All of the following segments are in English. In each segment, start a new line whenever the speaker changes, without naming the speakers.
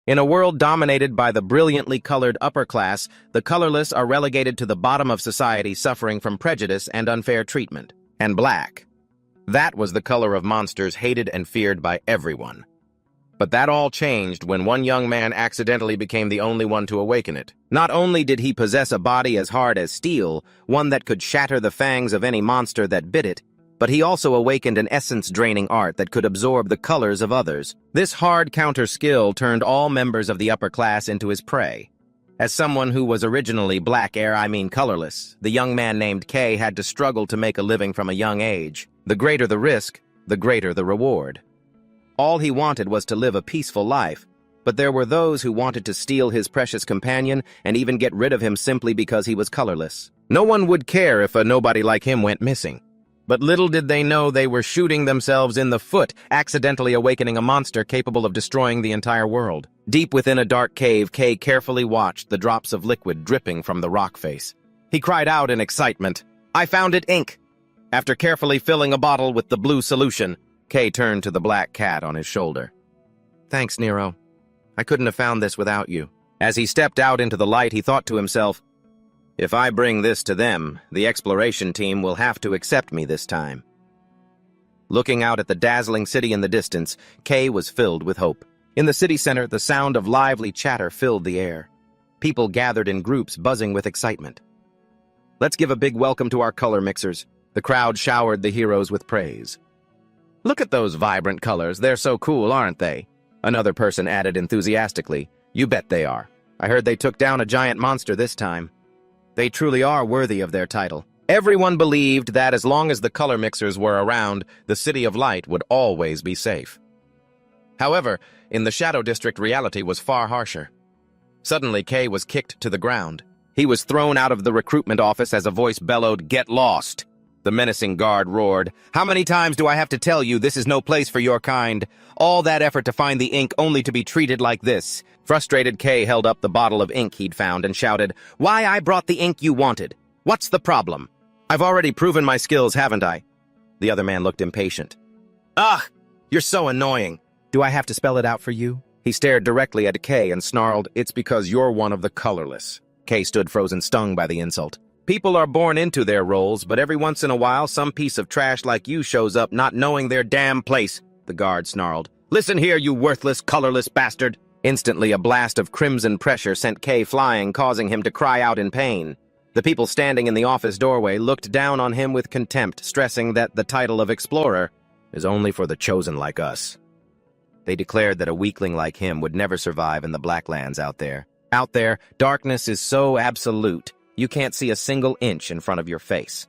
In a world dominated by the brilliantly colored upper class, the colorless are relegated to the bottom of society, suffering from prejudice and unfair treatment. And black. That was the color of monsters hated and feared by everyone. But that all changed when one young man accidentally became the only one to awaken it. Not only did he possess a body as hard as steel, one that could shatter the fangs of any monster that bit it, but he also awakened an essence-draining art that could absorb the colors of others. This hard counter skill turned all members of the upper class into his prey. As someone who was originally colorless, the young man named K had to struggle to make a living from a young age. The greater the risk, the greater the reward. All he wanted was to live a peaceful life, but there were those who wanted to steal his precious companion and even get rid of him simply because he was colorless. No one would care if a nobody like him went missing. But little did they know they were shooting themselves in the foot, accidentally awakening a monster capable of destroying the entire world. Deep within a dark cave, K carefully watched the drops of liquid dripping from the rock face. He cried out in excitement, "I found it, ink!" After carefully filling a bottle with the blue solution, K turned to the black cat on his shoulder. "Thanks, Nero. I couldn't have found this without you." As he stepped out into the light, he thought to himself, "If I bring this to them, the exploration team will have to accept me this time." Looking out at the dazzling city in the distance, K was filled with hope. In the city center, the sound of lively chatter filled the air. People gathered in groups, buzzing with excitement. "Let's give a big welcome to our color mixers." The crowd showered the heroes with praise. "Look at those vibrant colors. They're so cool, aren't they?" Another person added enthusiastically. "You bet they are. I heard they took down a giant monster this time." They truly are worthy of their title. Everyone believed that as long as the color mixers were around, the City of Light would always be safe. However, in the Shadow District, reality was far harsher. Suddenly, K was kicked to the ground. He was thrown out of the recruitment office as a voice bellowed, "Get lost!" The menacing guard roared, "How many times do I have to tell you this is no place for your kind? All that effort to find the ink only to be treated like this." Frustrated, K held up the bottle of ink he'd found and shouted, "Why, I brought the ink you wanted. What's the problem? I've already proven my skills, haven't I?" The other man looked impatient. "Ugh, you're so annoying. Do I have to spell it out for you?" He stared directly at K and snarled, "It's because you're one of the colorless." K stood frozen, stung by the insult. "People are born into their roles, but every once in a while some piece of trash like you shows up not knowing their damn place," the guard snarled. "Listen here, you worthless, colorless bastard." Instantly, a blast of crimson pressure sent K flying, causing him to cry out in pain. The people standing in the office doorway looked down on him with contempt, stressing that the title of explorer is only for the chosen like us. They declared that a weakling like him would never survive in the Blacklands out there. Out there, darkness is so absolute, you can't see a single inch in front of your face.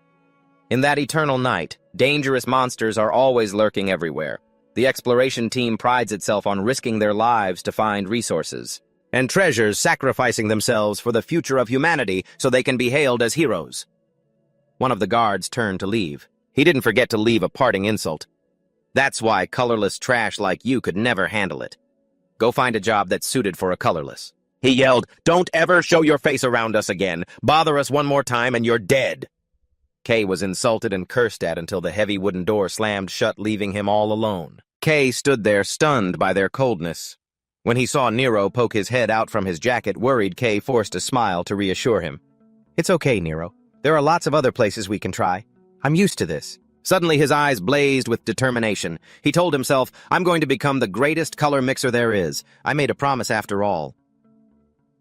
In that eternal night, dangerous monsters are always lurking everywhere. The exploration team prides itself on risking their lives to find resources, and treasures, sacrificing themselves for the future of humanity so they can be hailed as heroes. One of the guards turned to leave. He didn't forget to leave a parting insult. "That's why colorless trash like you could never handle it. Go find a job that's suited for a colorless." He yelled, "Don't ever show your face around us again. Bother us one more time and you're dead." K was insulted and cursed at until the heavy wooden door slammed shut, leaving him all alone. K stood there, stunned by their coldness. When he saw Nero poke his head out from his jacket, worried, K forced a smile to reassure him. "It's okay, Nero. There are lots of other places we can try. I'm used to this." Suddenly his eyes blazed with determination. He told himself, "I'm going to become the greatest color mixer there is. I made a promise after all."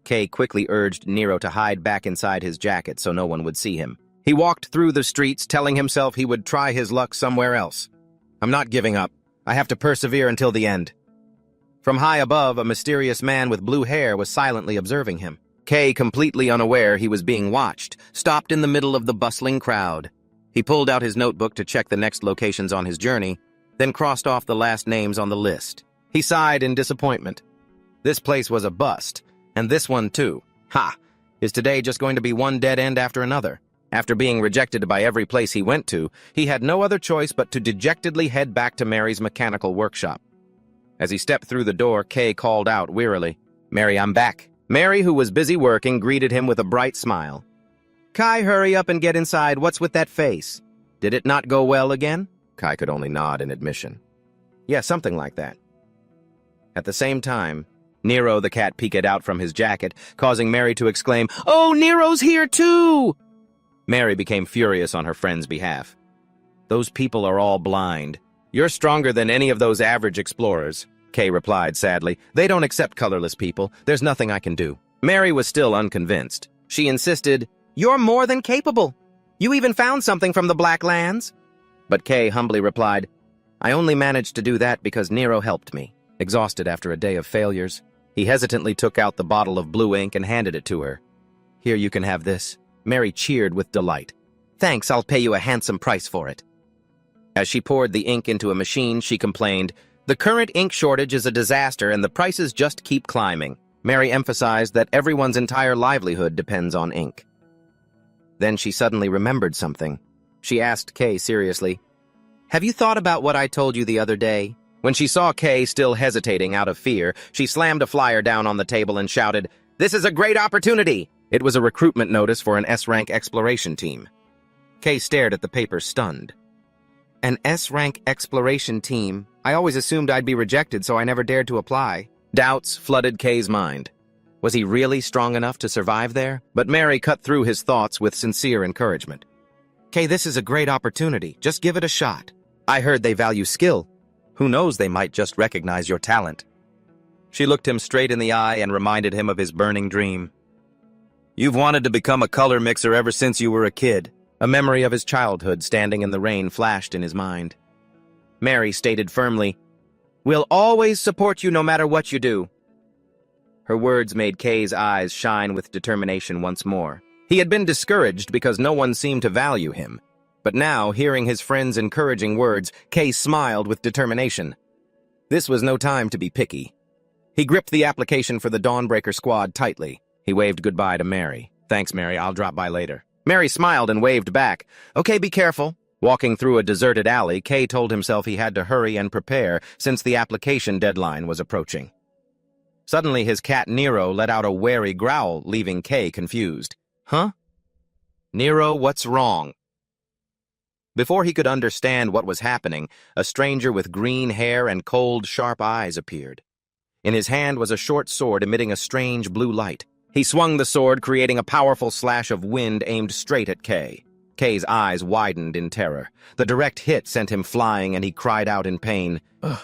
K quickly urged Nero to hide back inside his jacket so no one would see him. He walked through the streets, telling himself he would try his luck somewhere else. "I'm not giving up. I have to persevere until the end." From high above, a mysterious man with blue hair was silently observing him. K, completely unaware he was being watched, stopped in the middle of the bustling crowd. He pulled out his notebook to check the next locations on his journey, then crossed off the last names on the list. He sighed in disappointment. This place was a bust. And this one, too. Ha! Is today just going to be one dead end after another? After being rejected by every place he went to, he had no other choice but to dejectedly head back to Mary's mechanical workshop. As he stepped through the door, K called out wearily, "Mary, I'm back." Mary, who was busy working, greeted him with a bright smile. "Kai, hurry up and get inside. What's with that face? Did it not go well again?" Kai could only nod in admission. "Yeah, something like that." At the same time, Nero the cat peeked out from his jacket, causing Mary to exclaim, "Oh, Nero's here too!" Mary became furious on her friend's behalf. "Those people are all blind. You're stronger than any of those average explorers," Kay replied sadly. "They don't accept colorless people. There's nothing I can do." Mary was still unconvinced. She insisted, "You're more than capable. You even found something from the Black Lands." But Kay humbly replied, "I only managed to do that because Nero helped me." Exhausted after a day of failures, he hesitantly took out the bottle of blue ink and handed it to her. "Here, you can have this." Mary cheered with delight. "Thanks, I'll pay you a handsome price for it." As she poured the ink into a machine, she complained, "The current ink shortage is a disaster and the prices just keep climbing." Mary emphasized that everyone's entire livelihood depends on ink. Then she suddenly remembered something. She asked Kay seriously, "Have you thought about what I told you the other day?" When she saw Kay still hesitating out of fear, she slammed a flyer down on the table and shouted, "This is a great opportunity!" It was a recruitment notice for an S-rank exploration team. Kay stared at the paper stunned. An S-rank exploration team? I always assumed I'd be rejected, so I never dared to apply. Doubts flooded Kay's mind. Was he really strong enough to survive there? But Mary cut through his thoughts with sincere encouragement. "Kay, this is a great opportunity. Just give it a shot. I heard they value skill. Who knows, they might just recognize your talent." She looked him straight in the eye and reminded him of his burning dream. "You've wanted to become a color mixer ever since you were a kid." A memory of his childhood standing in the rain flashed in his mind. Mary stated firmly, "We'll always support you no matter what you do." Her words made Kay's eyes shine with determination once more. He had been discouraged because no one seemed to value him. But now, hearing his friend's encouraging words, Kay smiled with determination. This was no time to be picky. He gripped the application for the Dawnbreaker squad tightly. He waved goodbye to Mary. "Thanks, Mary. I'll drop by later." Mary smiled and waved back. "Okay, be careful." Walking through a deserted alley, Kay told himself he had to hurry and prepare since the application deadline was approaching. Suddenly, his cat Nero let out a wary growl, leaving Kay confused. "Huh? Nero, what's wrong?" Before he could understand what was happening, a stranger with green hair and cold, sharp eyes appeared. In his hand was a short sword emitting a strange blue light. He swung the sword, creating a powerful slash of wind aimed straight at Kay. Kay's eyes widened in terror. The direct hit sent him flying, and he cried out in pain. "Ugh."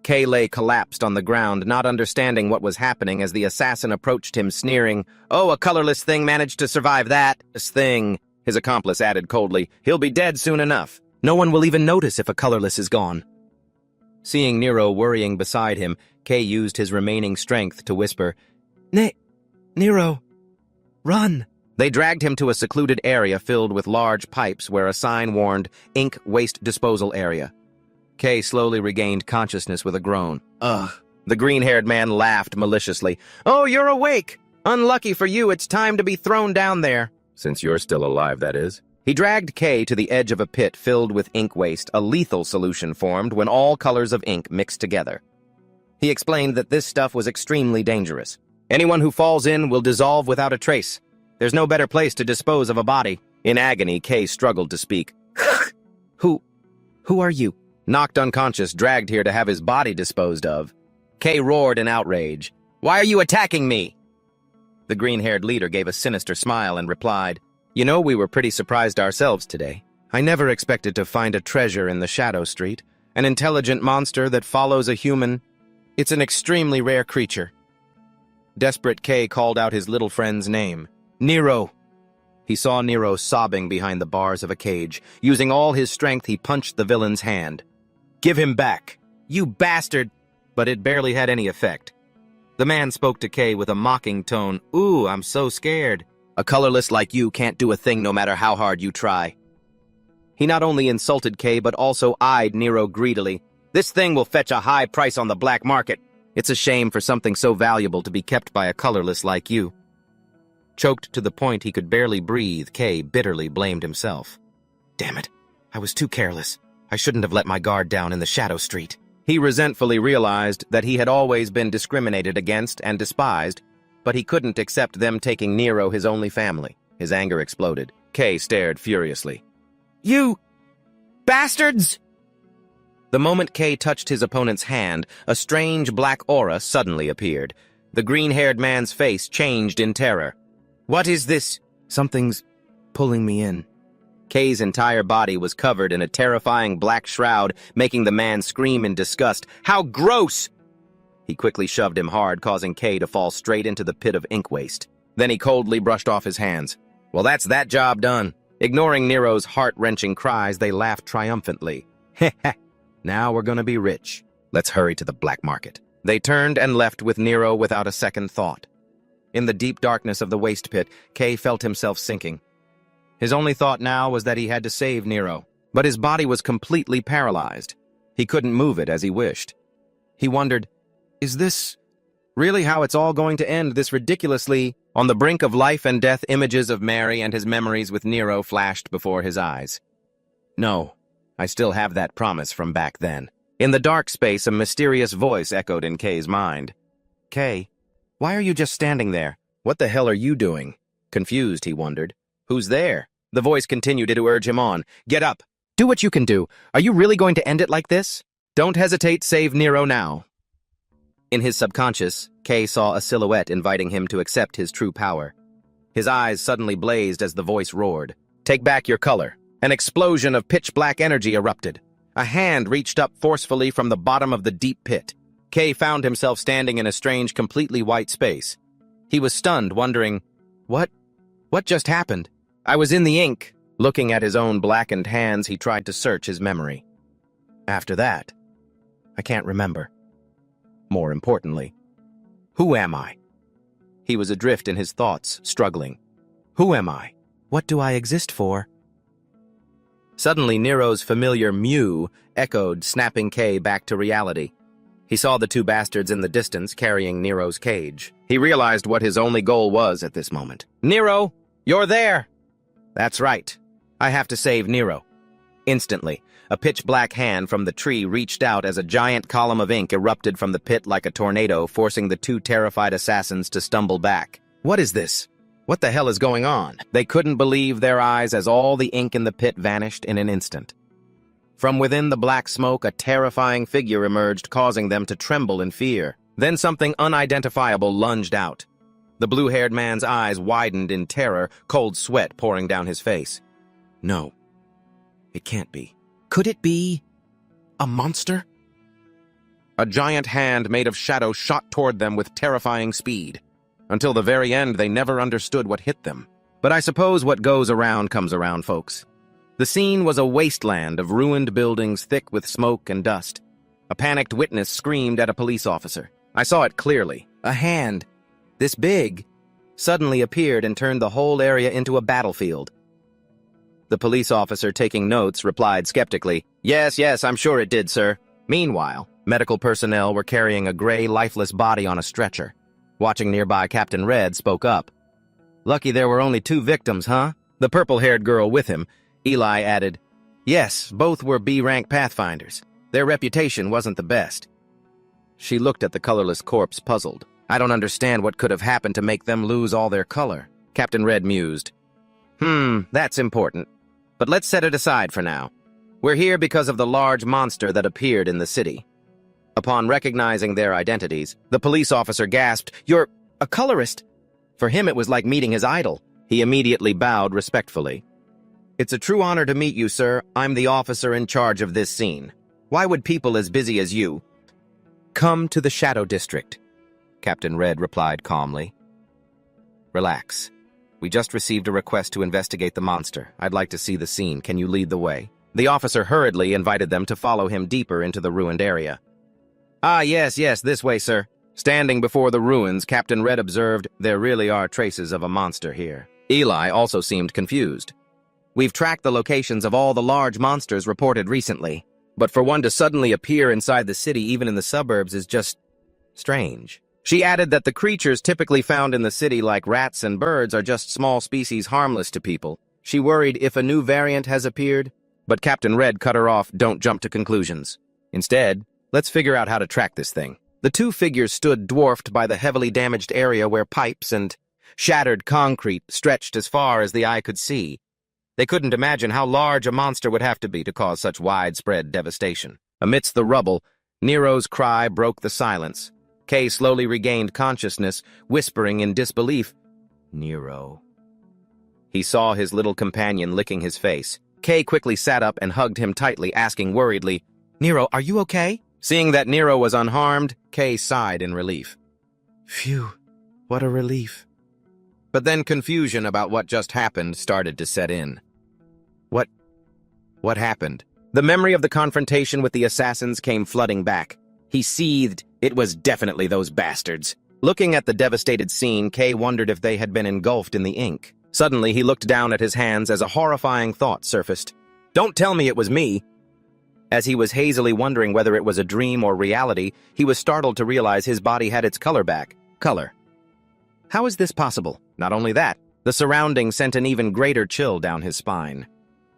Kay lay collapsed on the ground, not understanding what was happening as the assassin approached him, sneering, "Oh, a colorless thing managed to survive that. This thing," his accomplice added coldly. "He'll be dead soon enough. No one will even notice if a colorless is gone." Seeing Nero worrying beside him, Kay used his remaining strength to whisper, Nero, run!" They dragged him to a secluded area filled with large pipes where a sign warned, "Ink Waste Disposal Area." Kay slowly regained consciousness with a groan. "Ugh." The green-haired man laughed maliciously. "Oh, you're awake! Unlucky for you, it's time to be thrown down there." "Since you're still alive, that is." He dragged Kay to the edge of a pit filled with ink waste. A lethal solution formed when all colors of ink mixed together. He explained that this stuff was extremely dangerous. Anyone who falls in will dissolve without a trace. There's no better place to dispose of a body. In agony, Kay struggled to speak. Who are you?" Knocked unconscious, dragged here to have his body disposed of. Kay roared in outrage. "Why are you attacking me?" The green-haired leader gave a sinister smile and replied, "You know, we were pretty surprised ourselves today. I never expected to find a treasure in the Shadow Street. An intelligent monster that follows a human. It's an extremely rare creature." Desperate Kay called out his little friend's name. "Nero!" He saw Nero sobbing behind the bars of a cage. Using all his strength, he punched the villain's hand. "Give him back! You bastard!" But it barely had any effect. The man spoke to Kay with a mocking tone. "Ooh, I'm so scared. A colorless like you can't do a thing no matter how hard you try." He not only insulted Kay, but also eyed Nero greedily. "This thing will fetch a high price on the black market. It's a shame for something so valuable to be kept by a colorless like you." Choked to the point he could barely breathe, Kay bitterly blamed himself. "Damn it, I was too careless. I shouldn't have let my guard down in the Shadow Street." He resentfully realized that he had always been discriminated against and despised, but he couldn't accept them taking Nero his only family. His anger exploded. Kay stared furiously. "You bastards!" The moment Kay touched his opponent's hand, a strange black aura suddenly appeared. The green-haired man's face changed in terror. "What is this?" "Something's pulling me in." Kay's entire body was covered in a terrifying black shroud, making the man scream in disgust. "How gross!" He quickly shoved him hard, causing Kay to fall straight into the pit of ink waste. Then he coldly brushed off his hands. "Well, that's that job done." Ignoring Nero's heart-wrenching cries, they laughed triumphantly. "Heh heh. Now we're gonna be rich. Let's hurry to the black market." They turned and left with Nero without a second thought. In the deep darkness of the waste pit, Kay felt himself sinking. His only thought now was that he had to save Nero, but his body was completely paralyzed. He couldn't move it as he wished. He wondered, is this really how it's all going to end, this ridiculously... On the brink of life and death, images of Mary and his memories with Nero flashed before his eyes. No, I still have that promise from back then. In the dark space, a mysterious voice echoed in Kay's mind. "Kay, why are you just standing there? What the hell are you doing?" Confused, he wondered. "Who's there?" The voice continued to urge him on. "Get up! Do what you can do! Are you really going to end it like this? Don't hesitate, save Nero now!" In his subconscious, Kay saw a silhouette inviting him to accept his true power. His eyes suddenly blazed as the voice roared. "Take back your color." An explosion of pitch-black energy erupted. A hand reached up forcefully from the bottom of the deep pit. Kay found himself standing in a strange, completely white space. He was stunned, wondering, What just happened? I was in the ink." Looking at his own blackened hands, he tried to search his memory. After that, I can't remember. More importantly, who am I? He was adrift in his thoughts, struggling. Who am I? What do I exist for? Suddenly, Nero's familiar mew echoed, snapping Kay back to reality. He saw the two bastards in the distance carrying Nero's cage. He realized what his only goal was at this moment. "Nero, you're there!" "That's right. I have to save Nero." Instantly, a pitch-black hand from the tree reached out as a giant column of ink erupted from the pit like a tornado, forcing the two terrified assassins to stumble back. "What is this? What the hell is going on?" They couldn't believe their eyes as all the ink in the pit vanished in an instant. From within the black smoke, a terrifying figure emerged, causing them to tremble in fear. Then something unidentifiable lunged out. The blue-haired man's eyes widened in terror, cold sweat pouring down his face. No, it can't be. Could it be a monster? A giant hand made of shadow shot toward them with terrifying speed. Until the very end, they never understood what hit them. But I suppose what goes around comes around, folks. The scene was a wasteland of ruined buildings thick with smoke and dust. A panicked witness screamed at a police officer. I saw it clearly. A hand, this big, suddenly appeared and turned the whole area into a battlefield. The police officer, taking notes, replied skeptically, Yes, I'm sure it did, sir." Meanwhile, medical personnel were carrying a gray, lifeless body on a stretcher. Watching nearby, Captain Red spoke up. "Lucky there were only 2 victims, huh?" The purple-haired girl with him, Eli, added, "Yes, both were B-rank Pathfinders. Their reputation wasn't the best." She looked at the colorless corpse, puzzled. "I don't understand what could have happened to make them lose all their color," Captain Red mused. That's important. But let's set it aside for now. We're here because of the large monster that appeared in the city." Upon recognizing their identities, the police officer gasped, "You're a colorist?" For him, it was like meeting his idol. He immediately bowed respectfully. "It's a true honor to meet you, sir. I'm the officer in charge of this scene. Why would people as busy as you come to the Shadow District?" Captain Red replied calmly. "Relax. We just received a request to investigate the monster. I'd like to see the scene. Can you lead the way?" The officer hurriedly invited them to follow him deeper into the ruined area. Yes, this way, sir." Standing before the ruins, Captain Red observed, "There really are traces of a monster here." Eli also seemed confused. "We've tracked the locations of all the large monsters reported recently, but for one to suddenly appear inside the city, even in the suburbs, is just strange." She added that the creatures typically found in the city, like rats and birds, are just small species harmless to people. She worried if a new variant has appeared, but Captain Red cut her off. "Don't jump to conclusions. Instead, let's figure out how to track this thing." The 2 figures stood dwarfed by the heavily damaged area where pipes and shattered concrete stretched as far as the eye could see. They couldn't imagine how large a monster would have to be to cause such widespread devastation. Amidst the rubble, Nero's cry broke the silence. Kay slowly regained consciousness, whispering in disbelief, "Nero." He saw his little companion licking his face. Kay quickly sat up and hugged him tightly, asking worriedly, "Nero, are you okay?" Seeing that Nero was unharmed, Kay sighed in relief. Phew, what a relief. But then confusion about what just happened started to set in. What happened? The memory of the confrontation with the assassins came flooding back. He seethed. It was definitely those bastards. Looking at the devastated scene, Kay wondered if they had been engulfed in the ink. Suddenly, he looked down at his hands as a horrifying thought surfaced. "Don't tell me it was me!" As he was hazily wondering whether it was a dream or reality, he was startled to realize his body had its color back. Color. How is this possible? Not only that, the surroundings sent an even greater chill down his spine.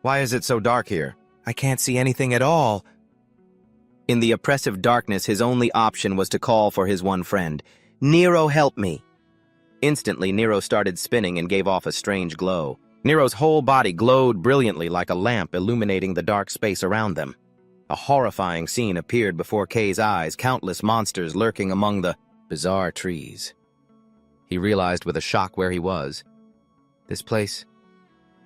Why is it so dark here? I can't see anything at all. In the oppressive darkness, his only option was to call for his one friend. "Nero, help me!" Instantly, Nero started spinning and gave off a strange glow. Nero's whole body glowed brilliantly like a lamp illuminating the dark space around them. A horrifying scene appeared before Kay's eyes, countless monsters lurking among the bizarre trees. He realized with a shock where he was. This place?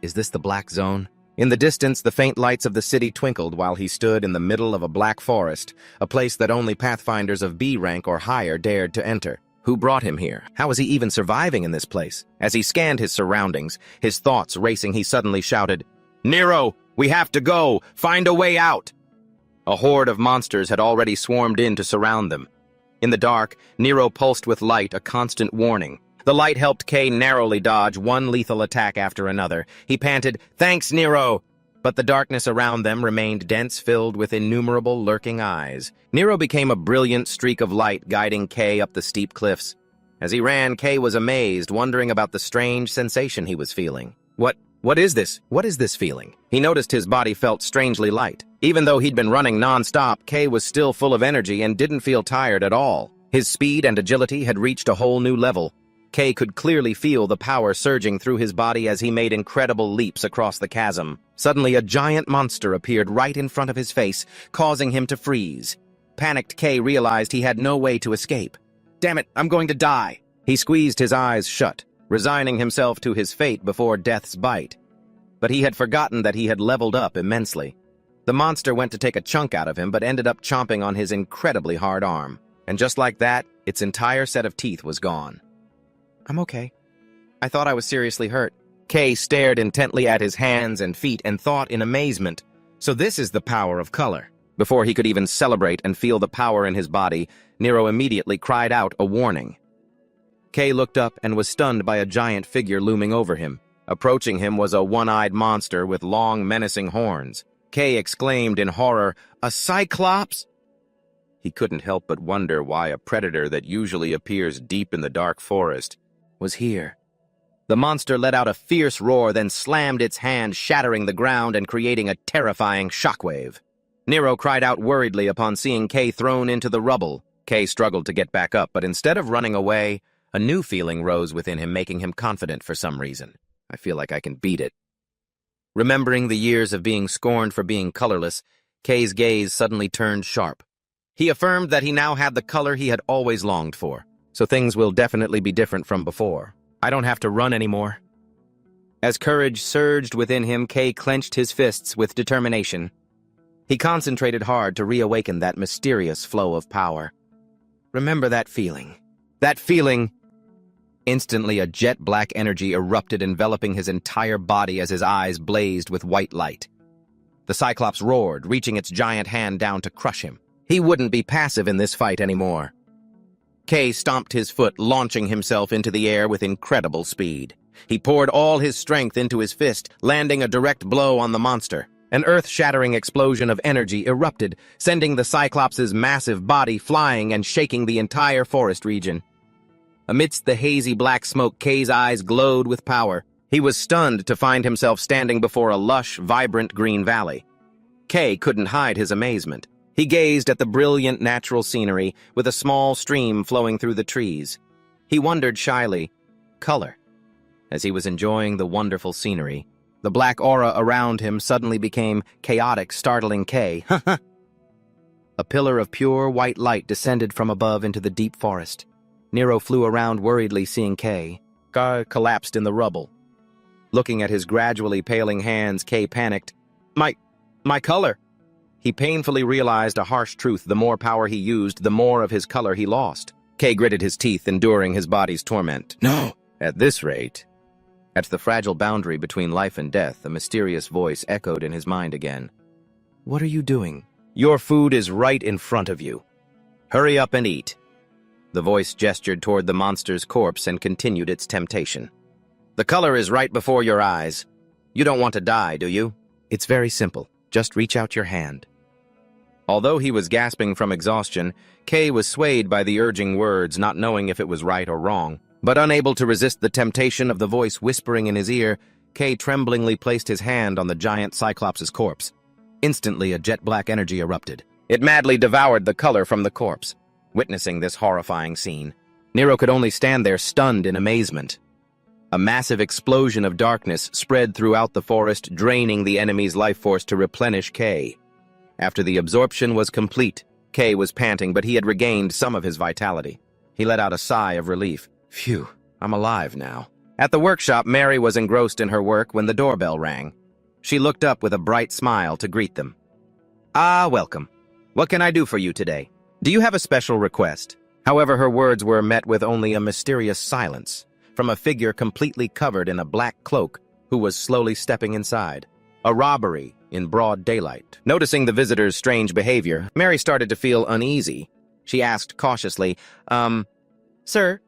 Is this the Black Zone? In the distance, the faint lights of the city twinkled while he stood in the middle of a black forest, a place that only pathfinders of B rank or higher dared to enter. Who brought him here? How was he even surviving in this place? As he scanned his surroundings, his thoughts racing, he suddenly shouted, "Nero, we have to go! Find a way out!" A horde of monsters had already swarmed in to surround them. In the dark, Nero pulsed with light, a constant warning. The light helped Kay narrowly dodge one lethal attack after another. He panted, "Thanks, Nero!" But the darkness around them remained dense, filled with innumerable lurking eyes. Nero became a brilliant streak of light, guiding Kay up the steep cliffs. As he ran, Kay was amazed, wondering about the strange sensation he was feeling. What is this? What is this feeling? He noticed his body felt strangely light. Even though he'd been running non-stop, Kay was still full of energy and didn't feel tired at all. His speed and agility had reached a whole new level. Kay could clearly feel the power surging through his body as he made incredible leaps across the chasm. Suddenly, a giant monster appeared right in front of his face, causing him to freeze. Panicked Kay realized he had no way to escape. "Damn it, I'm going to die!" He squeezed his eyes shut, resigning himself to his fate before death's bite. But he had forgotten that he had leveled up immensely. The monster went to take a chunk out of him, but ended up chomping on his incredibly hard arm. And just like that, its entire set of teeth was gone. "I'm okay. I thought I was seriously hurt." Kay stared intently at his hands and feet and thought in amazement. So this is the power of color. Before he could even celebrate and feel the power in his body, Nero immediately cried out a warning. Kay looked up and was stunned by a giant figure looming over him. Approaching him was a one-eyed monster with long, menacing horns. Kay exclaimed in horror, "A cyclops?" He couldn't help but wonder why a predator that usually appears deep in the dark forest was here. The monster let out a fierce roar, then slammed its hand, shattering the ground and creating a terrifying shockwave. Nero cried out worriedly upon seeing Kay thrown into the rubble. Kay struggled to get back up, but instead of running away, a new feeling rose within him, making him confident for some reason. "I feel like I can beat it." Remembering the years of being scorned for being colorless, Kay's gaze suddenly turned sharp. He affirmed that he now had the color he had always longed for. So things will definitely be different from before. I don't have to run anymore. As courage surged within him, Kay clenched his fists with determination. He concentrated hard to reawaken that mysterious flow of power. Remember that feeling. That feeling! Instantly, a jet-black energy erupted, enveloping his entire body as his eyes blazed with white light. The Cyclops roared, reaching its giant hand down to crush him. He wouldn't be passive in this fight anymore. Kay stomped his foot, launching himself into the air with incredible speed. He poured all his strength into his fist, landing a direct blow on the monster. An earth-shattering explosion of energy erupted, sending the Cyclops' massive body flying and shaking the entire forest region. Amidst the hazy black smoke, Kay's eyes glowed with power. He was stunned to find himself standing before a lush, vibrant green valley. Kay couldn't hide his amazement. He gazed at the brilliant natural scenery, with a small stream flowing through the trees. He wondered shyly, color. As he was enjoying the wonderful scenery, the black aura around him suddenly became chaotic, startling Kay. A pillar of pure white light descended from above into the deep forest. Nero flew around worriedly, seeing Kay. Ka collapsed in the rubble. Looking at his gradually paling hands, Kay panicked. My color! He painfully realized a harsh truth. The more power he used, the more of his color he lost. Kay gritted his teeth, enduring his body's torment. No! At this rate... At the fragile boundary between life and death, a mysterious voice echoed in his mind again. What are you doing? Your food is right in front of you. Hurry up and eat. The voice gestured toward the monster's corpse and continued its temptation. The color is right before your eyes. You don't want to die, do you? It's very simple. Just reach out your hand. Although he was gasping from exhaustion, Kay was swayed by the urging words, not knowing if it was right or wrong. But unable to resist the temptation of the voice whispering in his ear, Kay tremblingly placed his hand on the giant Cyclops' corpse. Instantly, a jet-black energy erupted. It madly devoured the color from the corpse. Witnessing this horrifying scene, Nero could only stand there stunned in amazement. A massive explosion of darkness spread throughout the forest, draining the enemy's life force to replenish Kay. After the absorption was complete, Kay was panting, but he had regained some of his vitality. He let out a sigh of relief. Phew, I'm alive now. At the workshop, Mary was engrossed in her work when the doorbell rang. She looked up with a bright smile to greet them. Ah, welcome. What can I do for you today? Do you have a special request? However, her words were met with only a mysterious silence from a figure completely covered in a black cloak who was slowly stepping inside. A robbery in broad daylight. Noticing the visitor's strange behavior, Mary started to feel uneasy. She asked cautiously, Sir,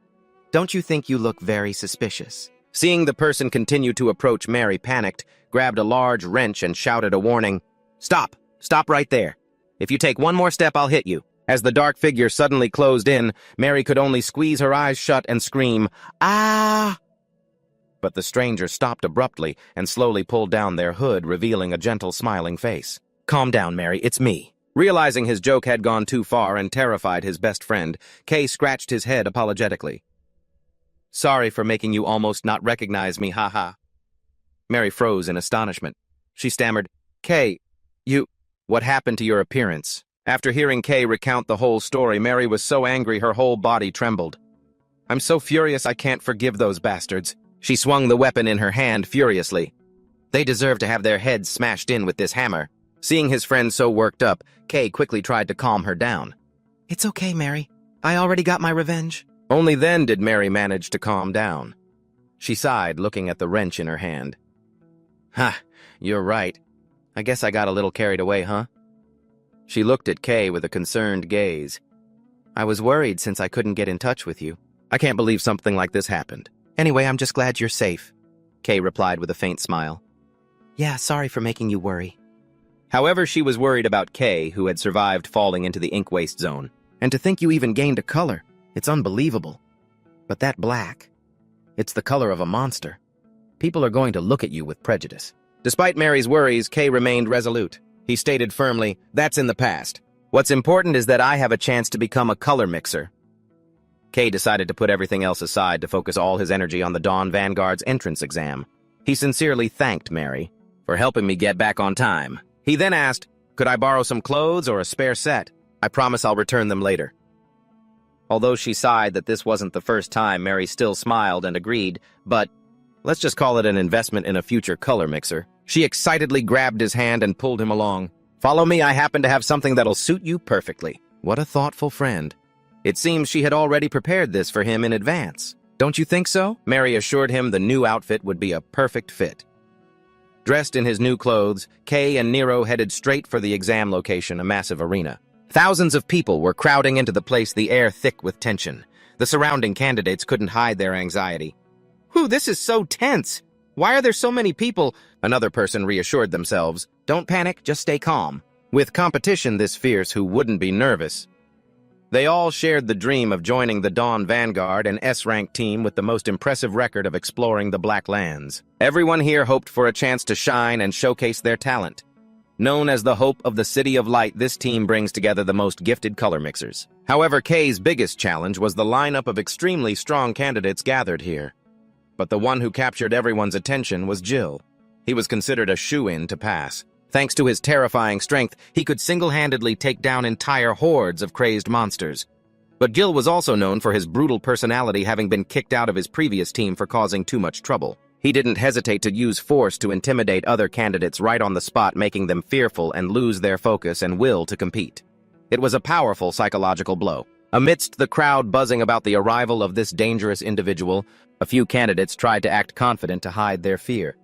don't you think you look very suspicious? Seeing the person continue to approach, Mary panicked, grabbed a large wrench and shouted a warning. Stop! Stop right there! If you take one more step, I'll hit you. As the dark figure suddenly closed in, Mary could only squeeze her eyes shut and scream, Ah! But the stranger stopped abruptly and slowly pulled down their hood, revealing a gentle, smiling face. Calm down, Mary, it's me. Realizing his joke had gone too far and terrified his best friend, Kay scratched his head apologetically. Sorry for making you almost not recognize me, haha. Mary froze in astonishment. She stammered, Kay, what happened to your appearance? After hearing Kay recount the whole story, Mary was so angry her whole body trembled. I'm so furious I can't forgive those bastards. She swung the weapon in her hand furiously. They deserve to have their heads smashed in with this hammer. Seeing his friend so worked up, Kay quickly tried to calm her down. It's okay, Mary. I already got my revenge. Only then did Mary manage to calm down. She sighed, looking at the wrench in her hand. Ha, you're right. I guess I got a little carried away, huh? She looked at Kay with a concerned gaze. I was worried since I couldn't get in touch with you. I can't believe something like this happened. Anyway, I'm just glad you're safe, Kay replied with a faint smile. Yeah, sorry for making you worry. However, she was worried about Kay, who had survived falling into the ink waste zone. And to think you even gained a color. It's unbelievable. But that black, it's the color of a monster. People are going to look at you with prejudice. Despite Mary's worries, Kay remained resolute. He stated firmly, that's in the past. What's important is that I have a chance to become a color mixer. Kay decided to put everything else aside to focus all his energy on the Dawn Vanguard's entrance exam. He sincerely thanked Mary for helping me get back on time. He then asked, could I borrow some clothes or a spare set? I promise I'll return them later. Although she sighed that this wasn't the first time, Mary still smiled and agreed, but let's just call it an investment in a future color mixer. She excitedly grabbed his hand and pulled him along. Follow me, I happen to have something that'll suit you perfectly. What a thoughtful friend. It seems she had already prepared this for him in advance. Don't you think so? Mary assured him the new outfit would be a perfect fit. Dressed in his new clothes, Kay and Nero headed straight for the exam location, a massive arena. Thousands of people were crowding into the place, the air thick with tension. The surrounding candidates couldn't hide their anxiety. Whew, this is so tense. Why are there so many people? Another person reassured themselves. Don't panic, just stay calm. With competition this fierce, who wouldn't be nervous? They all shared the dream of joining the Dawn Vanguard, an S-rank team with the most impressive record of exploring the Black Lands. Everyone here hoped for a chance to shine and showcase their talent. Known as the Hope of the City of Light, this team brings together the most gifted color mixers. However, Kay's biggest challenge was the lineup of extremely strong candidates gathered here. But the one who captured everyone's attention was Jill. He was considered a shoo-in to pass. Thanks to his terrifying strength, he could single-handedly take down entire hordes of crazed monsters. But Gil was also known for his brutal personality, having been kicked out of his previous team for causing too much trouble. He didn't hesitate to use force to intimidate other candidates right on the spot, making them fearful and lose their focus and will to compete. It was a powerful psychological blow. Amidst the crowd buzzing about the arrival of this dangerous individual, a few candidates tried to act confident to hide their fear.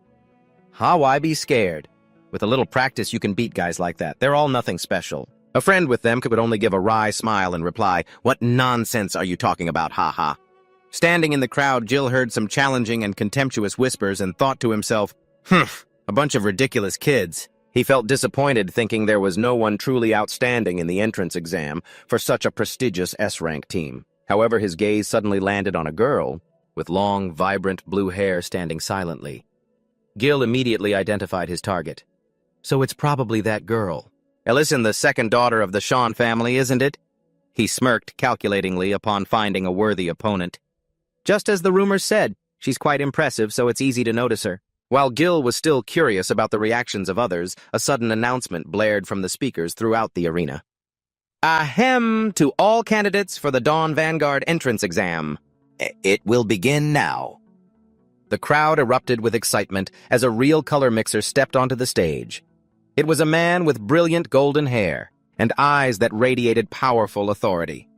Why be scared? With a little practice, you can beat guys like that. They're all nothing special. A friend with them could only give a wry smile and reply, "What nonsense are you talking about, ha-ha?" Standing in the crowd, Gil heard some challenging and contemptuous whispers and thought to himself, a bunch of ridiculous kids. He felt disappointed, thinking there was no one truly outstanding in the entrance exam for such a prestigious S-rank team. However, his gaze suddenly landed on a girl with long, vibrant blue hair standing silently. Gil immediately identified his target. So it's probably that girl. Ellison, the second daughter of the Sean family, isn't it? He smirked calculatingly upon finding a worthy opponent. Just as the rumors said, she's quite impressive, so it's easy to notice her. While Gil was still curious about the reactions of others, a sudden announcement blared from the speakers throughout the arena. Ahem to all candidates for the Dawn Vanguard entrance exam. It will begin now. The crowd erupted with excitement as a real color mixer stepped onto the stage. It was a man with brilliant golden hair and eyes that radiated powerful authority.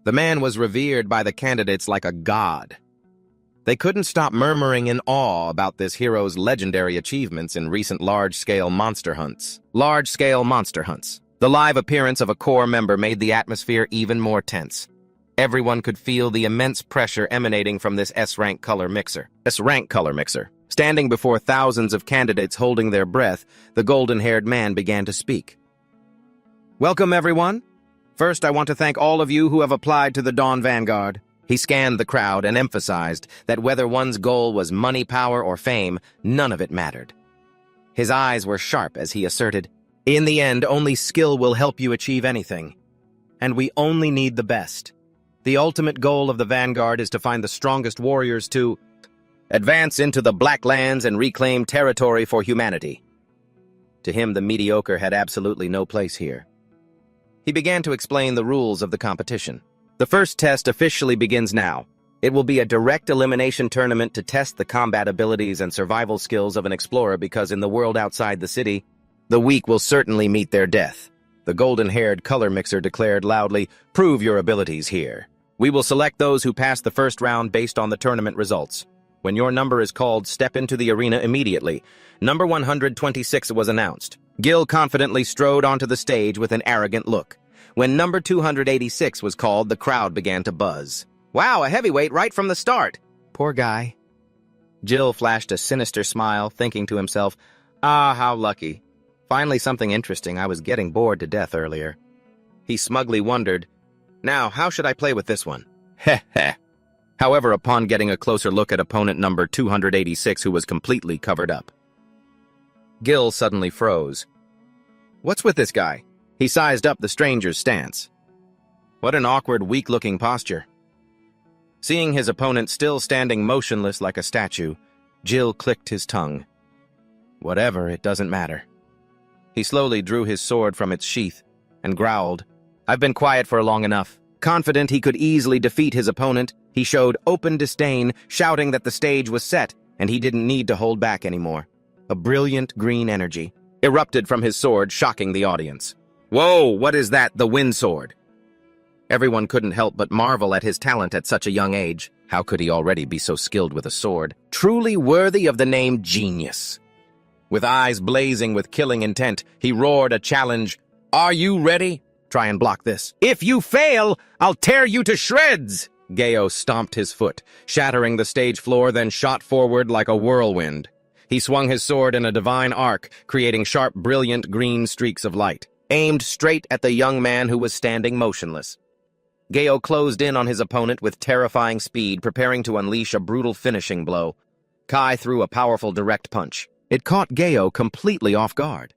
The man was revered by the candidates like a god. They couldn't stop murmuring in awe about this hero's legendary achievements in recent large-scale monster hunts. The live appearance of a core member made the atmosphere even more tense. Everyone could feel the immense pressure emanating from this S-rank color mixer. Standing before thousands of candidates holding their breath, the golden-haired man began to speak. Welcome, everyone. First, I want to thank all of you who have applied to the Dawn Vanguard. He scanned the crowd and emphasized that whether one's goal was money, power, or fame, none of it mattered. His eyes were sharp as he asserted, in the end, only skill will help you achieve anything. And we only need the best. The ultimate goal of the Vanguard is to find the strongest warriors to advance into the Black Lands and reclaim territory for humanity. To him, the mediocre had absolutely no place here. He began to explain the rules of the competition. The first test officially begins now. It will be a direct elimination tournament to test the combat abilities and survival skills of an explorer, because in the world outside the city, the weak will certainly meet their death. The golden-haired color mixer declared loudly, "Prove your abilities here. We will select those who pass the first round based on the tournament results. When your number is called, step into the arena immediately." Number 126 was announced. Gil confidently strode onto the stage with an arrogant look. When number 286 was called, the crowd began to buzz. Wow, a heavyweight right from the start. Poor guy. Gil flashed a sinister smile, thinking to himself, how lucky. Finally something interesting. I was getting bored to death earlier. He smugly wondered, now, how should I play with this one? Heh heh. However, upon getting a closer look at opponent number 286, who was completely covered up, Gil suddenly froze. What's with this guy? He sized up the stranger's stance. What an awkward, weak-looking posture. Seeing his opponent still standing motionless like a statue, Gil clicked his tongue. Whatever, it doesn't matter. He slowly drew his sword from its sheath and growled. I've been quiet for long enough. Confident he could easily defeat his opponent, he showed open disdain, shouting that the stage was set and he didn't need to hold back anymore. A brilliant green energy erupted from his sword, shocking the audience. Whoa, what is that, the wind sword? Everyone couldn't help but marvel at his talent at such a young age. How could he already be so skilled with a sword? Truly worthy of the name genius. With eyes blazing with killing intent, he roared a challenge. Are you ready? Try and block this. If you fail, I'll tear you to shreds! Gayo stomped his foot, shattering the stage floor, then shot forward like a whirlwind. He swung his sword in a divine arc, creating sharp, brilliant green streaks of light, aimed straight at the young man who was standing motionless. Gayo closed in on his opponent with terrifying speed, preparing to unleash a brutal finishing blow. Kai threw a powerful direct punch. It caught Gayo completely off guard.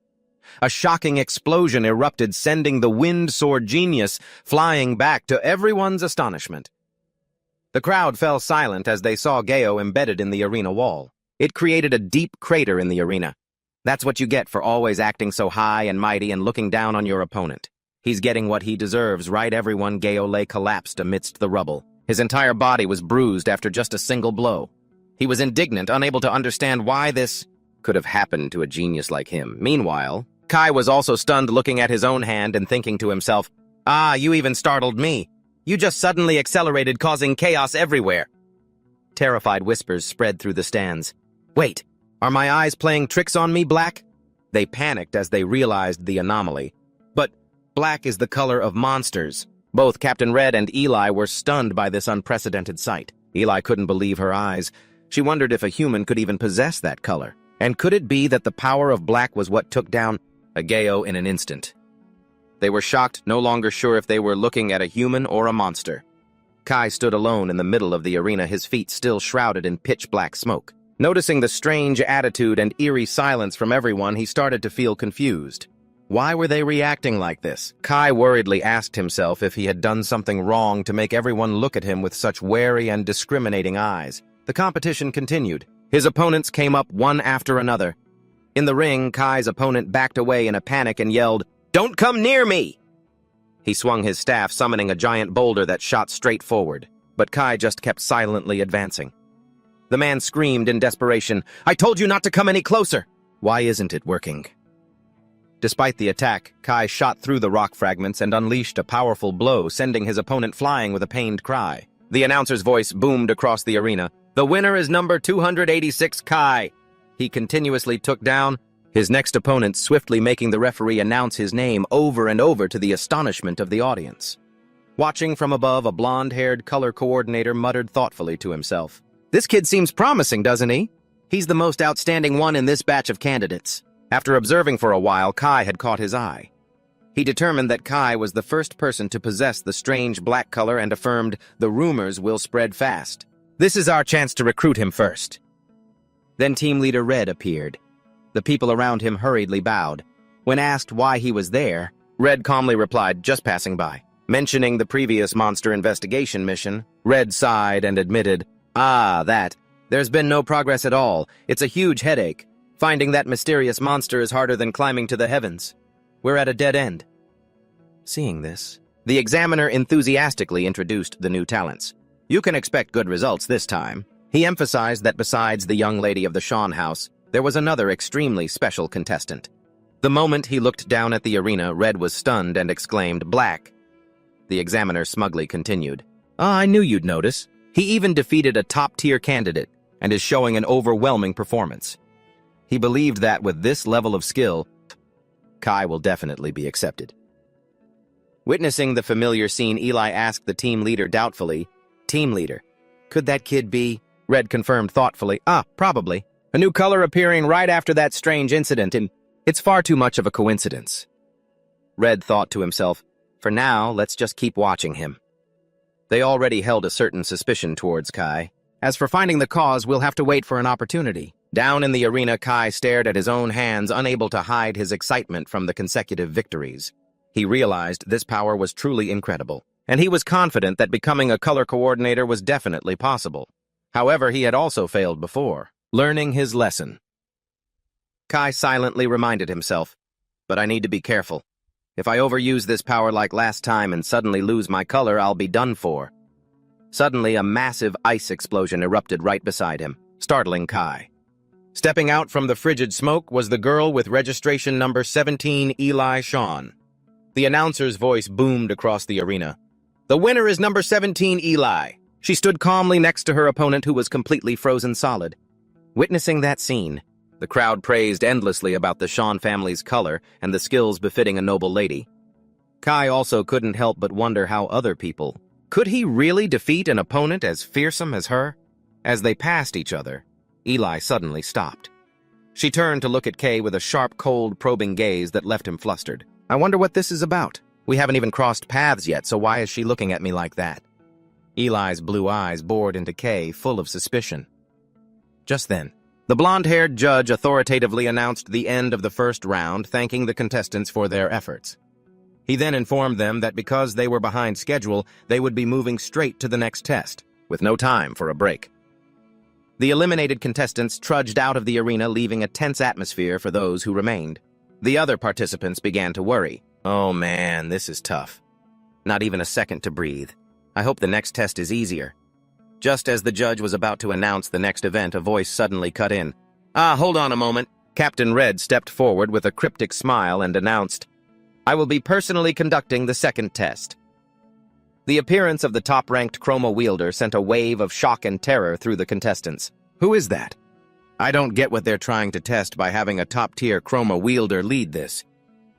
A shocking explosion erupted, sending the wind sword genius flying back to everyone's astonishment. The crowd fell silent as they saw Gayo embedded in the arena wall. It created a deep crater in the arena. That's what you get for always acting so high and mighty and looking down on your opponent. He's getting what he deserves, right? Everyone. Yahello collapsed amidst the rubble. His entire body was bruised after just a single blow. He was indignant, unable to understand why this could have happened to a genius like him. Meanwhile, Kai was also stunned, looking at his own hand and thinking to himself, "Ah, you even startled me. You just suddenly accelerated, causing chaos everywhere." Terrified whispers spread through the stands. "Wait, are my eyes playing tricks on me, Black?" They panicked as they realized the anomaly. But black is the color of monsters. Both Captain Red and Eli were stunned by this unprecedented sight. Eli couldn't believe her eyes. She wondered if a human could even possess that color. And could it be that the power of black was what took down Yahello in an instant? They were shocked, no longer sure if they were looking at a human or a monster. Kai stood alone in the middle of the arena, his feet still shrouded in pitch-black smoke. Noticing the strange attitude and eerie silence from everyone, he started to feel confused. Why were they reacting like this? Kai worriedly asked himself if he had done something wrong to make everyone look at him with such wary and discriminating eyes. The competition continued. His opponents came up one after another. In the ring, Kai's opponent backed away in a panic and yelled, "Don't come near me!" He swung his staff, summoning a giant boulder that shot straight forward, but Kai just kept silently advancing. The man screamed in desperation, "I told you not to come any closer!" Why isn't it working? Despite the attack, Kai shot through the rock fragments and unleashed a powerful blow, sending his opponent flying with a pained cry. The announcer's voice boomed across the arena. "The winner is number 286, Kai." He continuously took down his next opponent, swiftly making the referee announce his name over and over to the astonishment of the audience. Watching from above, a blonde-haired color coordinator muttered thoughtfully to himself, "This kid seems promising, doesn't he? He's the most outstanding one in this batch of candidates." After observing for a while, Kai had caught his eye. He determined that Kai was the first person to possess the strange black color and affirmed, "The rumors will spread fast. This is our chance to recruit him first." Then Team Leader Red appeared. The people around him hurriedly bowed. When asked why he was there, Red calmly replied, "Just passing by." Mentioning the previous monster investigation mission, Red sighed and admitted, "That. There's been no progress at all. It's a huge headache. Finding that mysterious monster is harder than climbing to the heavens. We're at a dead end." Seeing this, the examiner enthusiastically introduced the new talents. "You can expect good results this time." He emphasized that besides the young lady of the Shawn house, there was another extremely special contestant. The moment he looked down at the arena, Red was stunned and exclaimed, "Black." The examiner smugly continued, "I knew you'd notice. He even defeated a top-tier candidate and is showing an overwhelming performance." He believed that with this level of skill, Kai will definitely be accepted. Witnessing the familiar scene, Eli asked the team leader doubtfully, "Team leader, could that kid be?" Red confirmed thoughtfully, "Probably. A new color appearing right after that strange incident, and it's far too much of a coincidence." Red thought to himself, "For now, let's just keep watching him." They already held a certain suspicion towards Kai. As for finding the cause, we'll have to wait for an opportunity. Down in the arena, Kai stared at his own hands, unable to hide his excitement from the consecutive victories. He realized this power was truly incredible, and he was confident that becoming a color coordinator was definitely possible. However, he had also failed before, learning his lesson. Kai silently reminded himself, "But I need to be careful. If I overuse this power like last time and suddenly lose my color, I'll be done for." Suddenly, a massive ice explosion erupted right beside him, startling Kai. Stepping out from the frigid smoke was the girl with registration number 17, Eli Shawn. The announcer's voice boomed across the arena. "The winner is number 17, Eli." She stood calmly next to her opponent, who was completely frozen solid. Witnessing that scene, the crowd praised endlessly about the Shawn family's color and the skills befitting a noble lady. Kai also couldn't help but wonder how other people. Could he really defeat an opponent as fearsome as her? As they passed each other, Eli suddenly stopped. She turned to look at Kay with a sharp, cold, probing gaze that left him flustered. "I wonder what this is about. We haven't even crossed paths yet, so why is she looking at me like that?" Eli's blue eyes bored into Kay, full of suspicion. Just then, the blonde-haired judge authoritatively announced the end of the first round, thanking the contestants for their efforts. He then informed them that because they were behind schedule, they would be moving straight to the next test, with no time for a break. The eliminated contestants trudged out of the arena, leaving a tense atmosphere for those who remained. The other participants began to worry. Oh man, this is tough. Not even a second to breathe. I hope the next test is easier. Just as the judge was about to announce the next event, a voice suddenly cut in. Hold on a moment. Captain Red stepped forward with a cryptic smile and announced, I will be personally conducting the second test. The appearance of the top-ranked chroma wielder sent a wave of shock and terror through the contestants. Who is that? I don't get what they're trying to test by having a top-tier chroma wielder lead this.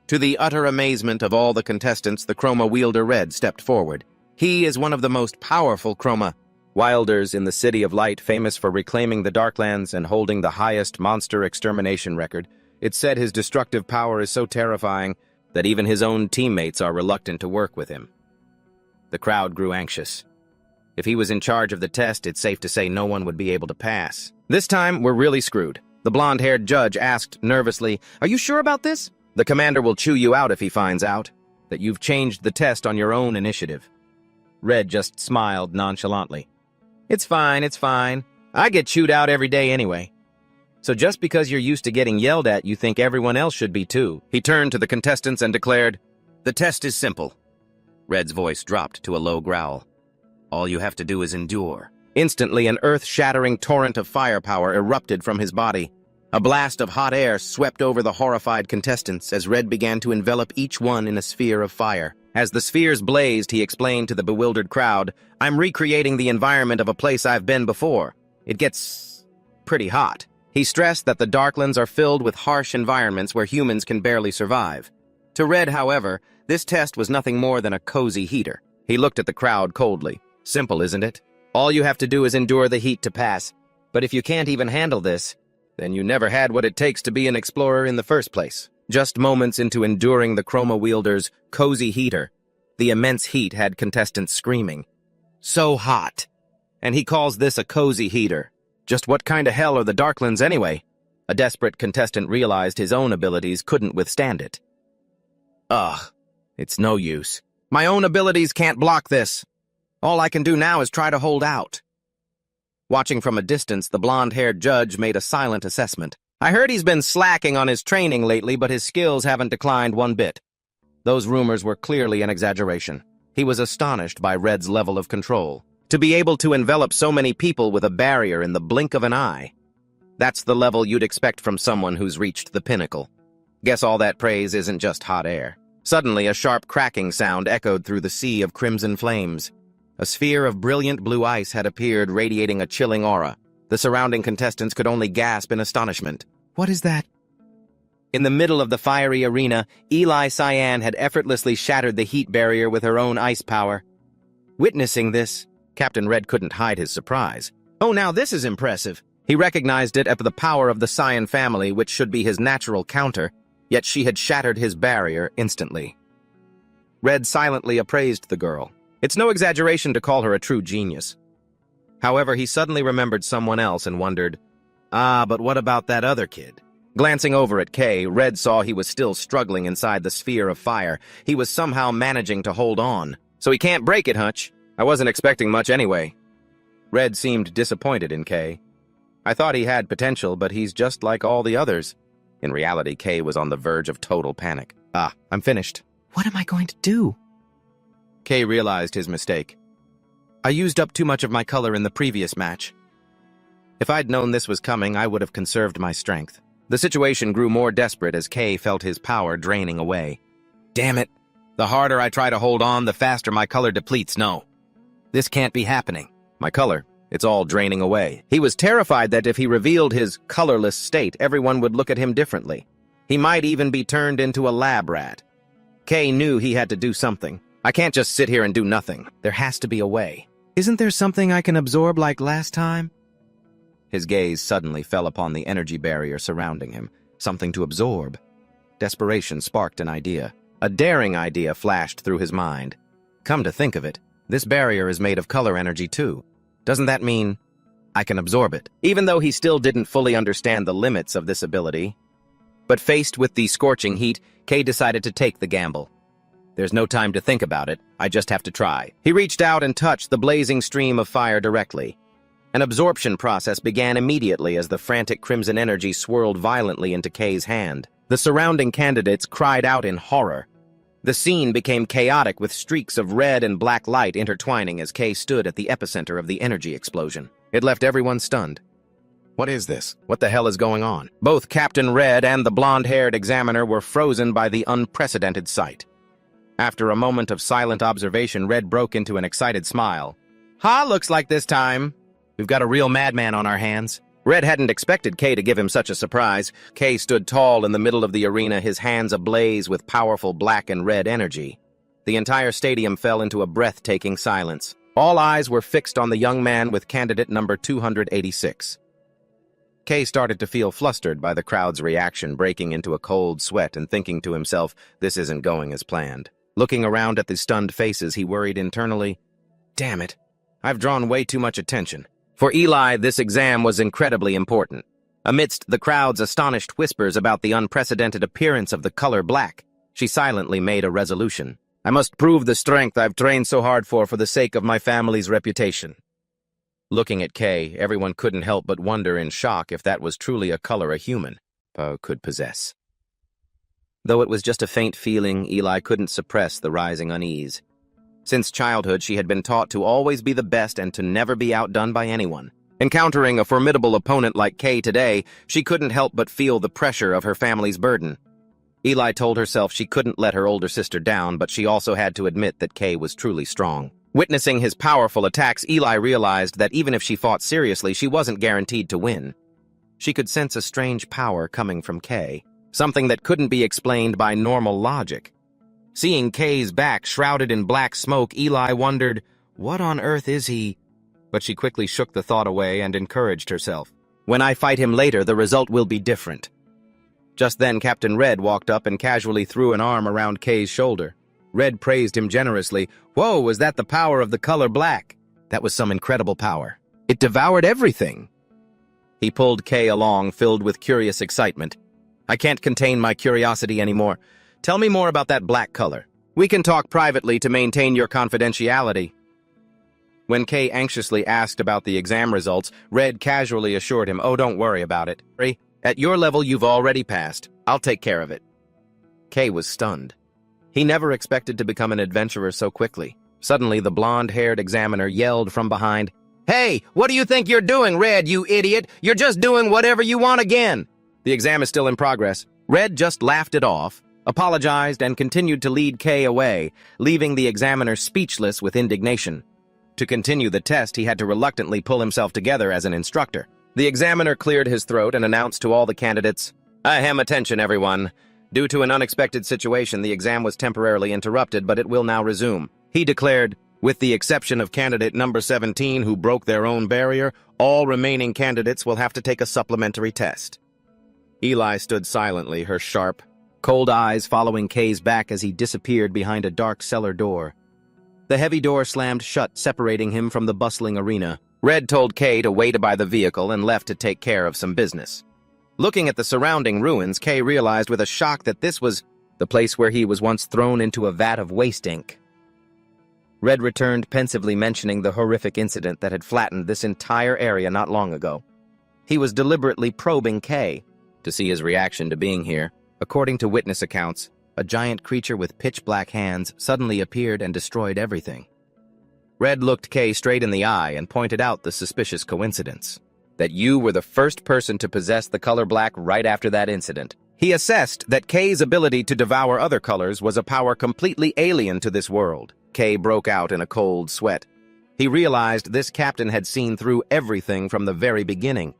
To the utter amazement of all the contestants, the chroma wielder Red stepped forward. He is one of the most powerful chroma wielders in the City of Light, famous for reclaiming the Darklands and holding the highest monster extermination record. It's said his destructive power is so terrifying that even his own teammates are reluctant to work with him. The crowd grew anxious. If he was in charge of the test, it's safe to say no one would be able to pass. This time, we're really screwed. The blonde-haired judge asked nervously, Are you sure about this? The commander will chew you out if he finds out that you've changed the test on your own initiative. Red just smiled nonchalantly. It's fine, it's fine. I get chewed out every day anyway. So just because you're used to getting yelled at, you think everyone else should be too. He turned to the contestants and declared, The test is simple. Red's voice dropped to a low growl. All you have to do is endure. Instantly, an earth-shattering torrent of firepower erupted from his body. A blast of hot air swept over the horrified contestants as Red began to envelop each one in a sphere of fire. As the spheres blazed, he explained to the bewildered crowd, I'm recreating the environment of a place I've been before. It gets pretty hot. He stressed that the Darklands are filled with harsh environments where humans can barely survive. To Red, however, this test was nothing more than a cozy heater. He looked at the crowd coldly. Simple, isn't it? All you have to do is endure the heat to pass. But if you can't even handle this, then you never had what it takes to be an explorer in the first place. Just moments into enduring the chroma wielder's cozy heater, the immense heat had contestants screaming. So hot! And he calls this a cozy heater. Just what kind of hell are the Darklands anyway? A desperate contestant realized his own abilities couldn't withstand it. Ugh, it's no use. My own abilities can't block this. All I can do now is try to hold out. Watching from a distance, the blonde-haired judge made a silent assessment. I heard he's been slacking on his training lately, but his skills haven't declined one bit. Those rumors were clearly an exaggeration. He was astonished by Red's level of control. To be able to envelop so many people with a barrier in the blink of an eye. That's the level you'd expect from someone who's reached the pinnacle. Guess all that praise isn't just hot air. Suddenly, a sharp cracking sound echoed through the sea of crimson flames. A sphere of brilliant blue ice had appeared, radiating a chilling aura. The surrounding contestants could only gasp in astonishment. What is that? In the middle of the fiery arena, Eli Cyan had effortlessly shattered the heat barrier with her own ice power. Witnessing this, Captain Red couldn't hide his surprise. Oh, now this is impressive. He recognized it as the power of the Cyan family, which should be his natural counter, yet she had shattered his barrier instantly. Red silently appraised the girl. It's no exaggeration to call her a true genius. However, he suddenly remembered someone else and wondered, but what about that other kid? Glancing over at Kay, Red saw he was still struggling inside the sphere of fire. He was somehow managing to hold on. So he can't break it, Hutch. I wasn't expecting much anyway. Red seemed disappointed in Kay. I thought he had potential, but he's just like all the others. In reality, Kay was on the verge of total panic. I'm finished. What am I going to do? Kay realized his mistake. I used up too much of my color in the previous match. If I'd known this was coming, I would have conserved my strength. The situation grew more desperate as Kay felt his power draining away. Damn it! The harder I try to hold on, the faster my color depletes. No. This can't be happening. My color, it's all draining away. He was terrified that if he revealed his colorless state, everyone would look at him differently. He might even be turned into a lab rat. Kay knew he had to do something. I can't just sit here and do nothing. There has to be a way. Isn't there something I can absorb like last time? His gaze suddenly fell upon the energy barrier surrounding him. Something to absorb. Desperation sparked an idea. A daring idea flashed through his mind. Come to think of it, this barrier is made of color energy too. Doesn't that mean I can absorb it? Even though he still didn't fully understand the limits of this ability. But faced with the scorching heat, Kay decided to take the gamble. There's no time to think about it, I just have to try. He reached out and touched the blazing stream of fire directly. An absorption process began immediately as the frantic crimson energy swirled violently into Kay's hand. The surrounding candidates cried out in horror. The scene became chaotic with streaks of red and black light intertwining as Kay stood at the epicenter of the energy explosion. It left everyone stunned. What is this? What the hell is going on? Both Captain Red and the blonde-haired examiner were frozen by the unprecedented sight. After a moment of silent observation, Red broke into an excited smile. Looks like this time we've got a real madman on our hands. Red hadn't expected Kay to give him such a surprise. Kay stood tall in the middle of the arena, his hands ablaze with powerful black and red energy. The entire stadium fell into a breathtaking silence. All eyes were fixed on the young man with candidate number 286. Kay started to feel flustered by the crowd's reaction, breaking into a cold sweat and thinking to himself, this isn't going as planned. Looking around at the stunned faces, he worried internally, damn it, I've drawn way too much attention. For Eli, this exam was incredibly important. Amidst the crowd's astonished whispers about the unprecedented appearance of the color black, she silently made a resolution. I must prove the strength I've trained so hard for the sake of my family's reputation. Looking at Kay, everyone couldn't help but wonder in shock if that was truly a color a human could possess. Though it was just a faint feeling, Eli couldn't suppress the rising unease. Since childhood, she had been taught to always be the best and to never be outdone by anyone. Encountering a formidable opponent like Kay today, she couldn't help but feel the pressure of her family's burden. Eli told herself she couldn't let her older sister down, but she also had to admit that Kay was truly strong. Witnessing his powerful attacks, Eli realized that even if she fought seriously, she wasn't guaranteed to win. She could sense a strange power coming from Kay, something that couldn't be explained by normal logic. Seeing Kay's back shrouded in black smoke, Eli wondered, what on earth is he? But she quickly shook the thought away and encouraged herself. When I fight him later, the result will be different. Just then, Captain Red walked up and casually threw an arm around Kay's shoulder. Red praised him generously. Whoa, was that the power of the color black? That was some incredible power. It devoured everything. He pulled Kay along, filled with curious excitement. I can't contain my curiosity anymore. Tell me more about that black color. We can talk privately to maintain your confidentiality. When Kay anxiously asked about the exam results, Red casually assured him, oh, don't worry about it. At your level, you've already passed. I'll take care of it. Kay was stunned. He never expected to become an adventurer so quickly. Suddenly, the blonde-haired examiner yelled from behind, Hey, what do you think you're doing, Red, you idiot? You're just doing whatever you want again. The exam is still in progress. Red just laughed it off, apologized, and continued to lead Kay away, leaving the examiner speechless with indignation. To continue the test, he had to reluctantly pull himself together as an instructor. The examiner cleared his throat and announced to all the candidates, Ahem, attention, everyone. Due to an unexpected situation, the exam was temporarily interrupted, but it will now resume. He declared, with the exception of candidate number 17 who broke their own barrier, all remaining candidates will have to take a supplementary test. Eli stood silently, her sharp, cold eyes following Kay's back as he disappeared behind a dark cellar door. The heavy door slammed shut, separating him from the bustling arena. Red told Kay to wait by the vehicle and left to take care of some business. Looking at the surrounding ruins, Kay realized with a shock that this was the place where he was once thrown into a vat of waste ink. Red returned, pensively mentioning the horrific incident that had flattened this entire area not long ago. He was deliberately probing Kay to see his reaction to being here. According to witness accounts, a giant creature with pitch-black hands suddenly appeared and destroyed everything. Red looked Kay straight in the eye and pointed out the suspicious coincidence. That you were the first person to possess the color black right after that incident. He assessed that Kay's ability to devour other colors was a power completely alien to this world. Kay broke out in a cold sweat. He realized this captain had seen through everything from the very beginning.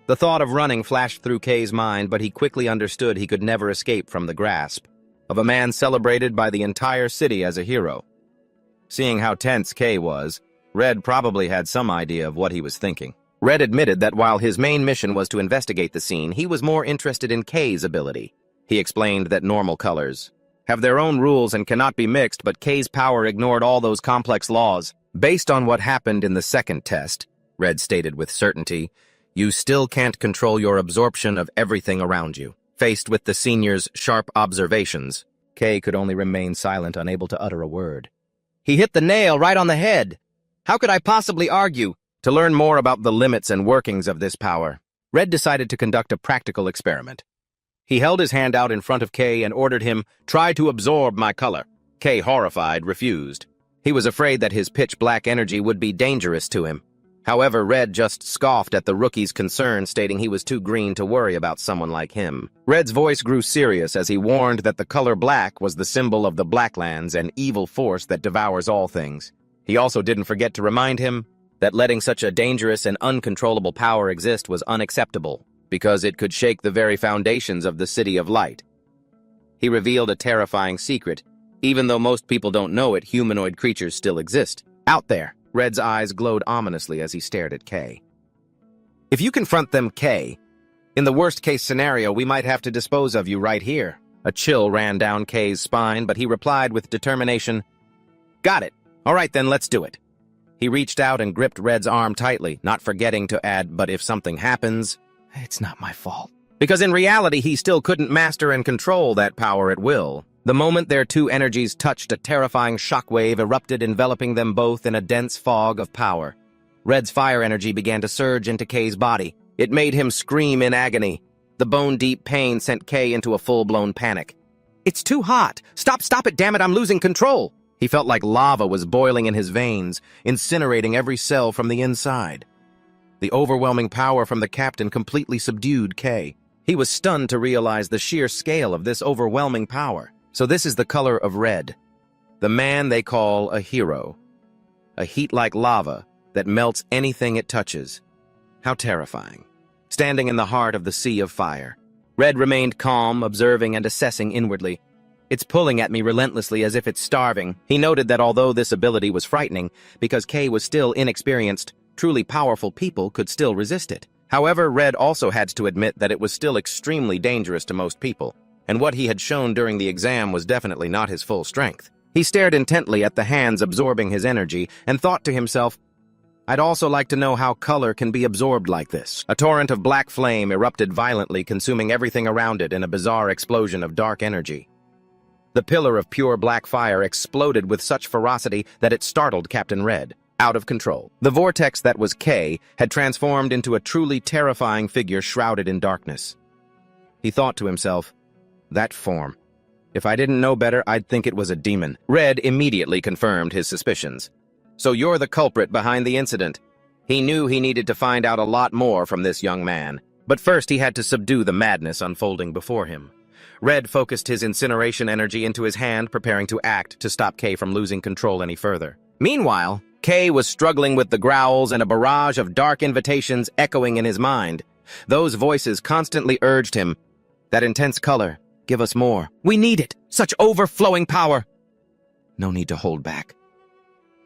The thought of running flashed through Kay's mind, but he quickly understood he could never escape from the grasp of a man celebrated by the entire city as a hero. Seeing how tense Kay was, Red probably had some idea of what he was thinking. Red admitted that while his main mission was to investigate the scene, he was more interested in Kay's ability. He explained that normal colors have their own rules and cannot be mixed, but Kay's power ignored all those complex laws. Based on what happened in the second test, Red stated with certainty, you still can't control your absorption of everything around you. Faced with the senior's sharp observations, Kay could only remain silent, unable to utter a word. He hit the nail right on the head. How could I possibly argue? To learn more about the limits and workings of this power, Red decided to conduct a practical experiment. He held his hand out in front of K and ordered him, "Try to absorb my color." K, horrified, refused. He was afraid that his pitch-black energy would be dangerous to him. However, Red just scoffed at the rookie's concern, stating he was too green to worry about someone like him. Red's voice grew serious as he warned that the color black was the symbol of the Blacklands, an evil force that devours all things. He also didn't forget to remind him that letting such a dangerous and uncontrollable power exist was unacceptable, because it could shake the very foundations of the City of Light. He revealed a terrifying secret. Even though most people don't know it, humanoid creatures still exist. Out there. Red's eyes glowed ominously as he stared at K. "If you confront them, K, in the worst-case scenario, we might have to dispose of you right here." A chill ran down K's spine, but he replied with determination, "Got it. All right then, let's do it." He reached out and gripped Red's arm tightly, not forgetting to add, "But if something happens, it's not my fault." Because in reality, he still couldn't master and control that power at will. The moment their two energies touched, a terrifying shockwave erupted, enveloping them both in a dense fog of power. Red's fire energy began to surge into K's body. It made him scream in agony. The bone-deep pain sent K into a full-blown panic. "It's too hot! Stop it, damn it, I'm losing control!" He felt like lava was boiling in his veins, incinerating every cell from the inside. The overwhelming power from the captain completely subdued K. He was stunned to realize the sheer scale of this overwhelming power. So this is the color of red. The man they call a hero. A heat like lava that melts anything it touches. How terrifying. Standing in the heart of the sea of fire. Red remained calm, observing and assessing inwardly. "It's pulling at me relentlessly as if it's starving." He noted that although this ability was frightening, because K was still inexperienced, truly powerful people could still resist it. However, Red also had to admit that it was still extremely dangerous to most people. And what he had shown during the exam was definitely not his full strength. He stared intently at the hands absorbing his energy and thought to himself, "I'd also like to know how color can be absorbed like this." A torrent of black flame erupted violently, consuming everything around it in a bizarre explosion of dark energy. The pillar of pure black fire exploded with such ferocity that it startled Captain Red. Out of control. The vortex that was K had transformed into a truly terrifying figure shrouded in darkness. He thought to himself, "That form. If I didn't know better, I'd think it was a demon." Red immediately confirmed his suspicions. "So you're the culprit behind the incident." He knew he needed to find out a lot more from this young man. But first he had to subdue the madness unfolding before him. Red focused his incineration energy into his hand, preparing to act to stop K from losing control any further. Meanwhile, K was struggling with the growls and a barrage of dark invitations echoing in his mind. Those voices constantly urged him, "That intense color. Give us more. We need it. Such overflowing power." No need to hold back.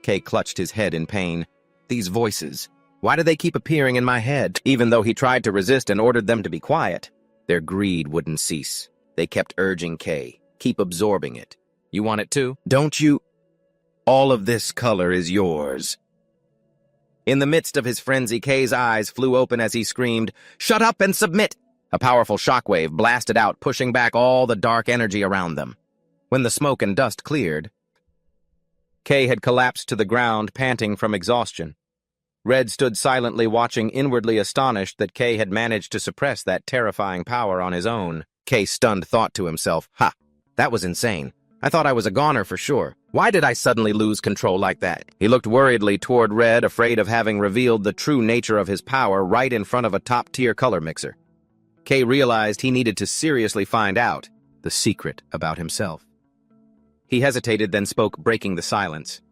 K clutched his head in pain. These voices. Why do they keep appearing in my head? Even though he tried to resist and ordered them to be quiet, their greed wouldn't cease. They kept urging K. Keep absorbing it. You want it too? Don't you? All of this color is yours. In the midst of his frenzy, K's eyes flew open as he screamed, "Shut up and submit!" A powerful shockwave blasted out, pushing back all the dark energy around them. When the smoke and dust cleared, K had collapsed to the ground, panting from exhaustion. Red stood silently watching, inwardly astonished that K had managed to suppress that terrifying power on his own. K stunned thought to himself, "Ha, that was insane. I thought I was a goner for sure. Why did I suddenly lose control like that?" He looked worriedly toward Red, afraid of having revealed the true nature of his power right in front of a top-tier color mixer. K realized he needed to seriously find out the secret about himself. He hesitated, then spoke, breaking the silence.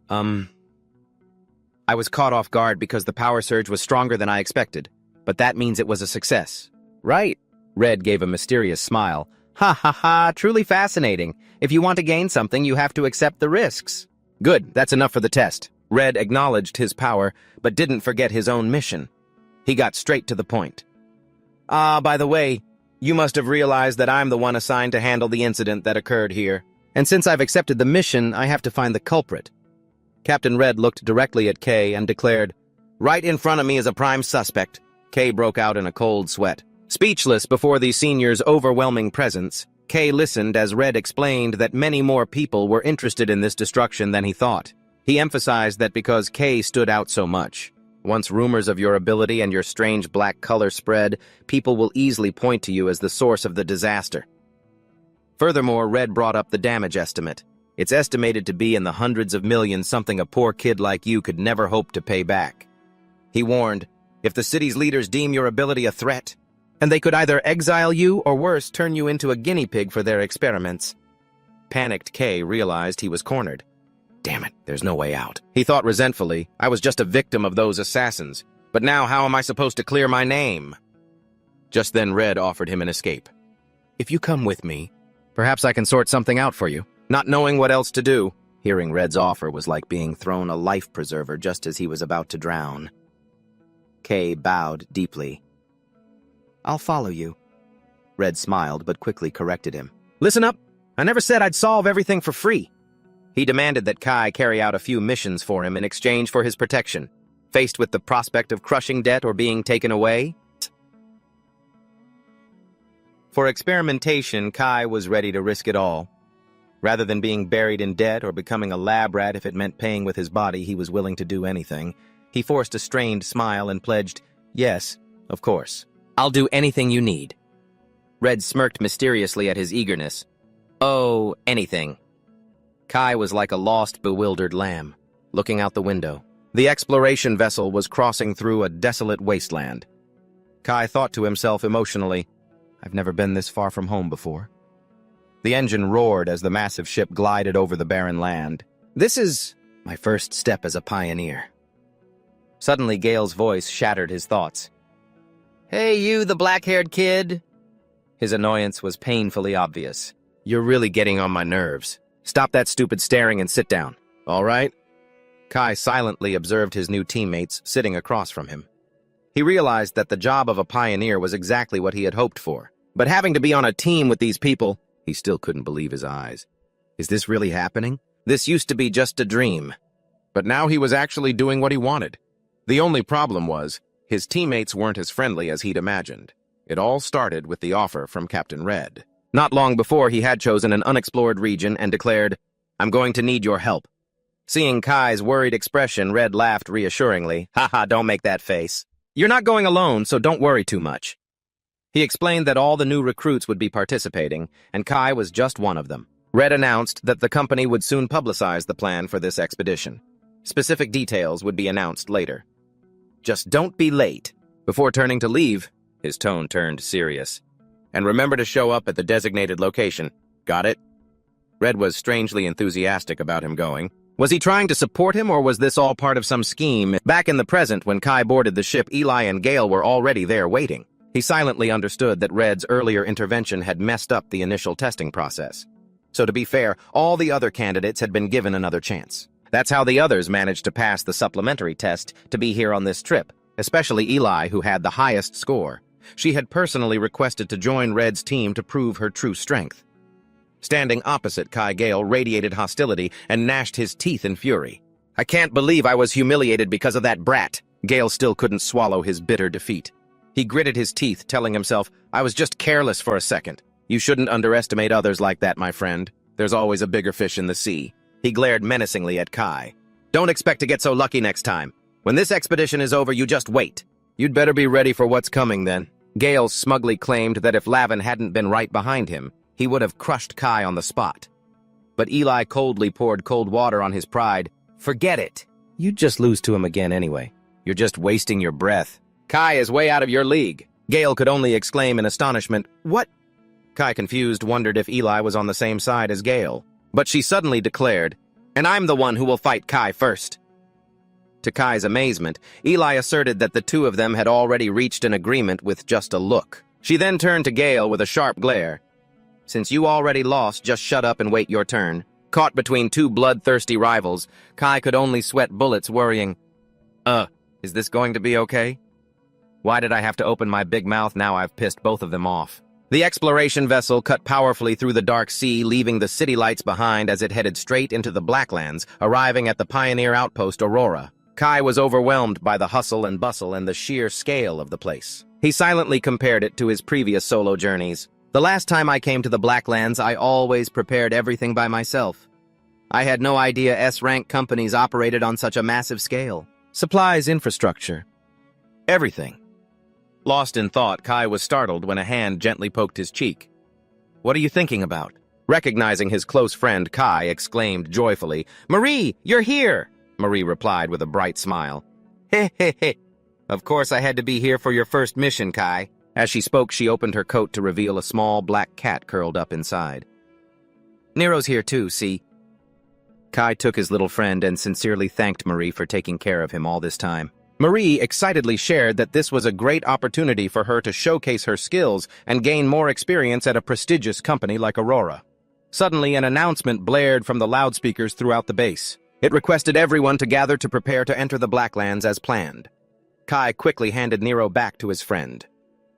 I was caught off guard because the power surge was stronger than I expected, but that means it was a success." "Right." Red gave a mysterious smile. "Ha ha ha, truly fascinating. If you want to gain something, you have to accept the risks." "Good, that's enough for the test." Red acknowledged his power, but didn't forget his own mission. He got straight to the point. By the way, you must have realized that I'm the one assigned to handle the incident that occurred here. And since I've accepted the mission, I have to find the culprit." Captain Red looked directly at K and declared, "Right in front of me is a prime suspect." K broke out in a cold sweat. Speechless before the senior's overwhelming presence, K listened as Red explained that many more people were interested in this destruction than he thought. He emphasized that because K stood out so much, Once rumors of your ability and your strange black color spread, people will easily point to you as the source of the disaster. Furthermore, Red brought up the damage estimate. It's estimated to be in the hundreds of millions, something a poor kid like you could never hope to pay back. He warned, if the city's leaders deem your ability a threat, and they could either exile you or worse, turn you into a guinea pig for their experiments. Panicked Kay realized he was cornered. Damn it, there's no way out. He thought resentfully, I was just a victim of those assassins. But now how am I supposed to clear my name? Just then Red offered him an escape. If you come with me, perhaps I can sort something out for you. Not knowing what else to do, hearing Red's offer was like being thrown a life preserver just as he was about to drown. Kay bowed deeply. I'll follow you. Red smiled but quickly corrected him. Listen up, I never said I'd solve everything for free. He demanded that Kai carry out a few missions for him in exchange for his protection. Faced with the prospect of crushing debt or being taken away, for experimentation, Kai was ready to risk it all. Rather than being buried in debt or becoming a lab rat if it meant paying with his body, he was willing to do anything. He forced a strained smile and pledged, yes, of course. I'll do anything you need. Red smirked mysteriously at his eagerness. Oh, anything. Kai was like a lost, bewildered lamb, looking out the window. The exploration vessel was crossing through a desolate wasteland. Kai thought to himself emotionally, I've never been this far from home before. The engine roared as the massive ship glided over the barren land. This is my first step as a pioneer. Suddenly, Gale's voice shattered his thoughts. Hey, you, the black-haired kid. His annoyance was painfully obvious. You're really getting on my nerves. Stop that stupid staring and sit down, all right? Kai silently observed his new teammates sitting across from him. He realized that the job of a pioneer was exactly what he had hoped for. But having to be on a team with these people, he still couldn't believe his eyes. Is this really happening? This used to be just a dream. But now he was actually doing what he wanted. The only problem was, his teammates weren't as friendly as he'd imagined. It all started with the offer from Captain Red. Not long before, he had chosen an unexplored region and declared, I'm going to need your help. Seeing Kai's worried expression, Red laughed reassuringly. Haha, don't make that face. You're not going alone, so don't worry too much. He explained that all the new recruits would be participating, and Kai was just one of them. Red announced that the company would soon publicize the plan for this expedition. Specific details would be announced later. Just don't be late. Before turning to leave, his tone turned serious. And remember to show up at the designated location. Got it? Red was strangely enthusiastic about him going. Was he trying to support him, or was this all part of some scheme? Back in the present, when Kai boarded the ship, Eli and Gale were already there waiting. He silently understood that Red's earlier intervention had messed up the initial testing process. So to be fair, all the other candidates had been given another chance. That's how the others managed to pass the supplementary test to be here on this trip, especially Eli, who had the highest score. She had personally requested to join Red's team to prove her true strength. Standing opposite Kai, Gale radiated hostility and gnashed his teeth in fury. I can't believe I was humiliated because of that brat. Gale still couldn't swallow his bitter defeat. He gritted his teeth, telling himself, I was just careless for a second. You shouldn't underestimate others like that, my friend. There's always a bigger fish in the sea. He glared menacingly at Kai. Don't expect to get so lucky next time. When this expedition is over, you just wait. You'd better be ready for what's coming then. Gale smugly claimed that if Lavin hadn't been right behind him, he would have crushed Kai on the spot. But Eli coldly poured cold water on his pride. Forget it. You'd just lose to him again anyway. You're just wasting your breath. Kai is way out of your league. Gale could only exclaim in astonishment, What? Kai, confused, wondered if Eli was on the same side as Gale. But she suddenly declared, And I'm the one who will fight Kai first. To Kai's amazement, Eli asserted that the two of them had already reached an agreement with just a look. She then turned to Gale with a sharp glare. Since you already lost, just shut up and wait your turn. Caught between two bloodthirsty rivals, Kai could only sweat bullets, worrying, is this going to be okay? Why did I have to open my big mouth now I've pissed both of them off? The exploration vessel cut powerfully through the dark sea, leaving the city lights behind as it headed straight into the Blacklands, arriving at the pioneer outpost Aurora. Kai was overwhelmed by the hustle and bustle and the sheer scale of the place. He silently compared it to his previous solo journeys. The last time I came to the Blacklands, I always prepared everything by myself. I had no idea S-rank companies operated on such a massive scale. Supplies, infrastructure. Everything. Lost in thought, Kai was startled when a hand gently poked his cheek. "What are you thinking about?" Recognizing his close friend, Kai exclaimed joyfully, "Marie, you're here!" Marie replied with a bright smile. "Heh heh heh. Of course I had to be here for your first mission, Kai." As she spoke, she opened her coat to reveal a small black cat curled up inside. "Nero's here too, see?" Kai took his little friend and sincerely thanked Marie for taking care of him all this time. Marie excitedly shared that this was a great opportunity for her to showcase her skills and gain more experience at a prestigious company like Aurora. Suddenly, an announcement blared from the loudspeakers throughout the base. It requested everyone to gather to prepare to enter the Blacklands as planned. Kai quickly handed Nero back to his friend.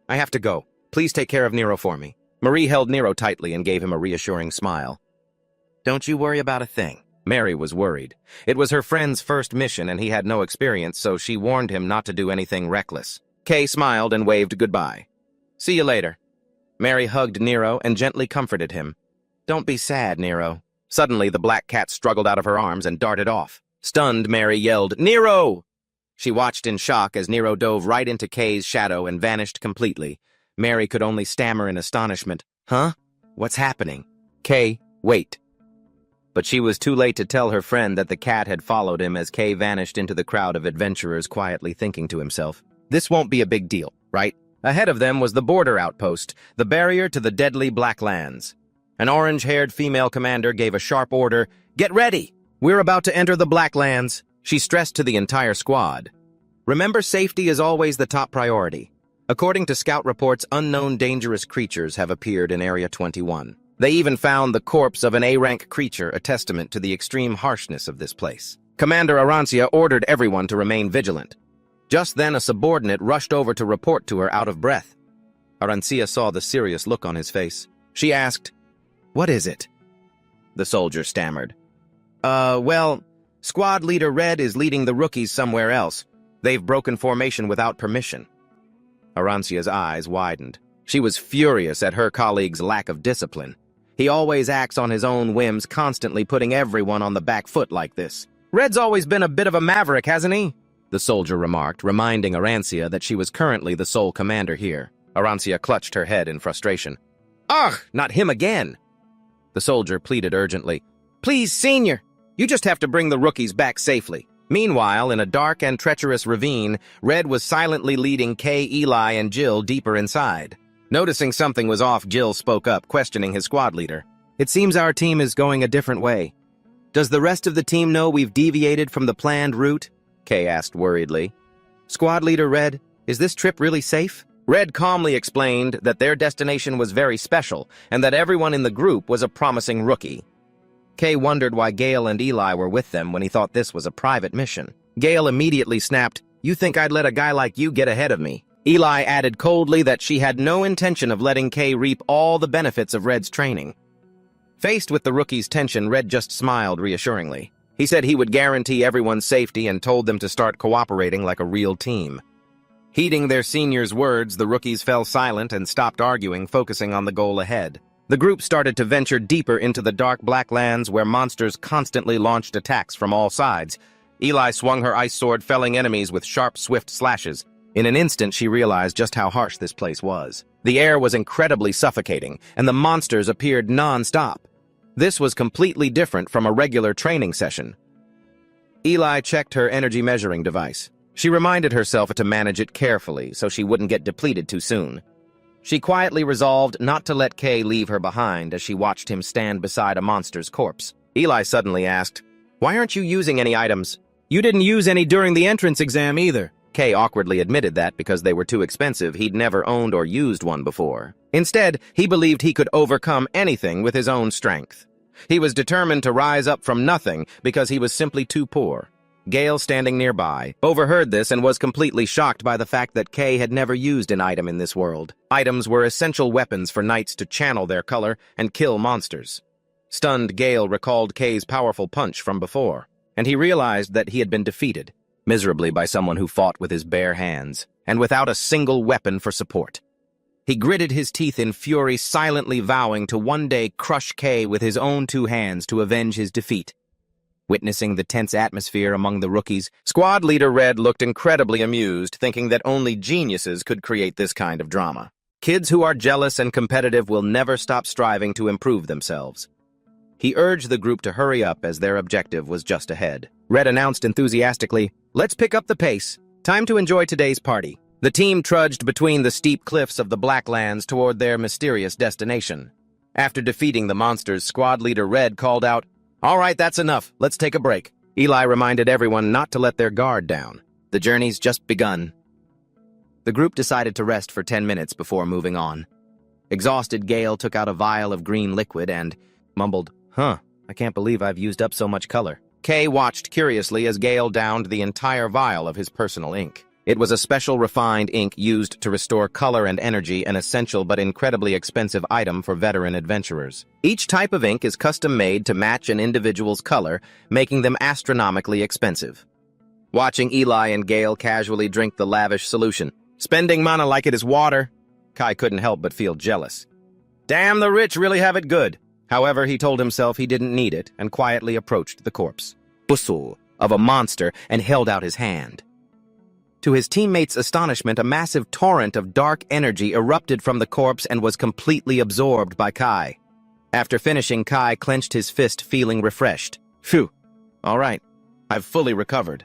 "I have to go. Please take care of Nero for me." Marie held Nero tightly and gave him a reassuring smile. "Don't you worry about a thing." Mary was worried. It was her friend's first mission and he had no experience, so she warned him not to do anything reckless. Kay smiled and waved goodbye. "See you later." Mary hugged Nero and gently comforted him. "Don't be sad, Nero." Suddenly, the black cat struggled out of her arms and darted off. Stunned, Mary yelled, "Nero!" She watched in shock as Nero dove right into Kay's shadow and vanished completely. Mary could only stammer in astonishment. "Huh? What's happening?" "Kay, wait." But she was too late to tell her friend that the cat had followed him as Kay vanished into the crowd of adventurers, quietly thinking to himself, "This won't be a big deal, right?" Ahead of them was the border outpost, the barrier to the deadly Blacklands. An orange-haired female commander gave a sharp order, "Get ready! We're about to enter the Blacklands." She stressed to the entire squad. "Remember, safety is always the top priority." According to scout reports, unknown dangerous creatures have appeared in Area 21. They even found the corpse of an A-rank creature, a testament to the extreme harshness of this place. Commander Arancia ordered everyone to remain vigilant. Just then, a subordinate rushed over to report to her out of breath. Arancia saw the serious look on his face. She asked, "What is it?" The soldier stammered. Well, squad leader Red is leading the rookies somewhere else. They've broken formation without permission." Arancia's eyes widened. She was furious at her colleague's lack of discipline. He always acts on his own whims, constantly putting everyone on the back foot like this. "Red's always been a bit of a maverick, hasn't he?" the soldier remarked, reminding Arancia that she was currently the sole commander here. Arancia clutched her head in frustration. "Ugh, not him again!" The soldier pleaded urgently. "Please, Senior, you just have to bring the rookies back safely." Meanwhile, in a dark and treacherous ravine, Red was silently leading Kay, Eli, and Jill deeper inside. Noticing something was off, Jill spoke up, questioning his squad leader. "It seems our team is going a different way. Does the rest of the team know we've deviated from the planned route?" Kay asked worriedly. "Squad leader Red, is this trip really safe?" Red calmly explained that their destination was very special and that everyone in the group was a promising rookie. Kay wondered why Gale and Eli were with them when he thought this was a private mission. Gale immediately snapped, "You think I'd let a guy like you get ahead of me?" Eli added coldly that she had no intention of letting Kay reap all the benefits of Red's training. Faced with the rookie's tension, Red just smiled reassuringly. He said he would guarantee everyone's safety and told them to start cooperating like a real team. Heeding their senior's words, the rookies fell silent and stopped arguing, focusing on the goal ahead. The group started to venture deeper into the dark Blacklands where monsters constantly launched attacks from all sides. Eli swung her ice sword, felling enemies with sharp, swift slashes. In an instant, she realized just how harsh this place was. The air was incredibly suffocating, and the monsters appeared non-stop. This was completely different from a regular training session. Eli checked her energy measuring device. She reminded herself to manage it carefully so she wouldn't get depleted too soon. She quietly resolved not to let Kay leave her behind as she watched him stand beside a monster's corpse. Eli suddenly asked, "Why aren't you using any items?" "You didn't use any during the entrance exam either." Kay awkwardly admitted that because they were too expensive, he'd never owned or used one before. Instead, he believed he could overcome anything with his own strength. He was determined to rise up from nothing because he was simply too poor. Gale, standing nearby, overheard this and was completely shocked by the fact that Kay had never used an item in this world. Items were essential weapons for knights to channel their color and kill monsters. Stunned, Gale recalled Kay's powerful punch from before, and he realized that he had been defeated miserably by someone who fought with his bare hands, and without a single weapon for support. He gritted his teeth in fury, silently vowing to one day crush Kay with his own two hands to avenge his defeat. Witnessing the tense atmosphere among the rookies, squad leader Red looked incredibly amused, thinking that only geniuses could create this kind of drama. Kids who are jealous and competitive will never stop striving to improve themselves. He urged the group to hurry up as their objective was just ahead. Red announced enthusiastically, "Let's pick up the pace. Time to enjoy today's party." The team trudged between the steep cliffs of the Blacklands toward their mysterious destination. After defeating the monsters, squad leader Red called out, "All right, that's enough. Let's take a break." Eli reminded everyone not to let their guard down. The journey's just begun. The group decided to rest for 10 minutes before moving on. Exhausted, Gale took out a vial of green liquid and mumbled, "I can't believe I've used up so much color." Kay watched curiously as Gale downed the entire vial of his personal ink. It was a special refined ink used to restore color and energy, an essential but incredibly expensive item for veteran adventurers. Each type of ink is custom-made to match an individual's color, making them astronomically expensive. Watching Eli and Gale casually drink the lavish solution, spending mana like it is water, Kai couldn't help but feel jealous. Damn, the rich really have it good. However, he told himself he didn't need it and quietly approached the corpse, Busul, of a monster and held out his hand. To his teammates' astonishment, a massive torrent of dark energy erupted from the corpse and was completely absorbed by Kai. After finishing, Kai clenched his fist, feeling refreshed. Phew. All right. I've fully recovered.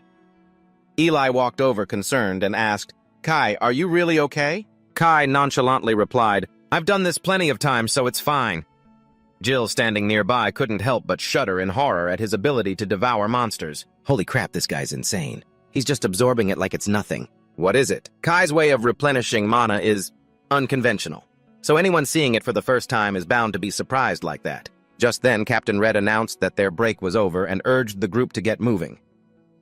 Eli walked over concerned and asked, "Kai, are you really okay?" Kai nonchalantly replied, "I've done this plenty of times, so it's fine." Jill, standing nearby, couldn't help but shudder in horror at his ability to devour monsters. Holy crap, this guy's insane. He's just absorbing it like it's nothing. What is it? Kai's way of replenishing mana is unconventional, so anyone seeing it for the first time is bound to be surprised like that. Just then, Captain Red announced that their break was over and urged the group to get moving.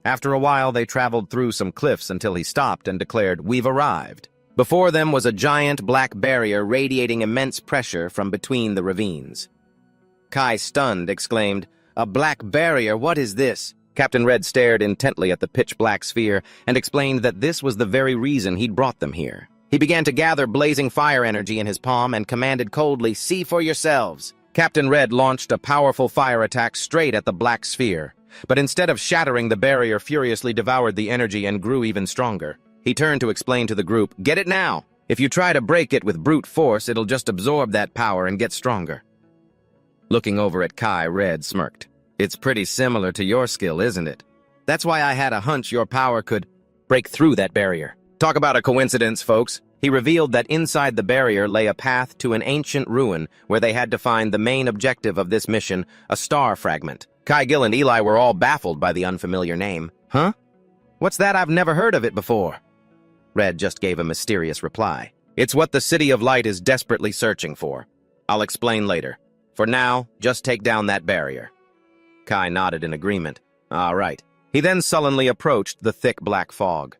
After a while, they traveled through some cliffs until he stopped and declared, "We've arrived." Before them was a giant black barrier radiating immense pressure from between the ravines. Kai, stunned, exclaimed, "A black barrier, what is this?" Captain Red stared intently at the pitch-black sphere and explained that this was the very reason he'd brought them here. He began to gather blazing fire energy in his palm and commanded coldly, "See for yourselves." Captain Red launched a powerful fire attack straight at the black sphere, but instead of shattering the barrier, furiously devoured the energy and grew even stronger. He turned to explain to the group, "Get it now. If you try to break it with brute force, it'll just absorb that power and get stronger." Looking over at Kai, Red smirked. "It's pretty similar to your skill, isn't it? That's why I had a hunch your power could break through that barrier." Talk about a coincidence, folks. He revealed that inside the barrier lay a path to an ancient ruin where they had to find the main objective of this mission, a star fragment. Kai, Gil, and Eli were all baffled by the unfamiliar name. "Huh? What's that? I've never heard of it before." Red just gave a mysterious reply. "It's what the City of Light is desperately searching for. I'll explain later. For now, just take down that barrier." Kai nodded in agreement. "All right." He then sullenly approached the thick black fog.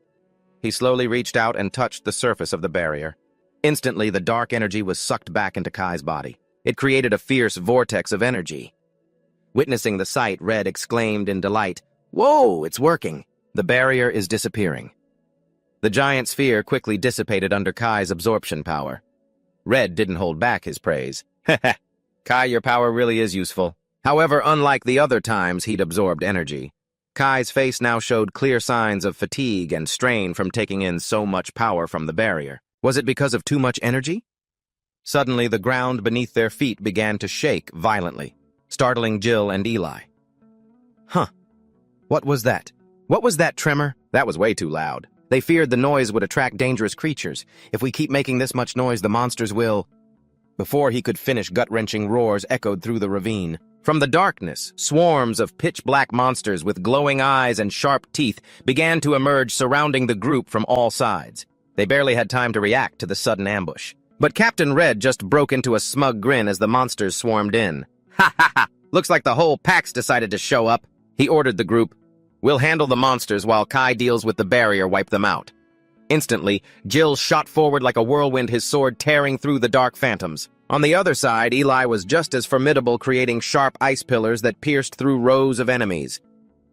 He slowly reached out and touched the surface of the barrier. Instantly, the dark energy was sucked back into Kai's body. It created a fierce vortex of energy. Witnessing the sight, Red exclaimed in delight, "Whoa, it's working! The barrier is disappearing." The giant sphere quickly dissipated under Kai's absorption power. Red didn't hold back his praise. "Heh, Kai, your power really is useful." However, unlike the other times he'd absorbed energy, Kai's face now showed clear signs of fatigue and strain from taking in so much power from the barrier. Was it because of too much energy? Suddenly, the ground beneath their feet began to shake violently, startling Jill and Eli. "Huh. What was that? What was that tremor?" That was way too loud. They feared the noise would attract dangerous creatures. "If we keep making this much noise, the monsters will..." Before he could finish, gut-wrenching roars echoed through the ravine. From the darkness, swarms of pitch-black monsters with glowing eyes and sharp teeth began to emerge, surrounding the group from all sides. They barely had time to react to the sudden ambush. But Captain Red just broke into a smug grin as the monsters swarmed in. "Ha ha ha! Looks like the whole pack's decided to show up," he ordered the group. "We'll handle the monsters while Kai deals with the barrier, wipe them out." Instantly, Jill shot forward like a whirlwind, his sword tearing through the dark phantoms. On the other side, Eli was just as formidable, creating sharp ice pillars that pierced through rows of enemies.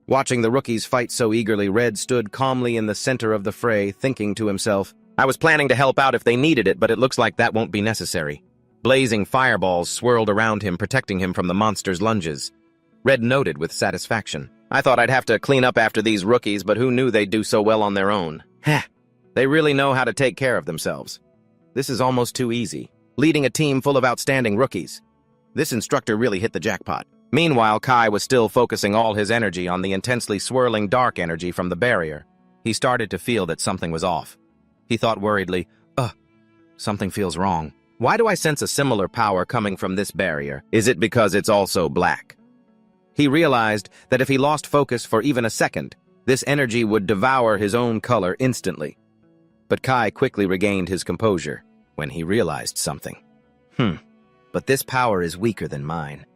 Watching the rookies fight so eagerly, Red stood calmly in the center of the fray, thinking to himself, "I was planning to help out if they needed it, but it looks like that won't be necessary." Blazing fireballs swirled around him, protecting him from the monster's lunges. Red noted with satisfaction. I thought I'd have to clean up after these rookies, but who knew they'd do so well on their own? Heh, they really know how to take care of themselves. This is almost too easy, leading a team full of outstanding rookies. This instructor really hit the jackpot. Meanwhile, Kai was still focusing all his energy on the intensely swirling dark energy from the barrier. He started to feel that something was off. He thought worriedly, something feels wrong. Why do I sense a similar power coming from this barrier? Is it because it's also black? He realized that if he lost focus for even a second, this energy would devour his own color instantly. But Kai quickly regained his composure when he realized something. But this power is weaker than mine.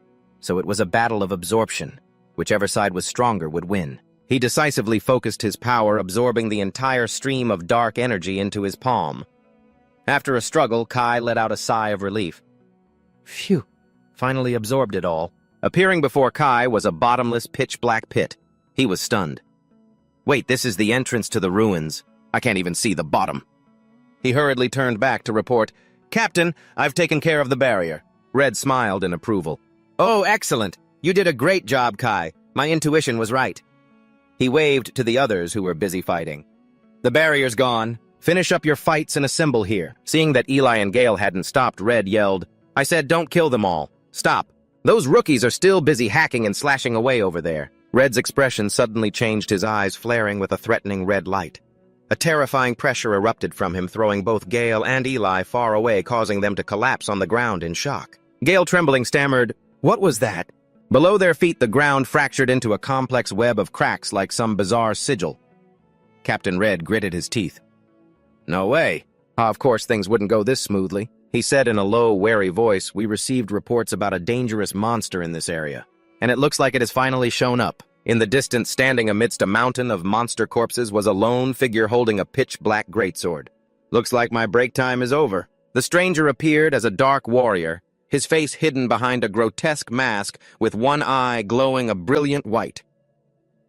So it was a battle of absorption. Whichever side was stronger would win. He decisively focused his power, absorbing the entire stream of dark energy into his palm. After a struggle, Kai let out a sigh of relief. Phew, finally absorbed it all. Appearing before Kai was a bottomless, pitch-black pit. He was stunned. Wait, this is the entrance to the ruins. I can't even see the bottom. He hurriedly turned back to report, Captain, I've taken care of the barrier. Red smiled in approval. Oh, excellent. You did a great job, Kai. My intuition was right. He waved to the others who were busy fighting. The barrier's gone. Finish up your fights and assemble here. Seeing that Eli and Gale hadn't stopped, Red yelled, I said don't kill them all. Stop. Those rookies are still busy hacking and slashing away over there. Red's expression suddenly changed, his eyes flaring with a threatening red light. A terrifying pressure erupted from him, throwing both Gale and Eli far away, causing them to collapse on the ground in shock. Gale, trembling, stammered, What was that? Below their feet, the ground fractured into a complex web of cracks like some bizarre sigil. Captain Red gritted his teeth. No way. Of course things wouldn't go this smoothly. He said in a low, wary voice, we received reports about a dangerous monster in this area, and it looks like it has finally shown up. In the distance, standing amidst a mountain of monster corpses, was a lone figure holding a pitch-black greatsword. Looks like my break time is over. The stranger appeared as a dark warrior, his face hidden behind a grotesque mask with one eye glowing a brilliant white.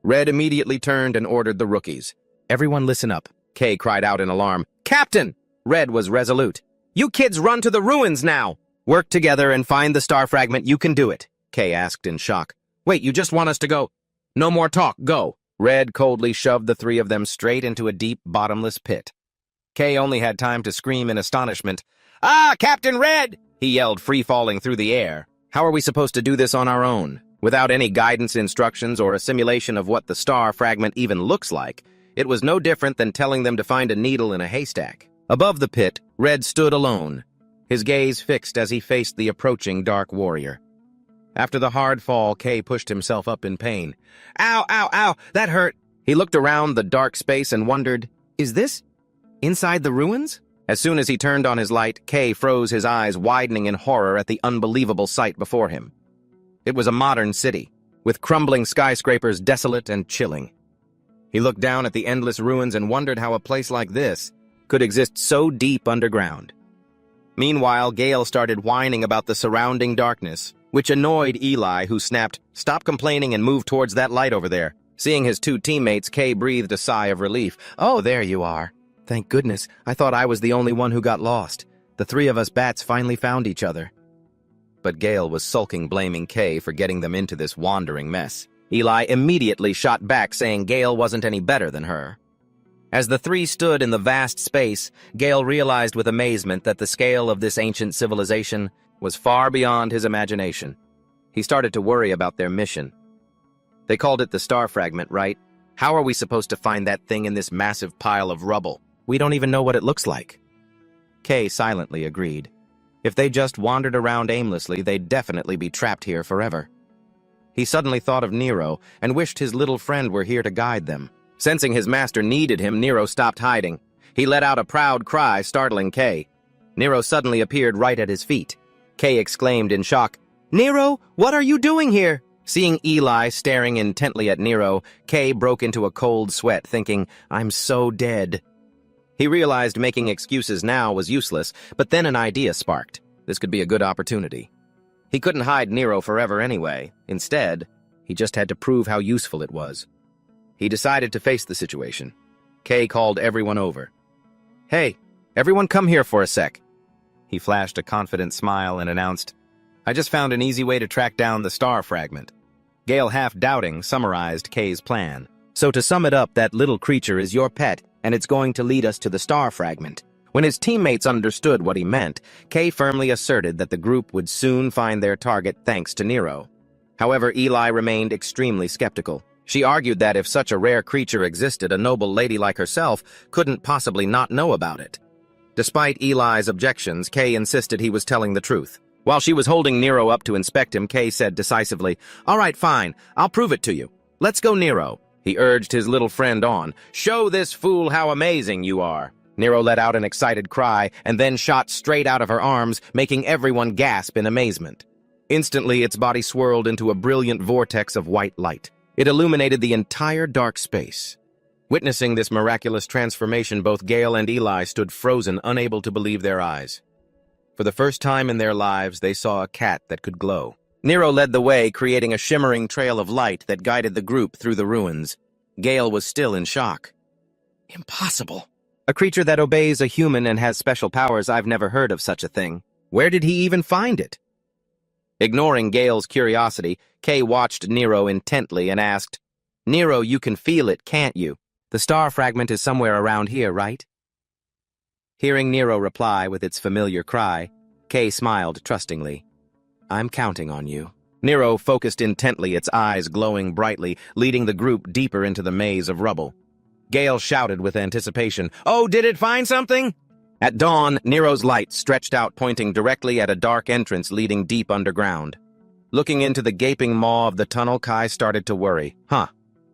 Red immediately turned and ordered the rookies. Everyone listen up. Kay cried out in alarm. Captain! Red was resolute. You kids run to the ruins now! Work together and find the star fragment. You can do it, Kay asked in shock. Wait, you just want us to go? No more talk, go! Red coldly shoved the three of them straight into a deep, bottomless pit. Kay only had time to scream in astonishment. Ah, Captain Red! He yelled, free-falling through the air. How are we supposed to do this on our own? Without any guidance instructions or a simulation of what the star fragment even looks like, it was no different than telling them to find a needle in a haystack. Above the pit, Red stood alone, his gaze fixed as he faced the approaching dark warrior. After the hard fall, Kay pushed himself up in pain. Ow, ow, ow, that hurt! He looked around the dark space and wondered, is this inside the ruins? As soon as he turned on his light, Kay froze, his eyes widening in horror at the unbelievable sight before him. It was a modern city, with crumbling skyscrapers desolate and chilling. He looked down at the endless ruins and wondered how a place like this could exist so deep underground. Meanwhile, Gale started whining about the surrounding darkness, which annoyed Eli, who snapped, Stop complaining and move towards that light over there. Seeing his two teammates, Kay breathed a sigh of relief. Oh, there you are. Thank goodness, I thought I was the only one who got lost. The three of us bats finally found each other. But Gale was sulking, blaming Kay for getting them into this wandering mess. Eli immediately shot back, saying Gale wasn't any better than her. As the three stood in the vast space, Gale realized with amazement that the scale of this ancient civilization was far beyond his imagination. He started to worry about their mission. They called it the star fragment, right? How are we supposed to find that thing in this massive pile of rubble? We don't even know what it looks like. Kay silently agreed. If they just wandered around aimlessly, they'd definitely be trapped here forever. He suddenly thought of Nero and wished his little friend were here to guide them. Sensing his master needed him, Nero stopped hiding. He let out a proud cry, startling Kay. Nero suddenly appeared right at his feet. Kay exclaimed in shock, Nero, what are you doing here? Seeing Eli staring intently at Nero, Kay broke into a cold sweat, thinking, I'm so dead. He realized making excuses now was useless, but then an idea sparked. This could be a good opportunity. He couldn't hide Nero forever anyway. Instead, he just had to prove how useful it was. He decided to face the situation. Kay called everyone over. Hey, everyone come here for a sec. He flashed a confident smile and announced, I just found an easy way to track down the star fragment. Gale, half-doubting, summarized Kay's plan. So to sum it up, that little creature is your pet, and it's going to lead us to the star fragment. When his teammates understood what he meant, Kay firmly asserted that the group would soon find their target thanks to Nero. However, Eli remained extremely skeptical. She argued that if such a rare creature existed, a noble lady like herself couldn't possibly not know about it. Despite Eli's objections, Kay insisted he was telling the truth. While she was holding Nero up to inspect him, Kay said decisively, "All right, fine. I'll prove it to you. Let's go, Nero." He urged his little friend on. "Show this fool how amazing you are." Nero let out an excited cry and then shot straight out of her arms, making everyone gasp in amazement. Instantly, its body swirled into a brilliant vortex of white light. It illuminated the entire dark space. Witnessing this miraculous transformation, both Gale and Eli stood frozen, unable to believe their eyes. For the first time in their lives, they saw a cat that could glow. Nero led the way, creating a shimmering trail of light that guided the group through the ruins. Gale was still in shock. "Impossible. A creature that obeys a human and has special powers, I've never heard of such a thing. Where did he even find it?" Ignoring Gale's curiosity, Kay watched Nero intently and asked, "Nero, you can feel it, can't you? The star fragment is somewhere around here, right?" Hearing Nero reply with its familiar cry, Kay smiled trustingly. "I'm counting on you." Nero focused intently, its eyes glowing brightly, leading the group deeper into the maze of rubble. Gale shouted with anticipation, "Oh, did it find something?" At dawn, Nero's light stretched out, pointing directly at a dark entrance leading deep underground. Looking into the gaping maw of the tunnel, Kai started to worry.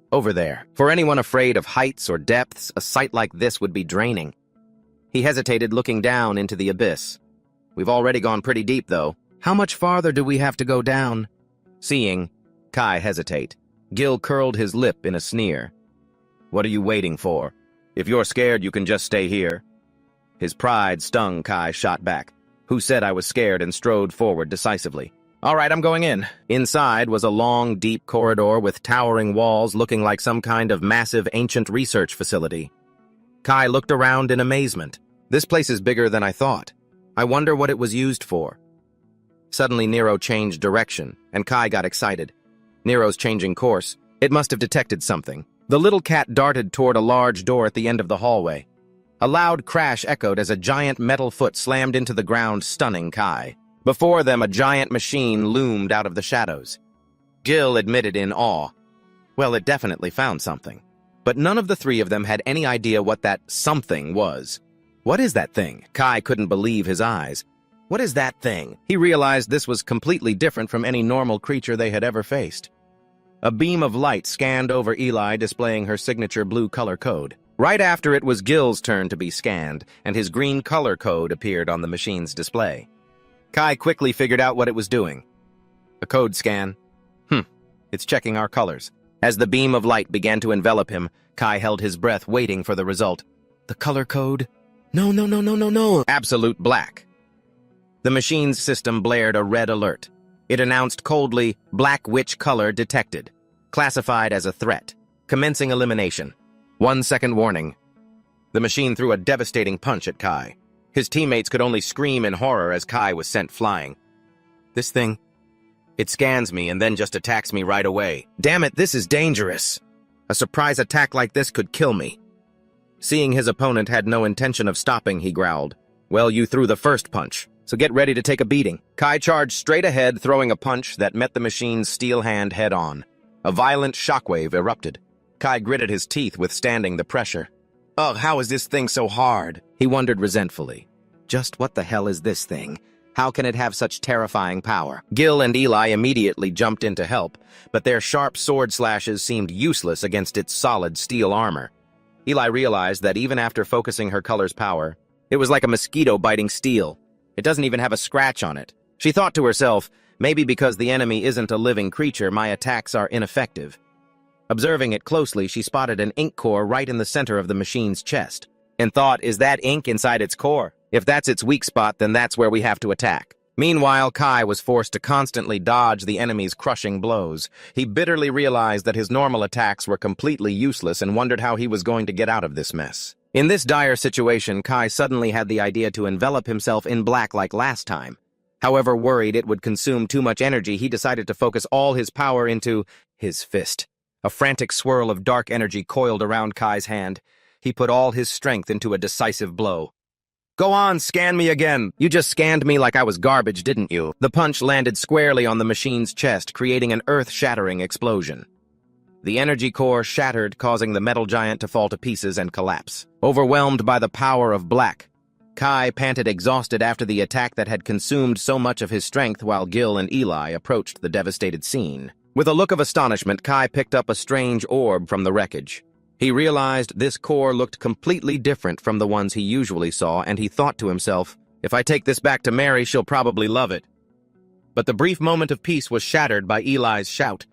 Over there. For anyone afraid of heights or depths, a sight like this would be draining. He hesitated, looking down into the abyss. "We've already gone pretty deep, though. How much farther do we have to go down?" Seeing Kai hesitate, Gil curled his lip in a sneer. "What are you waiting for? If you're scared, you can just stay here." His pride stung. Kai shot back. "Who said I was scared?" and strode forward decisively. "All right, I'm going in." Inside was a long, deep corridor with towering walls looking like some kind of massive ancient research facility. Kai looked around in amazement. "This place is bigger than I thought. I wonder what it was used for." Suddenly, Nero changed direction, and Kai got excited. Nero's changing course. It must have detected something. The little cat darted toward a large door at the end of the hallway. A loud crash echoed as a giant metal foot slammed into the ground, stunning Kai. Before them, a giant machine loomed out of the shadows. Gil admitted in awe. Well, it definitely found something. But none of the three of them had any idea what that something was. "What is that thing?" Kai couldn't believe his eyes. "What is that thing?" He realized this was completely different from any normal creature they had ever faced. A beam of light scanned over Eli, displaying her signature blue color code. Right after it was Gil's turn to be scanned, and his green color code appeared on the machine's display. Kai quickly figured out what it was doing. A code scan. It's checking our colors. As the beam of light began to envelop him, Kai held his breath, waiting for the result. The color code? No. Absolute black. The machine's system blared a red alert. It announced coldly, "Black witch color detected. Classified as a threat. Commencing elimination. 1 second warning." The machine threw a devastating punch at Kai. His teammates could only scream in horror as Kai was sent flying. "This thing, it scans me and then just attacks me right away. Damn it, this is dangerous. A surprise attack like this could kill me." Seeing his opponent had no intention of stopping, he growled, "Well, you threw the first punch, so get ready to take a beating." Kai charged straight ahead, throwing a punch that met the machine's steel hand head-on. A violent shockwave erupted. Kai gritted his teeth, withstanding the pressure. "Ugh, how is this thing so hard?" he wondered resentfully. "Just what the hell is this thing? How can it have such terrifying power?" Gil and Eli immediately jumped in to help, but their sharp sword slashes seemed useless against its solid steel armor. Eli realized that even after focusing her color's power, it was like a mosquito biting steel. It doesn't even have a scratch on it. She thought to herself, maybe because the enemy isn't a living creature, my attacks are ineffective. Observing it closely, she spotted an ink core right in the center of the machine's chest, and thought, is that ink inside its core? If that's its weak spot, then that's where we have to attack. Meanwhile, Kai was forced to constantly dodge the enemy's crushing blows. He bitterly realized that his normal attacks were completely useless and wondered how he was going to get out of this mess. In this dire situation, Kai suddenly had the idea to envelop himself in black like last time. However, worried it would consume too much energy, he decided to focus all his power into his fist. A frantic swirl of dark energy coiled around Kai's hand. He put all his strength into a decisive blow. "Go on, scan me again. You just scanned me like I was garbage, didn't you?" The punch landed squarely on the machine's chest, creating an earth-shattering explosion. The energy core shattered, causing the metal giant to fall to pieces and collapse. Overwhelmed by the power of black, Kai panted exhausted after the attack that had consumed so much of his strength while Gil and Eli approached the devastated scene. With a look of astonishment, Kai picked up a strange orb from the wreckage. He realized this core looked completely different from the ones he usually saw, and he thought to himself, "If I take this back to Mary, she'll probably love it." But the brief moment of peace was shattered by Eli's shout.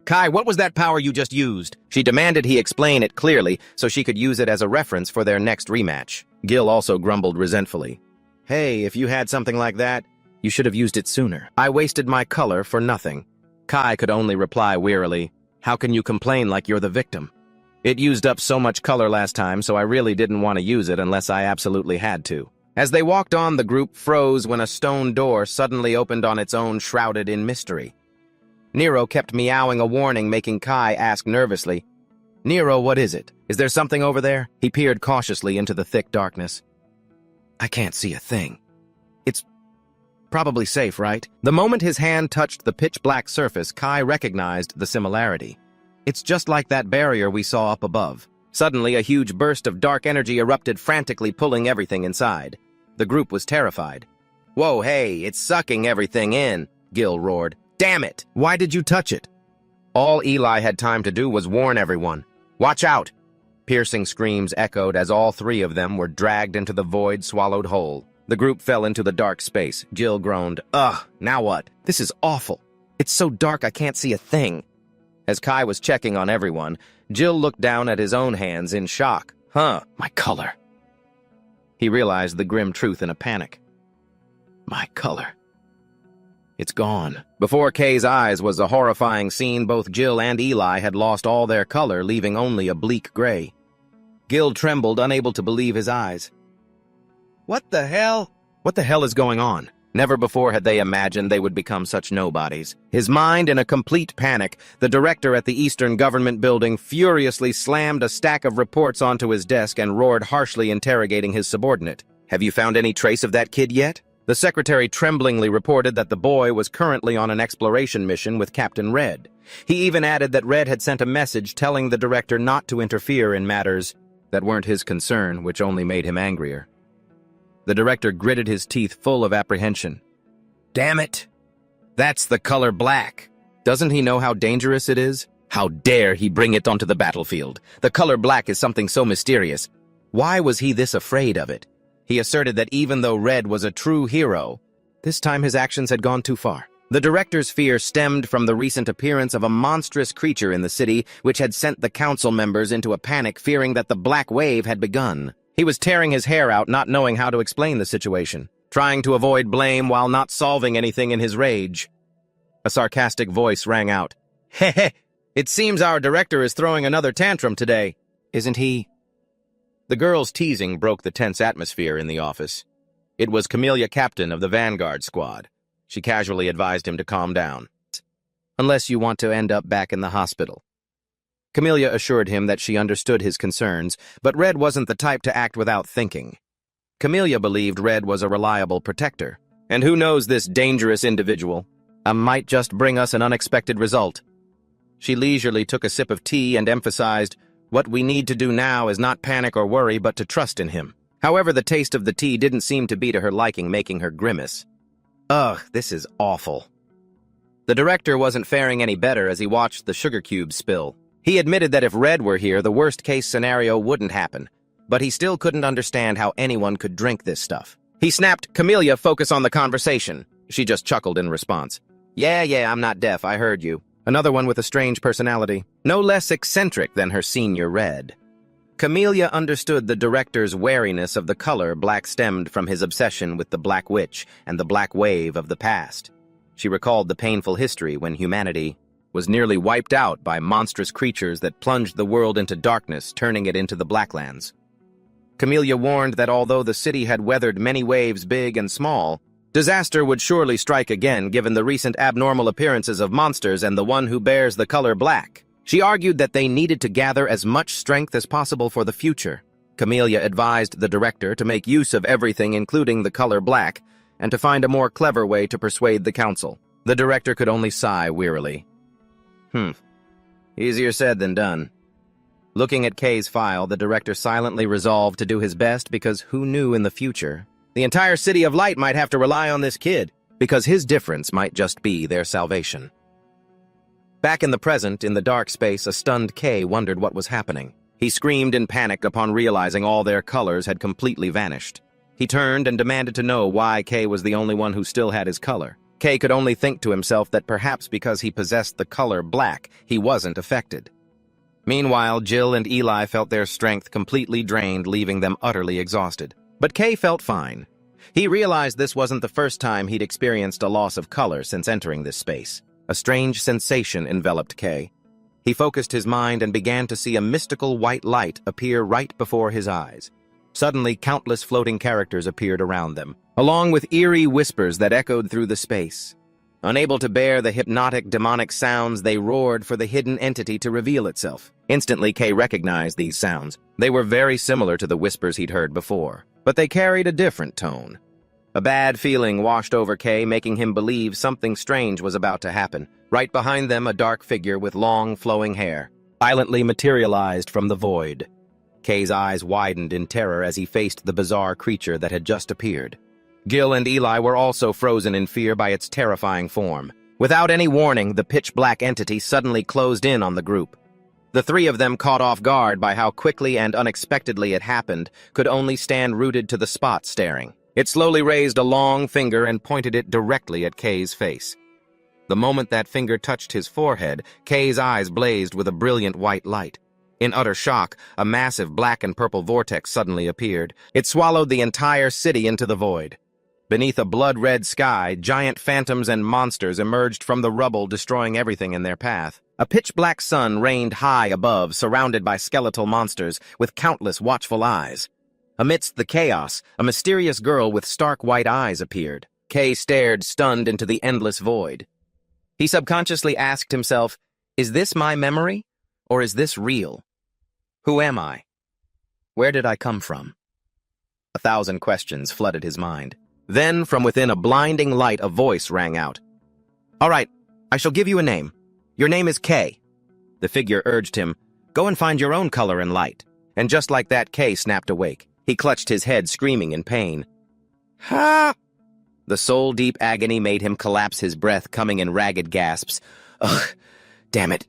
"Kai, what was that power you just used?" She demanded he explain it clearly so she could use it as a reference for their next rematch. Gil also grumbled resentfully. "Hey, if you had something like that, you should have used it sooner. I wasted my color for nothing." Kai could only reply wearily, "How can you complain like you're the victim? It used up so much color last time, so I really didn't want to use it unless I absolutely had to." As they walked on, the group froze when a stone door suddenly opened on its own, shrouded in mystery. Nero kept meowing a warning, making Kai ask nervously, "Nero, what is it? Is there something over there?" He peered cautiously into the thick darkness. "I can't see a thing. It's probably safe, right?" The moment his hand touched the pitch-black surface, Kai recognized the similarity. "It's just like that barrier we saw up above." Suddenly, a huge burst of dark energy erupted, frantically pulling everything inside. The group was terrified. "Whoa, hey, it's sucking everything in," Gil roared. "Damn it! Why did you touch it?" All Eli had time to do was warn everyone. "Watch out!" Piercing screams echoed as all three of them were dragged into the void, swallowed whole. The group fell into the dark space. Jill groaned, "Ugh, now what? This is awful. It's so dark I can't see a thing." As Kai was checking on everyone, Jill looked down at his own hands in shock. My color." He realized the grim truth in a panic. My color. It's gone. Before Kay's eyes was a horrifying scene. Both Jill and Eli had lost all their color, leaving only a bleak gray. Gil trembled, unable to believe his eyes. "What the hell? What the hell is going on?" Never before had they imagined they would become such nobodies. His mind in a complete panic, the director at the Eastern Government Building furiously slammed a stack of reports onto his desk and roared harshly, interrogating his subordinate. "Have you found any trace of that kid yet?" The secretary tremblingly reported that the boy was currently on an exploration mission with Captain Red. He even added that Red had sent a message telling the director not to interfere in matters that weren't his concern, which only made him angrier. The director gritted his teeth, full of apprehension. "Damn it! That's the color black. Doesn't he know how dangerous it is? How dare he bring it onto the battlefield? The color black is something so mysterious. Why was he this afraid of it?" He asserted that even though Red was a true hero, this time his actions had gone too far. The director's fear stemmed from the recent appearance of a monstrous creature in the city, which had sent the council members into a panic, fearing that the Black Wave had begun. He was tearing his hair out, not knowing how to explain the situation, trying to avoid blame while not solving anything in his rage. A sarcastic voice rang out. "Heh, it seems our director is throwing another tantrum today, isn't he?" The girl's teasing broke the tense atmosphere in the office. It was Camellia, captain of the Vanguard squad. She casually advised him to calm down. "Unless you want to end up back in the hospital." Camellia assured him that she understood his concerns, but Red wasn't the type to act without thinking. Camellia believed Red was a reliable protector. And who knows, this dangerous individual might just bring us an unexpected result. She leisurely took a sip of tea and emphasized, "What we need to do now is not panic or worry, but to trust in him." However, the taste of the tea didn't seem to be to her liking, making her grimace. "Ugh, this is awful." The director wasn't faring any better as he watched the sugar cubes spill. He admitted that if Red were here, the worst-case scenario wouldn't happen, but he still couldn't understand how anyone could drink this stuff. He snapped, "Camellia, focus on the conversation." She just chuckled in response. Yeah, I'm not deaf, I heard you." Another one with a strange personality, no less eccentric than her senior Red. Camellia understood the director's wariness of the color black stemmed from his obsession with the Black Witch and the Black Wave of the past. She recalled the painful history when humanity was nearly wiped out by monstrous creatures that plunged the world into darkness, turning it into the Blacklands. Camellia warned that although the city had weathered many waves big and small, Disaster would surely strike again given the recent abnormal appearances of monsters and the one who bears the color black. She argued that they needed to gather as much strength as possible for the future. Camellia advised the director to make use of everything including the color black and to find a more clever way to persuade the council. The director could only sigh wearily. Easier said than done. Looking at Kay's file, the director silently resolved to do his best because who knew in the future? The entire City of Light might have to rely on this kid, because his difference might just be their salvation. Back in the present, in the dark space, a stunned Kay wondered what was happening. He screamed in panic upon realizing all their colors had completely vanished. He turned and demanded to know why Kay was the only one who still had his color. Kay could only think to himself that perhaps because he possessed the color black, he wasn't affected. Meanwhile, Jill and Eli felt their strength completely drained, leaving them utterly exhausted. But Kay felt fine. He realized this wasn't the first time he'd experienced a loss of color since entering this space. A strange sensation enveloped Kay. He focused his mind and began to see a mystical white light appear right before his eyes. Suddenly, countless floating characters appeared around them, along with eerie whispers that echoed through the space. Unable to bear the hypnotic, demonic sounds, they roared for the hidden entity to reveal itself. Instantly, Kay recognized these sounds. They were very similar to the whispers he'd heard before, but they carried a different tone. A bad feeling washed over Kay, making him believe something strange was about to happen. Right behind them, a dark figure with long, flowing hair silently materialized from the void. Kay's eyes widened in terror as he faced the bizarre creature that had just appeared. Gil and Eli were also frozen in fear by its terrifying form. Without any warning, the pitch-black entity suddenly closed in on the group. The three of them, caught off guard by how quickly and unexpectedly it happened, could only stand rooted to the spot staring. It slowly raised a long finger and pointed it directly at Kay's face. The moment that finger touched his forehead, Kay's eyes blazed with a brilliant white light. In utter shock, a massive black and purple vortex suddenly appeared. It swallowed the entire city into the void. Beneath a blood-red sky, giant phantoms and monsters emerged from the rubble, destroying everything in their path. A pitch-black sun reigned high above, surrounded by skeletal monsters with countless watchful eyes. Amidst the chaos, a mysterious girl with stark white eyes appeared. Kay stared, stunned, into the endless void. He subconsciously asked himself, is this my memory, or is this real? Who am I? Where did I come from? 1,000 questions flooded his mind. Then, from within a blinding light, a voice rang out. All right, I shall give you a name. Your name is Kay. The figure urged him, go and find your own color and light. And just like that, Kay snapped awake. He clutched his head, screaming in pain. Ha! The soul-deep agony made him collapse, his breath coming in ragged gasps. Ugh, damn it.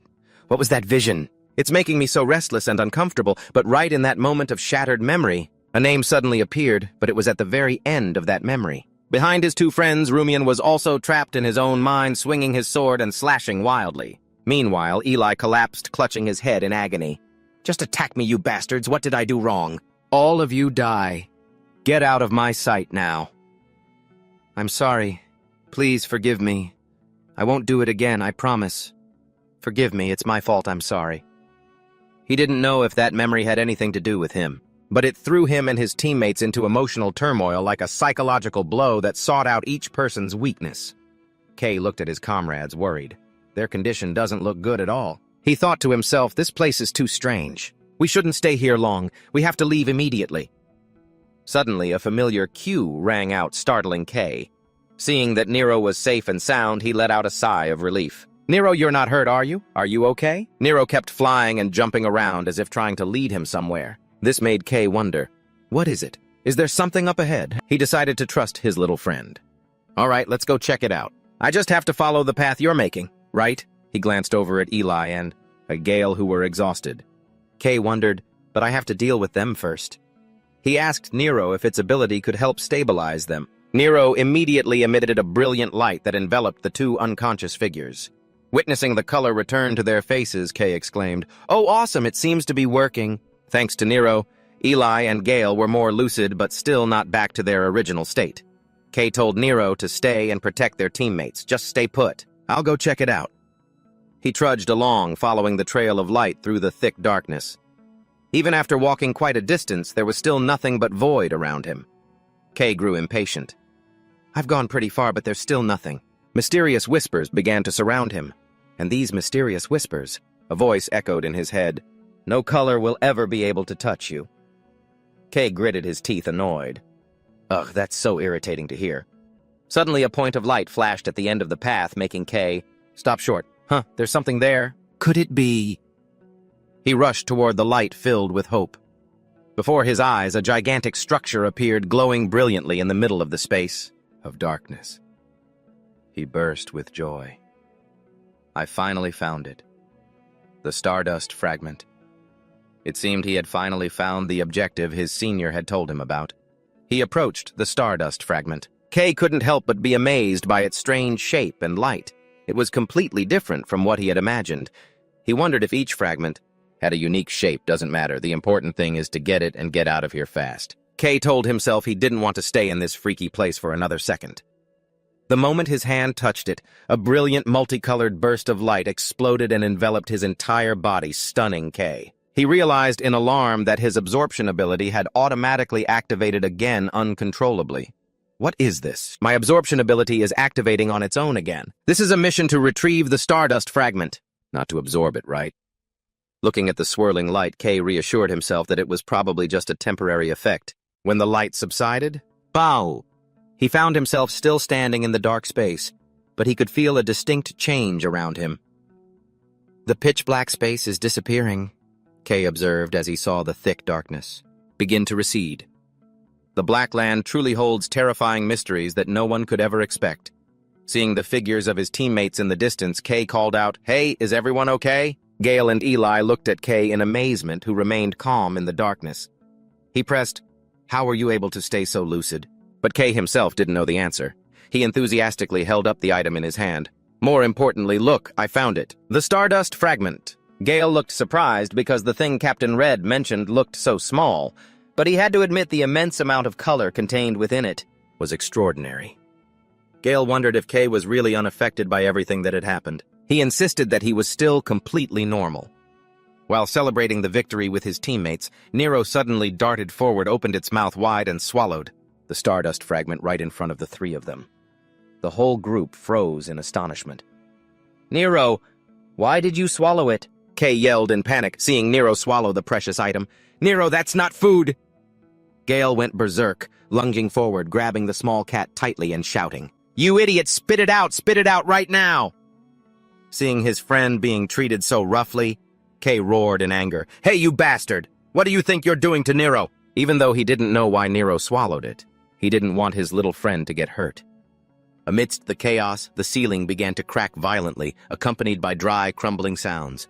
What was that vision? It's making me so restless and uncomfortable, but right in that moment of shattered memory, a name suddenly appeared, but it was at the very end of that memory. Behind his two friends, Rumian was also trapped in his own mind, swinging his sword and slashing wildly. Meanwhile, Eli collapsed, clutching his head in agony. Just attack me, you bastards. What did I do wrong? All of you die. Get out of my sight now. I'm sorry. Please forgive me. I won't do it again, I promise. Forgive me, it's my fault, I'm sorry. He didn't know if that memory had anything to do with him, but it threw him and his teammates into emotional turmoil like a psychological blow that sought out each person's weakness. Kay looked at his comrades, worried. Their condition doesn't look good at all. He thought to himself, this place is too strange. We shouldn't stay here long. We have to leave immediately. Suddenly, a familiar cue rang out, startling Kay. Seeing that Nero was safe and sound, he let out a sigh of relief. Nero, you're not hurt, are you? Are you okay? Nero kept flying and jumping around as if trying to lead him somewhere. This made Kay wonder, what is it? Is there something up ahead? He decided to trust his little friend. All right, let's go check it out. I just have to follow the path you're making, right? He glanced over at Eli and Gale, who were exhausted. Kay wondered, but I have to deal with them first. He asked Nero if its ability could help stabilize them. Nero immediately emitted a brilliant light that enveloped the two unconscious figures. Witnessing the color return to their faces, Kay exclaimed, "Oh, awesome, it seems to be working." Thanks to Nero, Eli and Gale were more lucid but still not back to their original state. Kay told Nero to stay and protect their teammates. Just stay put. I'll go check it out. He trudged along, following the trail of light through the thick darkness. Even after walking quite a distance, there was still nothing but void around him. Kay grew impatient. I've gone pretty far, but there's still nothing. Mysterious whispers began to surround him. And these mysterious whispers, a voice echoed in his head. No color will ever be able to touch you. Kay gritted his teeth, annoyed. Ugh, that's so irritating to hear. Suddenly a point of light flashed at the end of the path, making Kay stop short. Huh, there's something there. Could it be? He rushed toward the light filled with hope. Before his eyes, a gigantic structure appeared, glowing brilliantly in the middle of the space of darkness. He burst with joy. I finally found it. The Stardust Fragment. It seemed he had finally found the objective his senior had told him about. He approached the Stardust Fragment. Kay couldn't help but be amazed by its strange shape and light. It was completely different from what he had imagined. He wondered if each fragment had a unique shape. Doesn't matter. The important thing is to get it and get out of here fast. Kay told himself he didn't want to stay in this freaky place for another second. The moment his hand touched it, a brilliant multicolored burst of light exploded and enveloped his entire body, stunning Kay. He realized in alarm that his absorption ability had automatically activated again uncontrollably. What is this? My absorption ability is activating on its own again. This is a mission to retrieve the Stardust Fragment, not to absorb it, right? Looking at the swirling light, Kay reassured himself that it was probably just a temporary effect. When the light subsided, bow! He found himself still standing in the dark space, but he could feel a distinct change around him. The pitch-black space is disappearing, Kay observed as he saw the thick darkness begin to recede. The Black Land truly holds terrifying mysteries that no one could ever expect. Seeing the figures of his teammates in the distance, Kay called out, "Hey, is everyone okay?" Gale and Eli looked at Kay in amazement, who remained calm in the darkness. He pressed, "How were you able to stay so lucid?" But Kay himself didn't know the answer. He enthusiastically held up the item in his hand. "More importantly, look, I found it. The Stardust Fragment." Gale looked surprised because the thing Captain Red mentioned looked so small, but he had to admit the immense amount of color contained within it was extraordinary. Gale wondered if Kay was really unaffected by everything that had happened. He insisted that he was still completely normal. While celebrating the victory with his teammates, Nero suddenly darted forward, opened its mouth wide, and swallowed the Stardust Fragment right in front of the three of them. The whole group froze in astonishment. "Nero, why did you swallow it?" Kay yelled in panic, seeing Nero swallow the precious item. "Nero, that's not food!" Gale went berserk, lunging forward, grabbing the small cat tightly and shouting, "You idiot, spit it out right now!" Seeing his friend being treated so roughly, Kay roared in anger, "Hey, you bastard! What do you think you're doing to Nero?" Even though he didn't know why Nero swallowed it, he didn't want his little friend to get hurt. Amidst the chaos, the ceiling began to crack violently, accompanied by dry, crumbling sounds.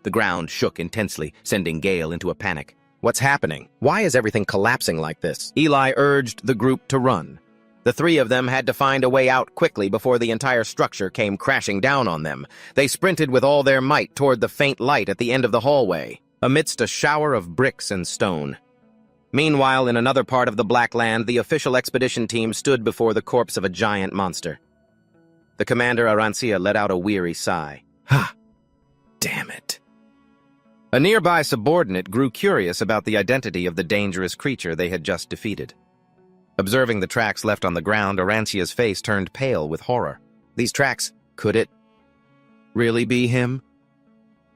The ground shook intensely, sending Gale into a panic. What's happening? Why is everything collapsing like this? Eli urged the group to run. The three of them had to find a way out quickly before the entire structure came crashing down on them. They sprinted with all their might toward the faint light at the end of the hallway, amidst a shower of bricks and stone. Meanwhile, in another part of the Black Land, the official expedition team stood before the corpse of a giant monster. The commander, Arancia, let out a weary sigh. Ha! Damn it. A nearby subordinate grew curious about the identity of the dangerous creature they had just defeated. Observing the tracks left on the ground, Arancia's face turned pale with horror. These tracks, could it really be him?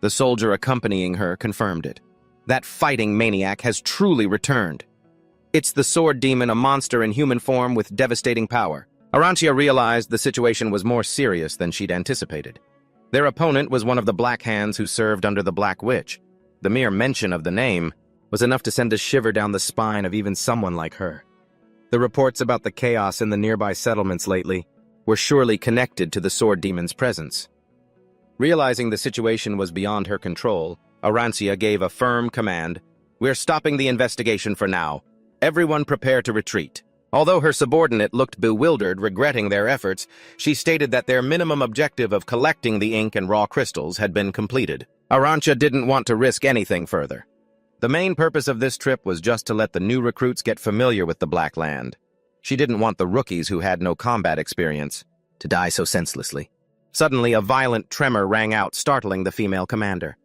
The soldier accompanying her confirmed it. That fighting maniac has truly returned. It's the sword demon, a monster in human form with devastating power. Arancia realized the situation was more serious than she'd anticipated. Their opponent was one of the Black Hands who served under the Black Witch. The mere mention of the name was enough to send a shiver down the spine of even someone like her. The reports about the chaos in the nearby settlements lately were surely connected to the sword demon's presence. Realizing the situation was beyond her control, Arancia gave a firm command. "We're stopping the investigation for now. Everyone prepare to retreat." Although her subordinate looked bewildered, regretting their efforts, she stated that their minimum objective of collecting the ink and raw crystals had been completed. Arancia didn't want to risk anything further. The main purpose of this trip was just to let the new recruits get familiar with the Black Land. She didn't want the rookies who had no combat experience to die so senselessly. Suddenly, a violent tremor rang out, startling the female commander.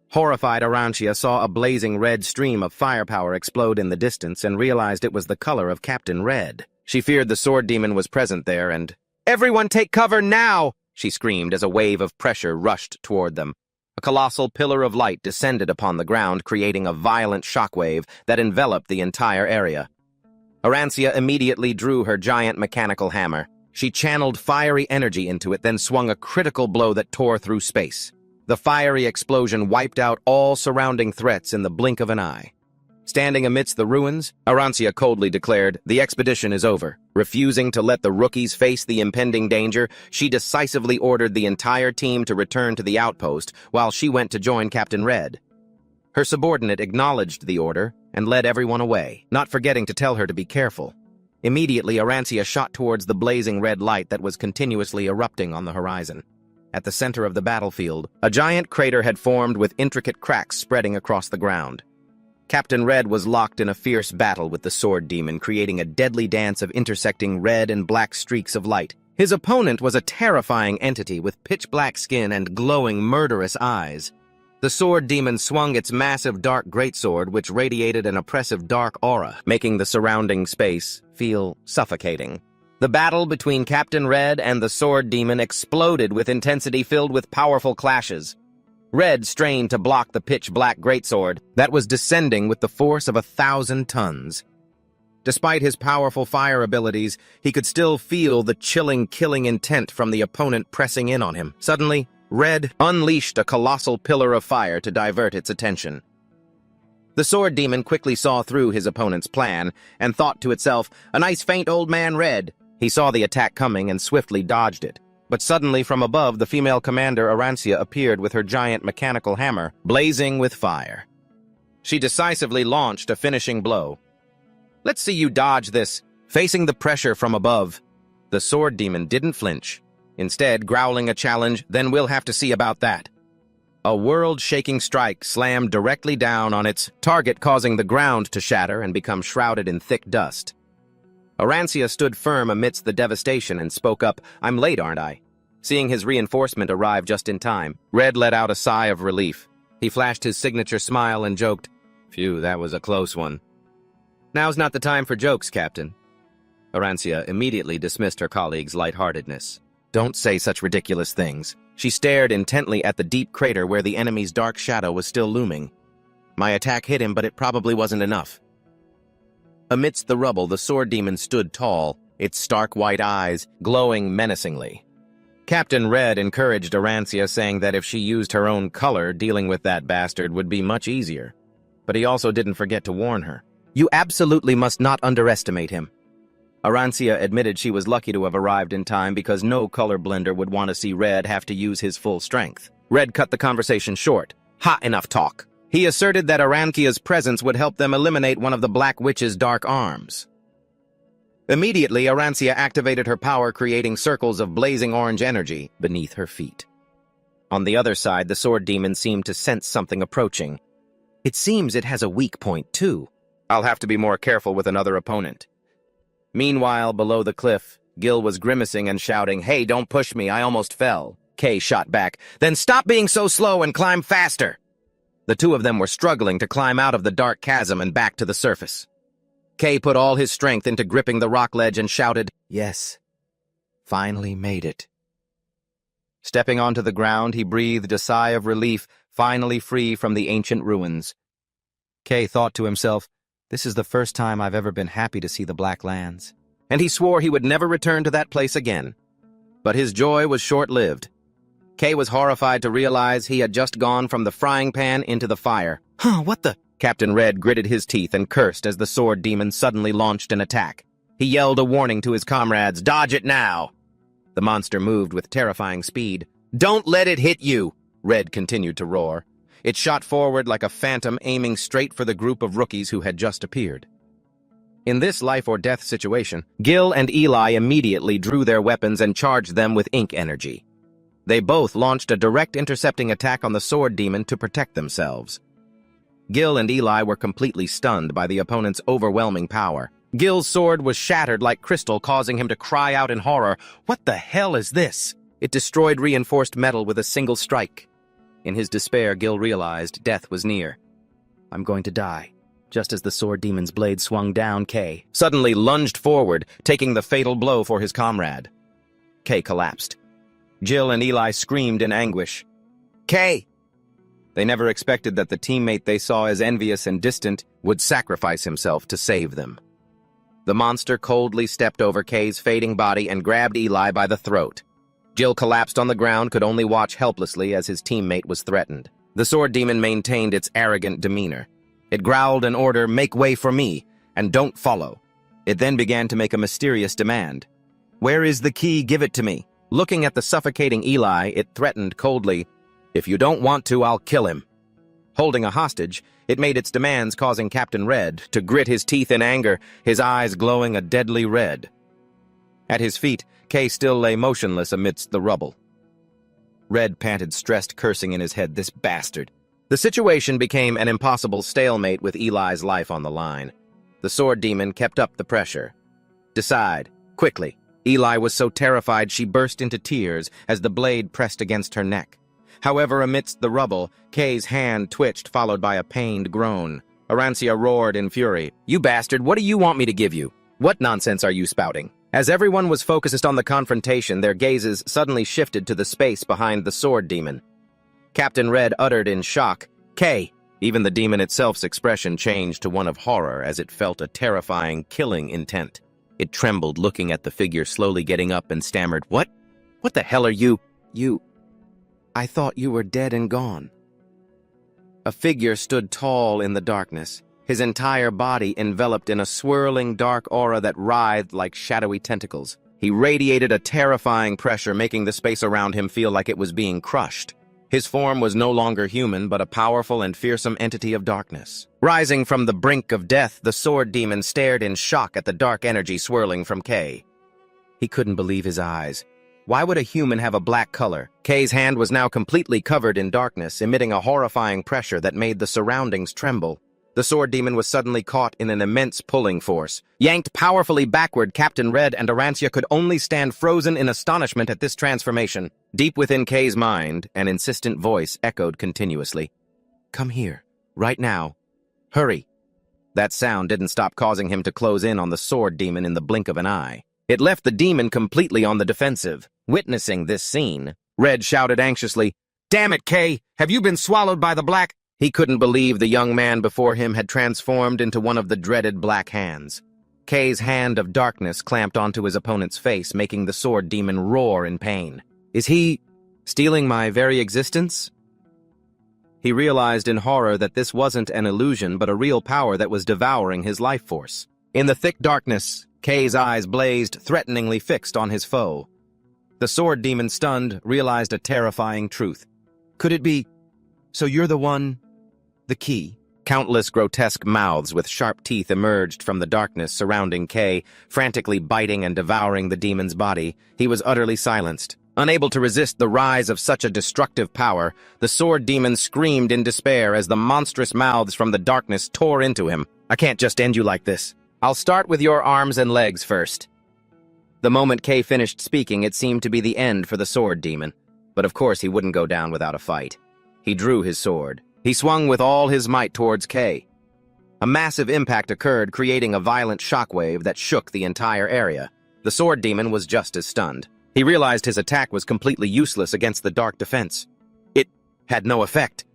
Horrified, Arancia saw a blazing red stream of firepower explode in the distance and realized it was the color of Captain Red. She feared the sword demon was present there and, "Everyone take cover now!" she screamed as a wave of pressure rushed toward them. A colossal pillar of light descended upon the ground, creating a violent shockwave that enveloped the entire area. Arancia immediately drew her giant mechanical hammer. She channeled fiery energy into it, then swung a critical blow that tore through space. The fiery explosion wiped out all surrounding threats in the blink of an eye. Standing amidst the ruins, Arancia coldly declared, "The expedition is over." Refusing to let the rookies face the impending danger, she decisively ordered the entire team to return to the outpost while she went to join Captain Red. Her subordinate acknowledged the order and led everyone away, not forgetting to tell her to be careful. Immediately, Arancia shot towards the blazing red light that was continuously erupting on the horizon. At the center of the battlefield, a giant crater had formed with intricate cracks spreading across the ground. Captain Red was locked in a fierce battle with the sword demon, creating a deadly dance of intersecting red and black streaks of light. His opponent was a terrifying entity with pitch-black skin and glowing, murderous eyes. The sword demon swung its massive dark greatsword, which radiated an oppressive dark aura, making the surrounding space feel suffocating. The battle between Captain Red and the sword demon exploded with intensity filled with powerful clashes. Red strained to block the pitch-black greatsword that was descending with the force of 1,000 tons. Despite his powerful fire abilities, he could still feel the chilling, killing intent from the opponent pressing in on him. Suddenly, Red unleashed a colossal pillar of fire to divert its attention. The sword demon quickly saw through his opponent's plan and thought to itself, "A nice faint old man, Red." He saw the attack coming and swiftly dodged it. But suddenly from above, the female commander Arancia appeared with her giant mechanical hammer, blazing with fire. She decisively launched a finishing blow. "Let's see you dodge this." Facing the pressure from above, the sword demon didn't flinch. Instead, growling a challenge, "Then we'll have to see about that." A world-shaking strike slammed directly down on its target, causing the ground to shatter and become shrouded in thick dust. Arancia stood firm amidst the devastation and spoke up, "I'm late, aren't I?" Seeing his reinforcement arrive just in time, Red let out a sigh of relief. He flashed his signature smile and joked, "Phew, that was a close one." "Now's not the time for jokes, Captain." Arancia immediately dismissed her colleague's lightheartedness. "Don't say such ridiculous things." She stared intently at the deep crater where the enemy's dark shadow was still looming. "My attack hit him, but it probably wasn't enough." Amidst the rubble, the sword demon stood tall, its stark white eyes glowing menacingly. Captain Red encouraged Arancia, saying that if she used her own color, dealing with that bastard would be much easier. But he also didn't forget to warn her. "You absolutely must not underestimate him." Arancia admitted she was lucky to have arrived in time because no color blender would want to see Red have to use his full strength. Red cut the conversation short. "Ha, enough talk." He asserted that Arancia's presence would help them eliminate one of the Black Witch's dark arms. Immediately, Arancia activated her power, creating circles of blazing orange energy beneath her feet. On the other side, the sword demon seemed to sense something approaching. "It seems it has a weak point, too. I'll have to be more careful with another opponent." Meanwhile, below the cliff, Gil was grimacing and shouting, "Hey, don't push me, I almost fell." Kay shot back, "Then stop being so slow and climb faster." The two of them were struggling to climb out of the dark chasm and back to the surface. Kay put all his strength into gripping the rock ledge and shouted, "Yes, finally made it." Stepping onto the ground, he breathed a sigh of relief, finally free from the ancient ruins. Kay thought to himself, "This is the first time I've ever been happy to see the Black Lands." And he swore he would never return to that place again. But his joy was short-lived. Kay was horrified to realize he had just gone from the frying pan into the fire. What the? Captain Red gritted his teeth and cursed as the sword demon suddenly launched an attack. He yelled a warning to his comrades, "Dodge it now!" The monster moved with terrifying speed. "Don't let it hit you!" Red continued to roar. It shot forward like a phantom, aiming straight for the group of rookies who had just appeared. In this life-or-death situation, Gil and Eli immediately drew their weapons and charged them with ink energy. They both launched a direct intercepting attack on the sword demon to protect themselves. Gil and Eli were completely stunned by the opponent's overwhelming power. Gil's sword was shattered like crystal, causing him to cry out in horror, "What the hell is this?" It destroyed reinforced metal with a single strike. In his despair, Gil realized death was near. "I'm going to die. Just as the sword demon's blade swung down, Kay suddenly lunged forward, taking the fatal blow for his comrade. Kay collapsed. Jill and Eli screamed in anguish. Kay! They never expected that the teammate they saw as envious and distant would sacrifice himself to save them. The monster coldly stepped over Kay's fading body and grabbed Eli by the throat. Jill collapsed on the ground, could only watch helplessly as his teammate was threatened. The sword demon maintained its arrogant demeanor. It growled an order, "Make way for me, and don't follow." It then began to make a mysterious demand. "Where is the key? Give it to me." Looking at the suffocating Eli, it threatened coldly, "If you don't want to, I'll kill him." Holding a hostage, it made its demands, causing Captain Red to grit his teeth in anger, his eyes glowing a deadly red. At his feet, Kay still lay motionless amidst the rubble. Red panted, stressed, cursing in his head, "This bastard." The situation became an impossible stalemate with Eli's life on the line. The sword demon kept up the pressure. "Decide, quickly." Eli was so terrified she burst into tears as the blade pressed against her neck. However, amidst the rubble, Kay's hand twitched, followed by a pained groan. Arancia roared in fury, "You bastard, what do you want me to give you? What nonsense are you spouting?" As everyone was focused on the confrontation, their gazes suddenly shifted to the space behind the sword demon. Captain Red uttered in shock, "Kay!" Even the demon itself's expression changed to one of horror as it felt a terrifying, killing intent. It trembled, looking at the figure slowly getting up, and stammered, What the hell are you? I thought you were dead and gone." A figure stood tall in the darkness, his entire body enveloped in a swirling dark aura that writhed like shadowy tentacles. He radiated a terrifying pressure, making the space around him feel like it was being crushed. His form was no longer human, but a powerful and fearsome entity of darkness. Rising from the brink of death, the sword demon stared in shock at the dark energy swirling from Kay. He couldn't believe his eyes. Why would a human have a black color? Kay's hand was now completely covered in darkness, emitting a horrifying pressure that made the surroundings tremble. The sword demon was suddenly caught in an immense pulling force. Yanked powerfully backward, Captain Red and Arancia could only stand frozen in astonishment at this transformation. Deep within Kay's mind, an insistent voice echoed continuously. "Come here, right now. Hurry." That sound didn't stop causing him to close in on the sword demon in the blink of an eye. It left the demon completely on the defensive. Witnessing this scene, Red shouted anxiously, "Damn it, Kay! Have you been swallowed by the black—" He couldn't believe the young man before him had transformed into one of the dreaded black hands. Kay's hand of darkness clamped onto his opponent's face, making the sword demon roar in pain. Is he stealing my very existence? He realized in horror that this wasn't an illusion, but a real power that was devouring his life force. In the thick darkness, Kay's eyes blazed, threateningly fixed on his foe. The sword demon, stunned, realized a terrifying truth. Could it be? So you're the one? The key? Countless grotesque mouths with sharp teeth emerged from the darkness surrounding Kay, frantically biting and devouring the demon's body. He was utterly silenced. Unable to resist the rise of such a destructive power, the sword demon screamed in despair as the monstrous mouths from the darkness tore into him. "I can't just end you like this. I'll start with your arms and legs first." The moment Kay finished speaking, it seemed to be the end for the sword demon. But of course he wouldn't go down without a fight. He drew his sword. He swung with all his might towards Kay. A massive impact occurred, creating a violent shockwave that shook the entire area. The sword demon was just as stunned. He realized his attack was completely useless against the dark defense. It had no effect.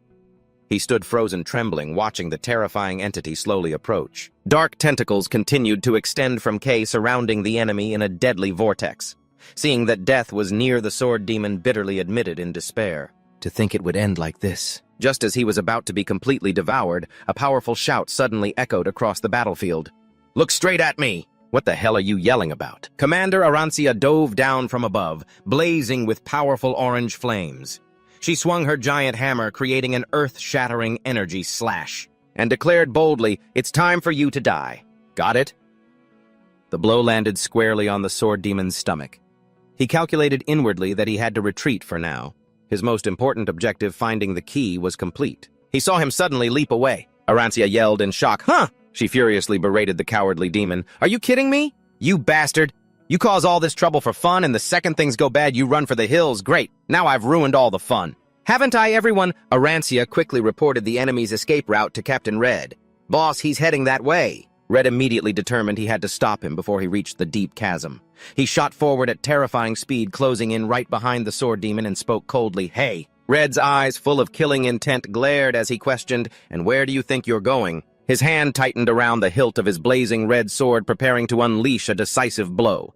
He stood frozen, trembling, watching the terrifying entity slowly approach. Dark tentacles continued to extend from Kay, surrounding the enemy in a deadly vortex. Seeing that death was near, the sword demon bitterly admitted in despair. To think it would end like this. Just as he was about to be completely devoured, a powerful shout suddenly echoed across the battlefield. "Look straight at me! What the hell are you yelling about?" Commander Arancia dove down from above, blazing with powerful orange flames. She swung her giant hammer, creating an earth-shattering energy slash, and declared boldly, "It's time for you to die. Got it?" The blow landed squarely on the sword demon's stomach. He calculated inwardly that he had to retreat for now. His most important objective, finding the key, was complete. He saw him suddenly leap away. Arancia yelled in shock. "Huh!" She furiously berated the cowardly demon. "Are you kidding me? You bastard! You cause all this trouble for fun, and the second things go bad, you run for the hills. Great! Now I've ruined all the fun. Haven't I, everyone?" Arancia quickly reported the enemy's escape route to Captain Red. "Boss, he's heading that way." Red immediately determined he had to stop him before he reached the deep chasm. He shot forward at terrifying speed, closing in right behind the sword demon, and spoke coldly, "Hey." Red's eyes, full of killing intent, glared as he questioned, "And where do you think you're going?" His hand tightened around the hilt of his blazing red sword, preparing to unleash a decisive blow.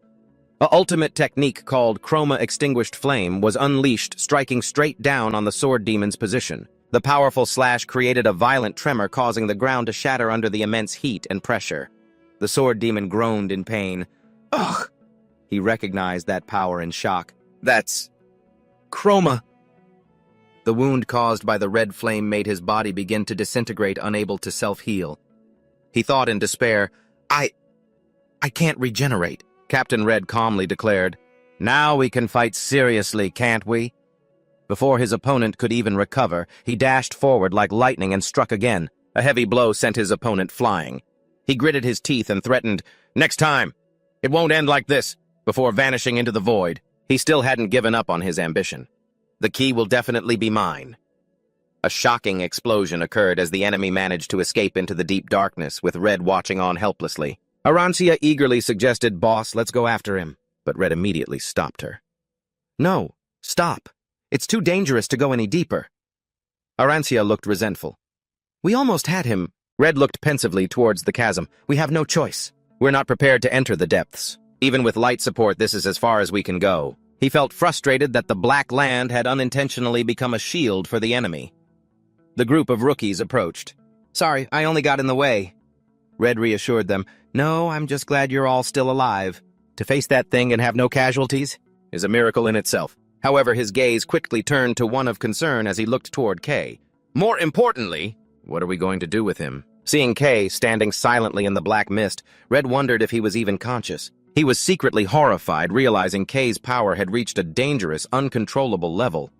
An ultimate technique called Chroma Extinguished Flame was unleashed, striking straight down on the sword demon's position. The powerful slash created a violent tremor, causing the ground to shatter under the immense heat and pressure. The sword demon groaned in pain. "Ugh!" He recognized that power in shock. "That's Chroma." The wound caused by the red flame made his body begin to disintegrate, unable to self-heal. He thought in despair, I can't regenerate." Captain Red calmly declared, "Now we can fight seriously, can't we?" Before his opponent could even recover, he dashed forward like lightning and struck again. A heavy blow sent his opponent flying. He gritted his teeth and threatened, "Next time! It won't end like this," before vanishing into the void. He still hadn't given up on his ambition. "The key will definitely be mine." A shocking explosion occurred as the enemy managed to escape into the deep darkness, with Red watching on helplessly. Arancia eagerly suggested, "Boss, let's go after him," but Red immediately stopped her. "No, stop. It's too dangerous to go any deeper." Arancia looked resentful. "We almost had him." Red looked pensively towards the chasm. "We have no choice. We're not prepared to enter the depths. Even with light support, this is as far as we can go." He felt frustrated that the black land had unintentionally become a shield for the enemy. The group of rookies approached. "Sorry, I only got in the way." Red reassured them, "No, I'm just glad you're all still alive. To face that thing and have no casualties is a miracle in itself." However, his gaze quickly turned to one of concern as he looked toward Kay. "More importantly, what are we going to do with him?" Seeing Kay standing silently in the black mist, Red wondered if he was even conscious. He was secretly horrified, realizing Kay's power had reached a dangerous, uncontrollable level.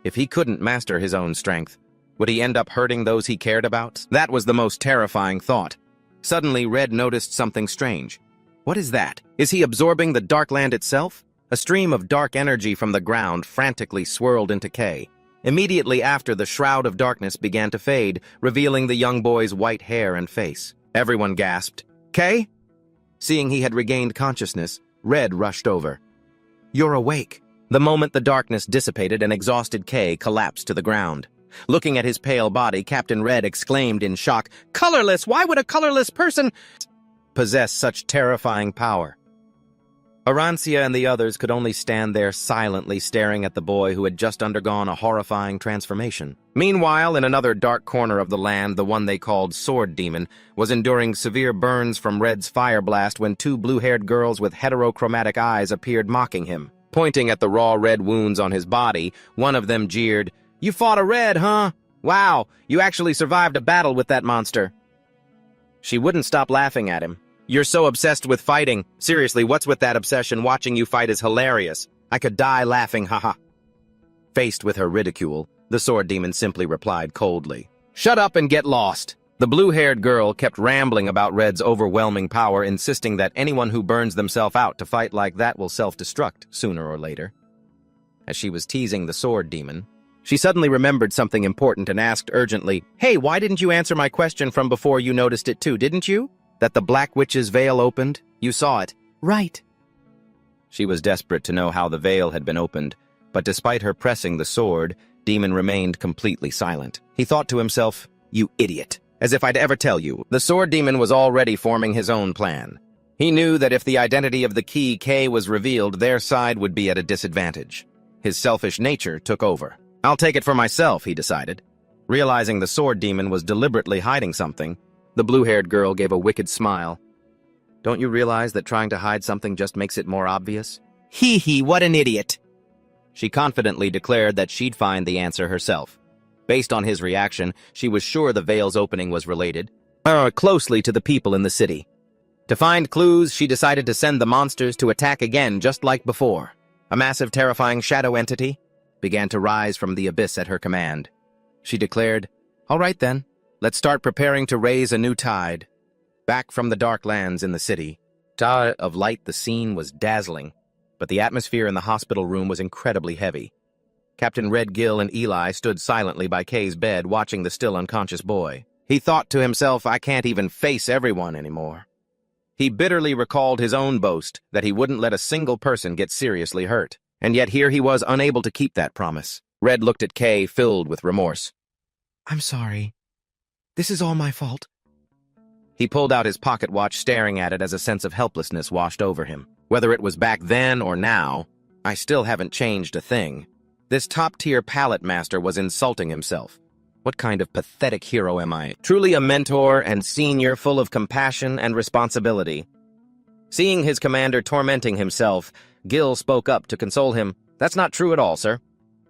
If he couldn't master his own strength, would he end up hurting those he cared about? That was the most terrifying thought. Suddenly, Red noticed something strange. What is that? Is he absorbing the dark land itself? A stream of dark energy from the ground frantically swirled into Kay. Immediately after, the shroud of darkness began to fade, revealing the young boy's white hair and face. Everyone gasped. "Kay?" Seeing he had regained consciousness, Red rushed over. "You're awake." The moment the darkness dissipated, an exhausted Kay collapsed to the ground. Looking at his pale body, Captain Red exclaimed in shock, "Colorless! Why would a colorless person possess such terrifying power?" Arancia and the others could only stand there silently staring at the boy who had just undergone a horrifying transformation. Meanwhile, in another dark corner of the land, the one they called Sword Demon was enduring severe burns from Red's fire blast when two blue-haired girls with heterochromatic eyes appeared mocking him. Pointing at the raw red wounds on his body, one of them jeered, "You fought a Red, huh? Wow, you actually survived a battle with that monster." She wouldn't stop laughing at him. "You're so obsessed with fighting. Seriously, what's with that obsession? Watching you fight is hilarious. I could die laughing, haha." Faced with her ridicule, the sword demon simply replied coldly, "Shut up and get lost." The blue-haired girl kept rambling about Red's overwhelming power, insisting that anyone who burns themselves out to fight like that will self-destruct sooner or later. As she was teasing the sword demon, she suddenly remembered something important and asked urgently, "Hey, why didn't you answer my question from before? You noticed it too, didn't you? That the Black Witch's veil opened? You saw it." "Right." She was desperate to know how the veil had been opened, but despite her pressing the sword, Demon remained completely silent. He thought to himself, "You idiot. As if I'd ever tell you." The sword demon was already forming his own plan. He knew that if the identity of the key K was revealed, their side would be at a disadvantage. His selfish nature took over. "I'll take it for myself," he decided. Realizing the sword demon was deliberately hiding something, the blue-haired girl gave a wicked smile. "Don't you realize that trying to hide something just makes it more obvious?" "Hee, what an idiot!" She confidently declared that she'd find the answer herself. Based on his reaction, she was sure the veil's opening was related closely to the people in the city. To find clues, she decided to send the monsters to attack again just like before. A massive, terrifying shadow entity began to rise from the abyss at her command. She declared, "All right then. Let's start preparing to raise a new tide." Back from the dark lands in the city, of light, the scene was dazzling, but the atmosphere in the hospital room was incredibly heavy. Captain Red Gill and Eli stood silently by Kay's bed, watching the still unconscious boy. He thought to himself, I can't even face everyone anymore. He bitterly recalled his own boast that he wouldn't let a single person get seriously hurt. And yet here he was unable to keep that promise. Red looked at Kay, filled with remorse.
I'm sorry. This is all my fault.
He pulled out his pocket watch, staring at it as a sense of helplessness washed over him. Whether it was back then or now, I still haven't changed a thing. This top-tier palette master was insulting himself. What kind of pathetic hero am I? Truly a mentor and senior full of compassion and responsibility. Seeing his commander tormenting himself, Gil spoke up to console him. That's not true at all, sir.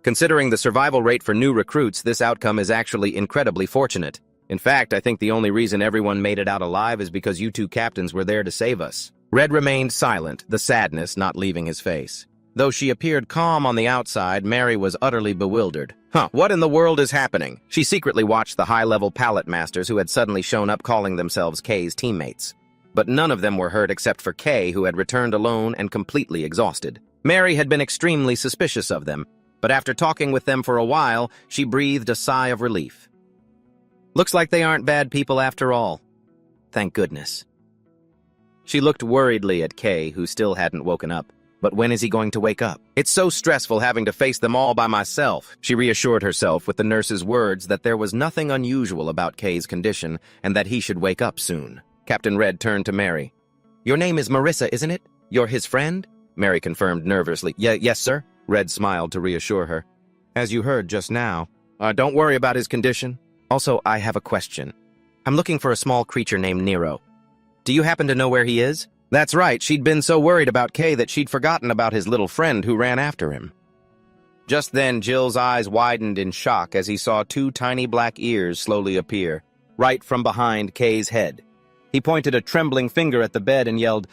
Considering the survival rate for new recruits, this outcome is actually incredibly fortunate. In fact, I think the only reason everyone made it out alive is because you two captains were there to save us. Red remained silent, the sadness not leaving his face. Though she appeared calm on the outside, Mary was utterly bewildered. What in the world is happening? She secretly watched the high-level palette masters who had suddenly shown up calling themselves Kay's teammates. But none of them were hurt except for Kay, who had returned alone and completely exhausted. Mary had been extremely suspicious of them, but after talking with them for a while, she breathed a sigh of relief. Looks like they aren't bad people after all. Thank goodness. She looked worriedly at Kay, who still hadn't woken up. But when is he going to wake up? It's so stressful having to face them all by myself. She reassured herself with the nurse's words that there was nothing unusual about Kay's condition and that he should wake up soon. Captain Red turned to Mary. Your name is Marissa, isn't it? You're his friend? Mary confirmed nervously. Yes, sir. Red smiled to reassure her. As you heard just now, don't worry about his condition. Also, I have a question. I'm looking for a small creature named Nero. Do you happen to know where he is? That's right, she'd been so worried about Kay that she'd forgotten about his little friend who ran after him. Just then, Jill's eyes widened in shock as he saw two tiny black ears slowly appear, right from behind Kay's head. He pointed a trembling finger at the bed and yelled,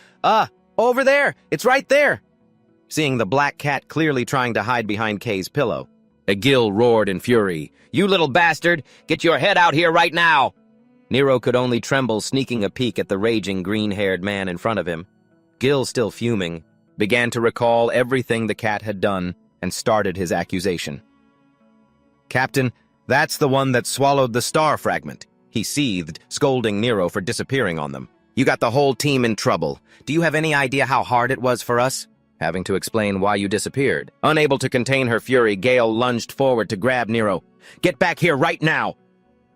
over there! It's right there! Seeing the black cat clearly trying to hide behind Kay's pillow, Gil roared in fury, You little bastard! Get your head out here right now! Nero could only tremble, sneaking a peek at the raging green-haired man in front of him. Gil, still fuming, began to recall everything the cat had done and started his accusation. Captain, that's the one that swallowed the star fragment. He seethed, scolding Nero for disappearing on them. You got the whole team in trouble. Do you have any idea how hard it was for us? Having to explain why you disappeared. Unable to contain her fury, Gale lunged forward to grab Nero. Get back here right now!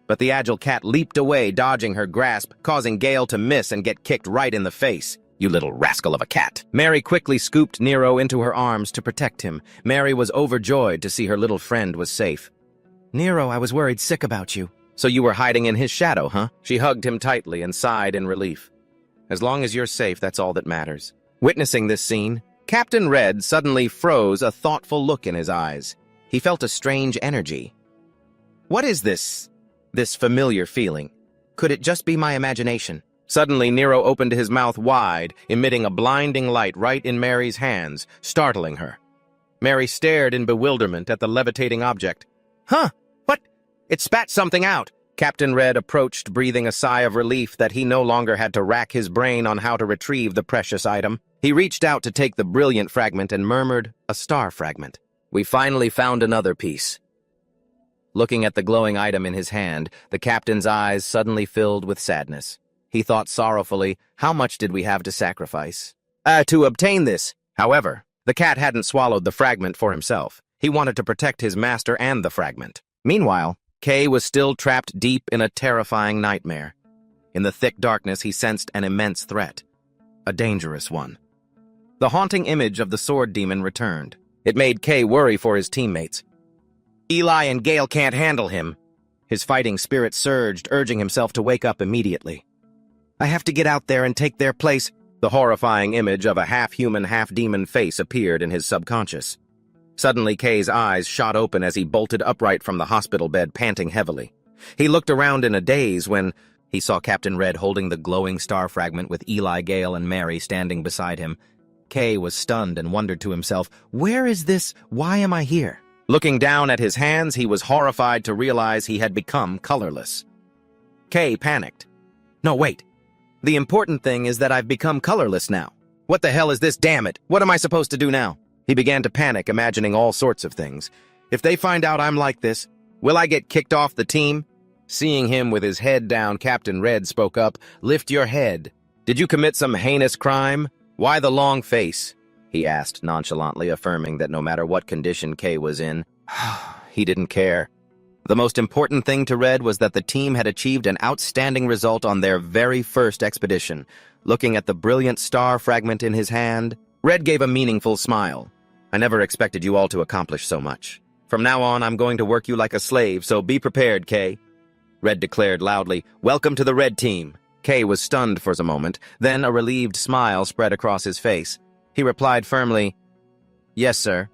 But the agile cat leaped away, dodging her grasp, causing Gale to miss and get kicked right in the face. You little rascal of a cat. Mary quickly scooped Nero into her arms to protect him. Mary was overjoyed to see her little friend was safe. Nero, I was worried sick about you. So you were hiding in his shadow, huh? She hugged him tightly and sighed in relief. As long as you're safe, that's all that matters. Witnessing this scene, Captain Red suddenly froze, a thoughtful look in his eyes. He felt a strange energy. What is this familiar feeling? Could it just be my imagination? Suddenly, Nero opened his mouth wide, emitting a blinding light right in Mary's hands, startling her. Mary stared in bewilderment at the levitating object. What? It spat something out. Captain Red approached, breathing a sigh of relief that he no longer had to rack his brain on how to retrieve the precious item. He reached out to take the brilliant fragment and murmured, a star fragment. We finally found another piece. Looking at the glowing item in his hand, the captain's eyes suddenly filled with sadness. He thought sorrowfully, how much did we have to sacrifice? To obtain this. However, the cat hadn't swallowed the fragment for himself. He wanted to protect his master and the fragment. Meanwhile, Kay was still trapped deep in a terrifying nightmare. In the thick darkness, he sensed an immense threat. A dangerous one. The haunting image of the sword demon returned. It made Kay worry for his teammates. Eli and Gale can't handle him. His fighting spirit surged, urging himself to wake up immediately. I have to get out there and take their place. The horrifying image of a half-human, half-demon face appeared in his subconscious. Suddenly, Kay's eyes shot open as he bolted upright from the hospital bed, panting heavily. He looked around in a daze when he saw Captain Red holding the glowing star fragment with Eli, Gale, and Mary standing beside him. Kay was stunned and wondered to himself, where is this? Why am I here? Looking down at his hands, he was horrified to realize he had become colorless. Kay panicked. No, wait. The important thing is that I've become colorless now. What the hell is this, damn it? What am I supposed to do now? He began to panic, imagining all sorts of things. If they find out I'm like this, will I get kicked off the team? Seeing him with his head down, Captain Red spoke up. "Lift your head. Did you commit some heinous crime? Why the long face?" he asked nonchalantly, affirming that no matter what condition Kay was in, he didn't care. The most important thing to Red was that the team had achieved an outstanding result on their very first expedition. Looking at the brilliant star fragment in his hand, Red gave a meaningful smile. "I never expected you all to accomplish so much. From now on, I'm going to work you like a slave, so be prepared, Kay." Red declared loudly, "Welcome to the Red Team." Kay was stunned for a moment, then a relieved smile spread across his face. He replied firmly, "Yes, sir."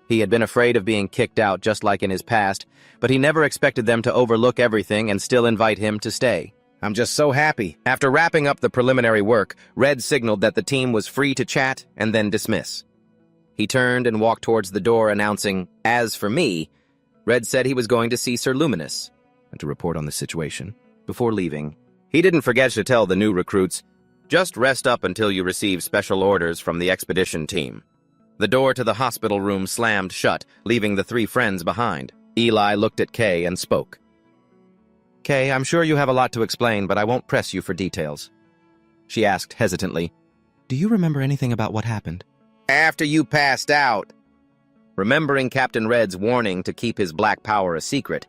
He had been afraid of being kicked out just like in his past, but he never expected them to overlook everything and still invite him to stay. "I'm just so happy." After wrapping up the preliminary work, Red signaled that the team was free to chat and then dismiss. He turned and walked towards the door, announcing, "As for me," Red said he was going to see Sir Luminous and to report on the situation. Before leaving, he didn't forget to tell the new recruits, "Just rest up until you receive special orders from the expedition team." The door to the hospital room slammed shut, leaving the three friends behind. Eli looked at Kay and spoke. "Kay, I'm sure you have a lot to explain, but I won't press you for details." She asked hesitantly, "Do you remember anything about what happened?" "After you passed out." Remembering Captain Red's warning to keep his black power a secret,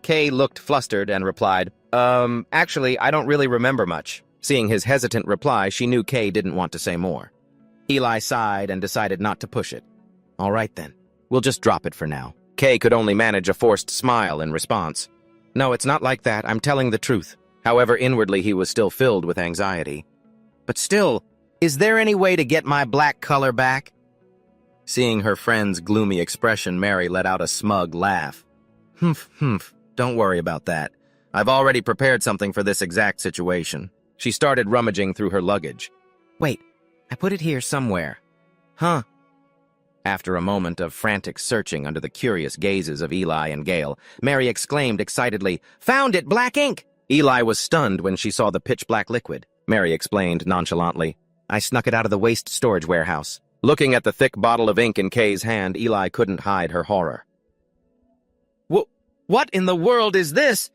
Kay looked flustered and replied, Actually, I don't really remember much." Seeing his hesitant reply, she knew Kay didn't want to say more. Eli sighed and decided not to push it. "All right then, we'll just drop it for now." Kay could only manage a forced smile in response. "No, it's not like that. I'm telling the truth." However, inwardly he was still filled with anxiety. "But still, is there any way to get my black color back?" Seeing her friend's gloomy expression, Mary let out a smug laugh. Humph, don't worry about that. I've already prepared something for this exact situation." She started rummaging through her luggage. "Wait, I put it here somewhere." "Huh?" After a moment of frantic searching under the curious gazes of Eli and Gale, Mary exclaimed excitedly, "Found it, black ink!" Eli was stunned when she saw the pitch-black liquid. Mary explained nonchalantly, "I snuck it out of the waste storage warehouse." Looking at the thick bottle of ink in Kay's hand, Eli couldn't hide her horror. What in the world is this?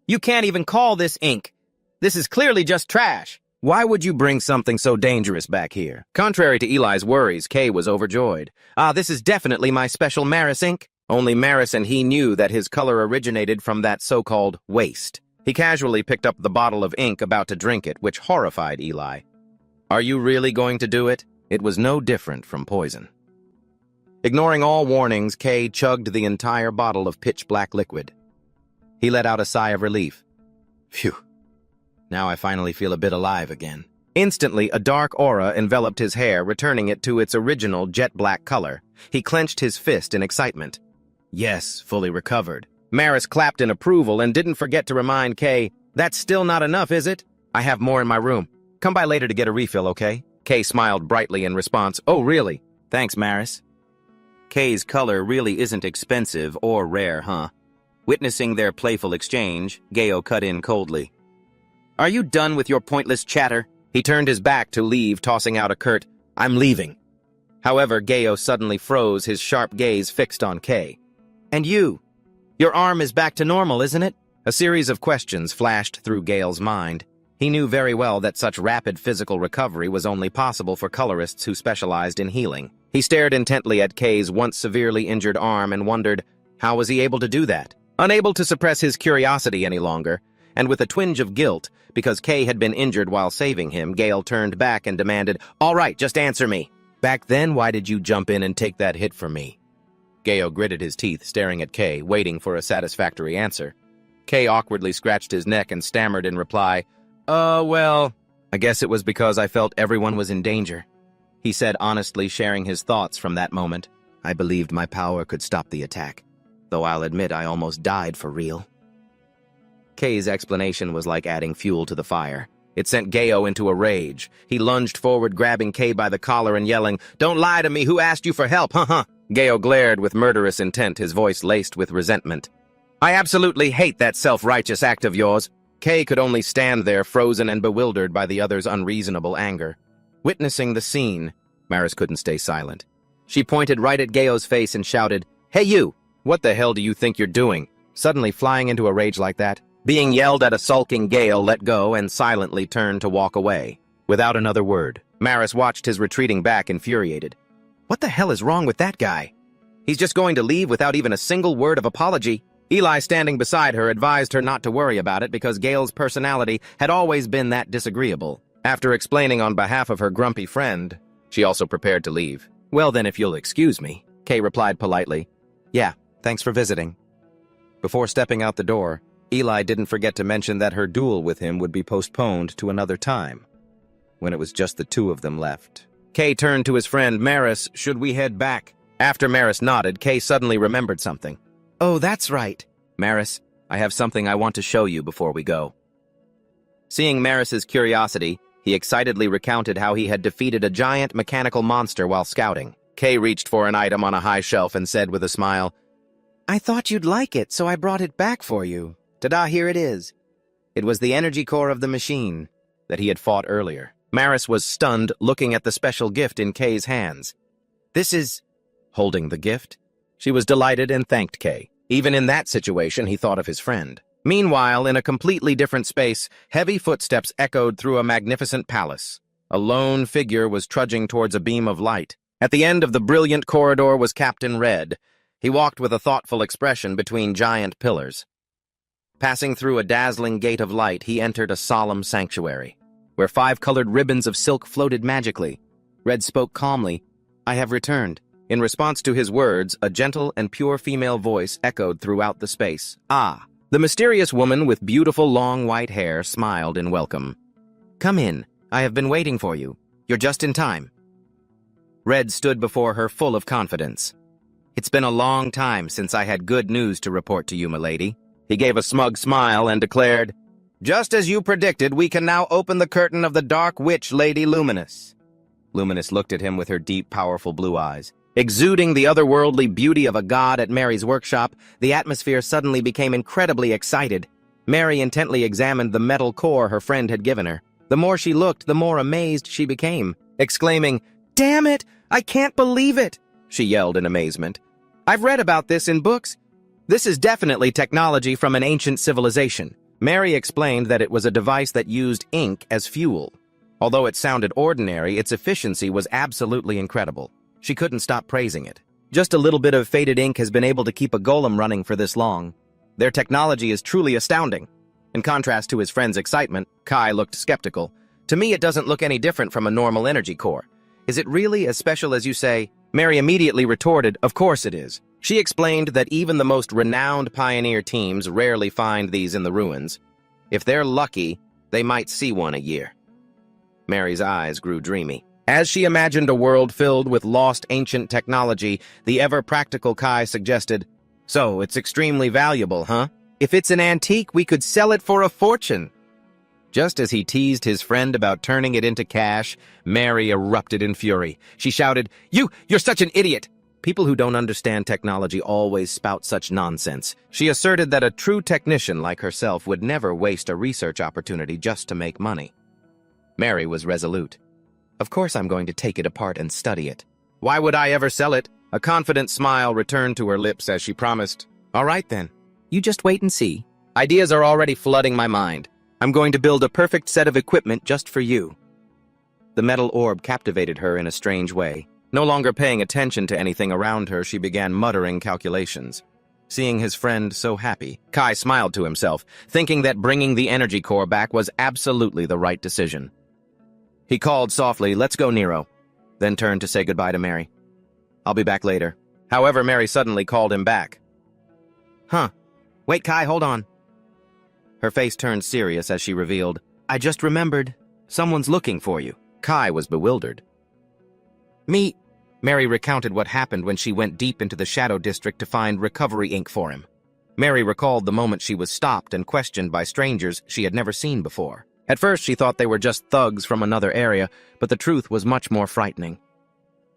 You can't even call this ink. This is clearly just trash. Why would you bring something so dangerous back here?" Contrary to Eli's worries, Kay was overjoyed. This is definitely my special Maris ink." Only Maris and he knew that his color originated from that so-called waste. He casually picked up the bottle of ink, about to drink it, which horrified Eli. "Are you really going to do it?" It was no different from poison. Ignoring all warnings, Kay chugged the entire bottle of pitch-black liquid. He let out a sigh of relief. "Phew. Now I finally feel a bit alive again." Instantly, a dark aura enveloped his hair, returning it to its original jet-black color. He clenched his fist in excitement. "Yes, fully recovered." Maris clapped in approval and didn't forget to remind Kay, "That's still not enough, is it? I have more in my room. Come by later to get a refill, okay?" Kay smiled brightly in response. "Oh, really? Thanks, Maris." Kay's color really isn't expensive or rare, huh? Witnessing their playful exchange, Gayo cut in coldly. "Are you done with your pointless chatter?" He turned his back to leave, tossing out a curt, "I'm leaving." However, Gayo suddenly froze, his sharp gaze fixed on Kay. "And you? Your arm is back to normal, isn't it?" A series of questions flashed through Gale's mind. He knew very well that such rapid physical recovery was only possible for colorists who specialized in healing. He stared intently at Kay's once severely injured arm and wondered, how was he able to do that? Unable to suppress his curiosity any longer, and with a twinge of guilt, because Kay had been injured while saving him, Gale turned back and demanded, "All right, just answer me. Back then, why did you jump in and take that hit from me?" Gayo gritted his teeth, staring at Kay, waiting for a satisfactory answer. Kay awkwardly scratched his neck and stammered in reply, Well, I guess it was because I felt everyone was in danger." He said honestly, sharing his thoughts from that moment. "I believed my power could stop the attack, though I'll admit I almost died for real." Kay's explanation was like adding fuel to the fire. It sent Gayo into a rage. He lunged forward, grabbing Kay by the collar and yelling, "Don't lie to me! Who asked you for help, huh?" Gayo glared with murderous intent, his voice laced with resentment. "I absolutely hate that self-righteous act of yours." Kay could only stand there, frozen and bewildered by the other's unreasonable anger. Witnessing the scene, Maris couldn't stay silent. She pointed right at Gayo's face and shouted, "Hey you! What the hell do you think you're doing? Suddenly flying into a rage like that, being yelled at, a sulking Gale let go and silently turned to walk away. Without another word, Maris watched his retreating back, infuriated. What the hell is wrong with that guy? He's just going to leave without even a single word of apology. Eli, standing beside her, advised her not to worry about it because Gale's personality had always been that disagreeable. After explaining on behalf of her grumpy friend, she also prepared to leave. Well then, if you'll excuse me, Kay replied politely. Yeah, thanks for visiting. Before stepping out the door, Eli didn't forget to mention that her duel with him would be postponed to another time, when it was just the two of them left. Kay turned to his friend Maris. Should we head back? After Maris nodded, Kay suddenly remembered something. Oh, that's right. Maris, I have something I want to show you before we go. Seeing Maris's curiosity, he excitedly recounted how he had defeated a giant mechanical monster while scouting. Kay reached for an item on a high shelf and said with a smile, I thought you'd like it, so I brought it back for you. Ta-da, here it is. It was the energy core of the machine that he had fought earlier. Maris was stunned, looking at the special gift in Kay's hands. This is... Holding the gift, she was delighted and thanked Kay. Even in that situation, he thought of his friend. Meanwhile, in a completely different space, heavy footsteps echoed through a magnificent palace. A lone figure was trudging towards a beam of light. At the end of the brilliant corridor was Captain Red. He walked with a thoughtful expression between giant pillars. Passing through a dazzling gate of light, he entered a solemn sanctuary, where 5 colored ribbons of silk floated magically. Red spoke calmly, I have returned. In response to his words, a gentle and pure female voice echoed throughout the space. Ah! The mysterious woman with beautiful long white hair smiled in welcome. Come in. I have been waiting for you. You're just in time. Red stood before her full of confidence. It's been a long time since I had good news to report to you, milady. He gave a smug smile and declared, Just as you predicted, we can now open the curtain of the dark witch, Lady Luminous. Luminous looked at him with her deep, powerful blue eyes. Exuding the otherworldly beauty of a god at Mary's workshop, the atmosphere suddenly became incredibly excited. Mary intently examined the metal core her friend had given her. The more she looked, the more amazed she became. Exclaiming, Damn it! I can't believe it! She yelled in amazement. I've read about this in books. This is definitely technology from an ancient civilization. Mary explained that it was a device that used ink as fuel. Although it sounded ordinary, its efficiency was absolutely incredible. She couldn't stop praising it. Just a little bit of faded ink has been able to keep a golem running for this long. Their technology is truly astounding. In contrast to his friend's excitement, Kai looked skeptical. To me, it doesn't look any different from a normal energy core. Is it really as special as you say? Mary immediately retorted, Of course it is. She explained that even the most renowned pioneer teams rarely find these in the ruins. If they're lucky, they might see one a year. Mary's eyes grew dreamy. As she imagined a world filled with lost ancient technology, the ever-practical Kai suggested, So, it's extremely valuable, huh? If it's an antique, we could sell it for a fortune. Just as he teased his friend about turning it into cash, Mary erupted in fury. She shouted, You're such an idiot! People who don't understand technology always spout such nonsense. She asserted that a true technician like herself would never waste a research opportunity just to make money. Mary was resolute. Of course I'm going to take it apart and study it. Why would I ever sell it? A confident smile returned to her lips as she promised. All right then. You just wait and see. Ideas are already flooding my mind. I'm going to build a perfect set of equipment just for you. The metal orb captivated her in a strange way. No longer paying attention to anything around her, she began muttering calculations. Seeing his friend so happy, Kai smiled to himself, thinking that bringing the energy core back was absolutely the right decision. He called softly, Let's go, Nero, then turned to say goodbye to Mary. I'll be back later. However, Mary suddenly called him back. Huh. Wait, Kai, hold on. Her face turned serious as she revealed, I just remembered. Someone's looking for you. Kai was bewildered. Me? Mary recounted what happened when she went deep into the Shadow District to find recovery ink for him. Mary recalled the moment she was stopped and questioned by strangers she had never seen before. At first, she thought they were just thugs from another area, but the truth was much more frightening.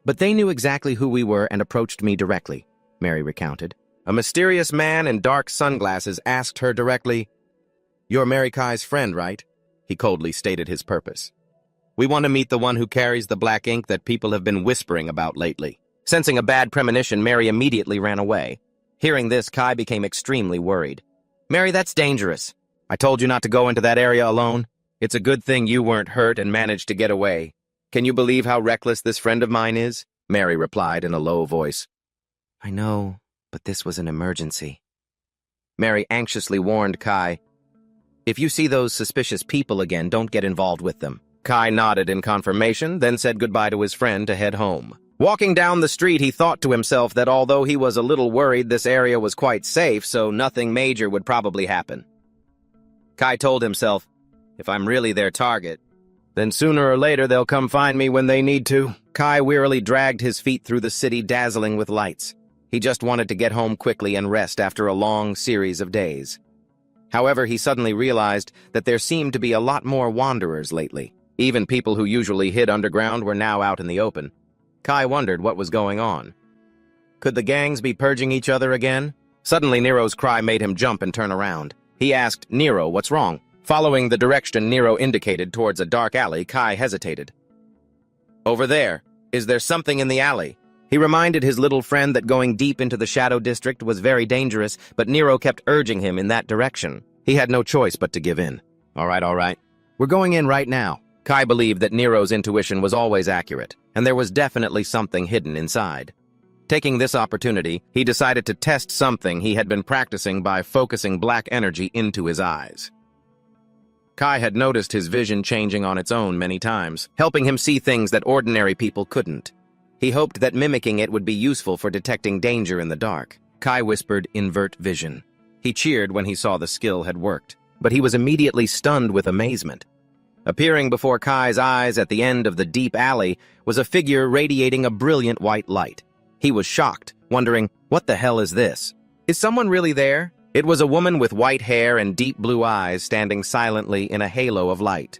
But they knew exactly who we were and approached me directly, Mary recounted. A mysterious man in dark sunglasses asked her directly, You're Mary Kai's friend, right? He coldly stated his purpose. We want to meet the one who carries the black ink that people have been whispering about lately. Sensing a bad premonition, Mary immediately ran away. Hearing this, Kai became extremely worried. "Mary, that's dangerous. I told you not to go into that area alone. It's a good thing you weren't hurt and managed to get away. Can you believe how reckless this friend of mine is?" Mary replied in a low voice.
I know, but this was an emergency.
Mary anxiously warned Kai.
If you see those suspicious people again, don't get involved with them.
Kai nodded in confirmation, then said goodbye to his friend to head home. Walking down the street, he thought to himself that although he was a little worried, this area was quite safe, so nothing major would probably happen. Kai told himself, if I'm really their target, then sooner or later they'll come find me when they need to. Kai wearily dragged his feet through the city, dazzling with lights. He just wanted to get home quickly and rest after a long series of days. However, he suddenly realized that there seemed to be a lot more wanderers lately. Even people who usually hid underground were now out in the open. Kai wondered what was going on. Could the gangs be purging each other again? Suddenly, Nero's cry made him jump and turn around. He asked Nero, "What's wrong?" Following the direction Nero indicated towards a dark alley, Kai hesitated. "Over there. Is there something in the alley?" He reminded his little friend that going deep into the Shadow District was very dangerous, but Nero kept urging him in that direction. He had no choice but to give in. All right. We're going in right now." Kai believed that Nero's intuition was always accurate, and there was definitely something hidden inside. Taking this opportunity, he decided to test something he had been practicing by focusing black energy into his eyes. Kai had noticed his vision changing on its own many times, helping him see things that ordinary people couldn't. He hoped that mimicking it would be useful for detecting danger in the dark. Kai whispered, "Invert vision." He cheered when he saw the skill had worked, but he was immediately stunned with amazement. Appearing before Kai's eyes at the end of the deep alley was a figure radiating a brilliant white light. He was shocked, wondering, what the hell is this? Is someone really there? It was a woman with white hair and deep blue eyes standing silently in a halo of light.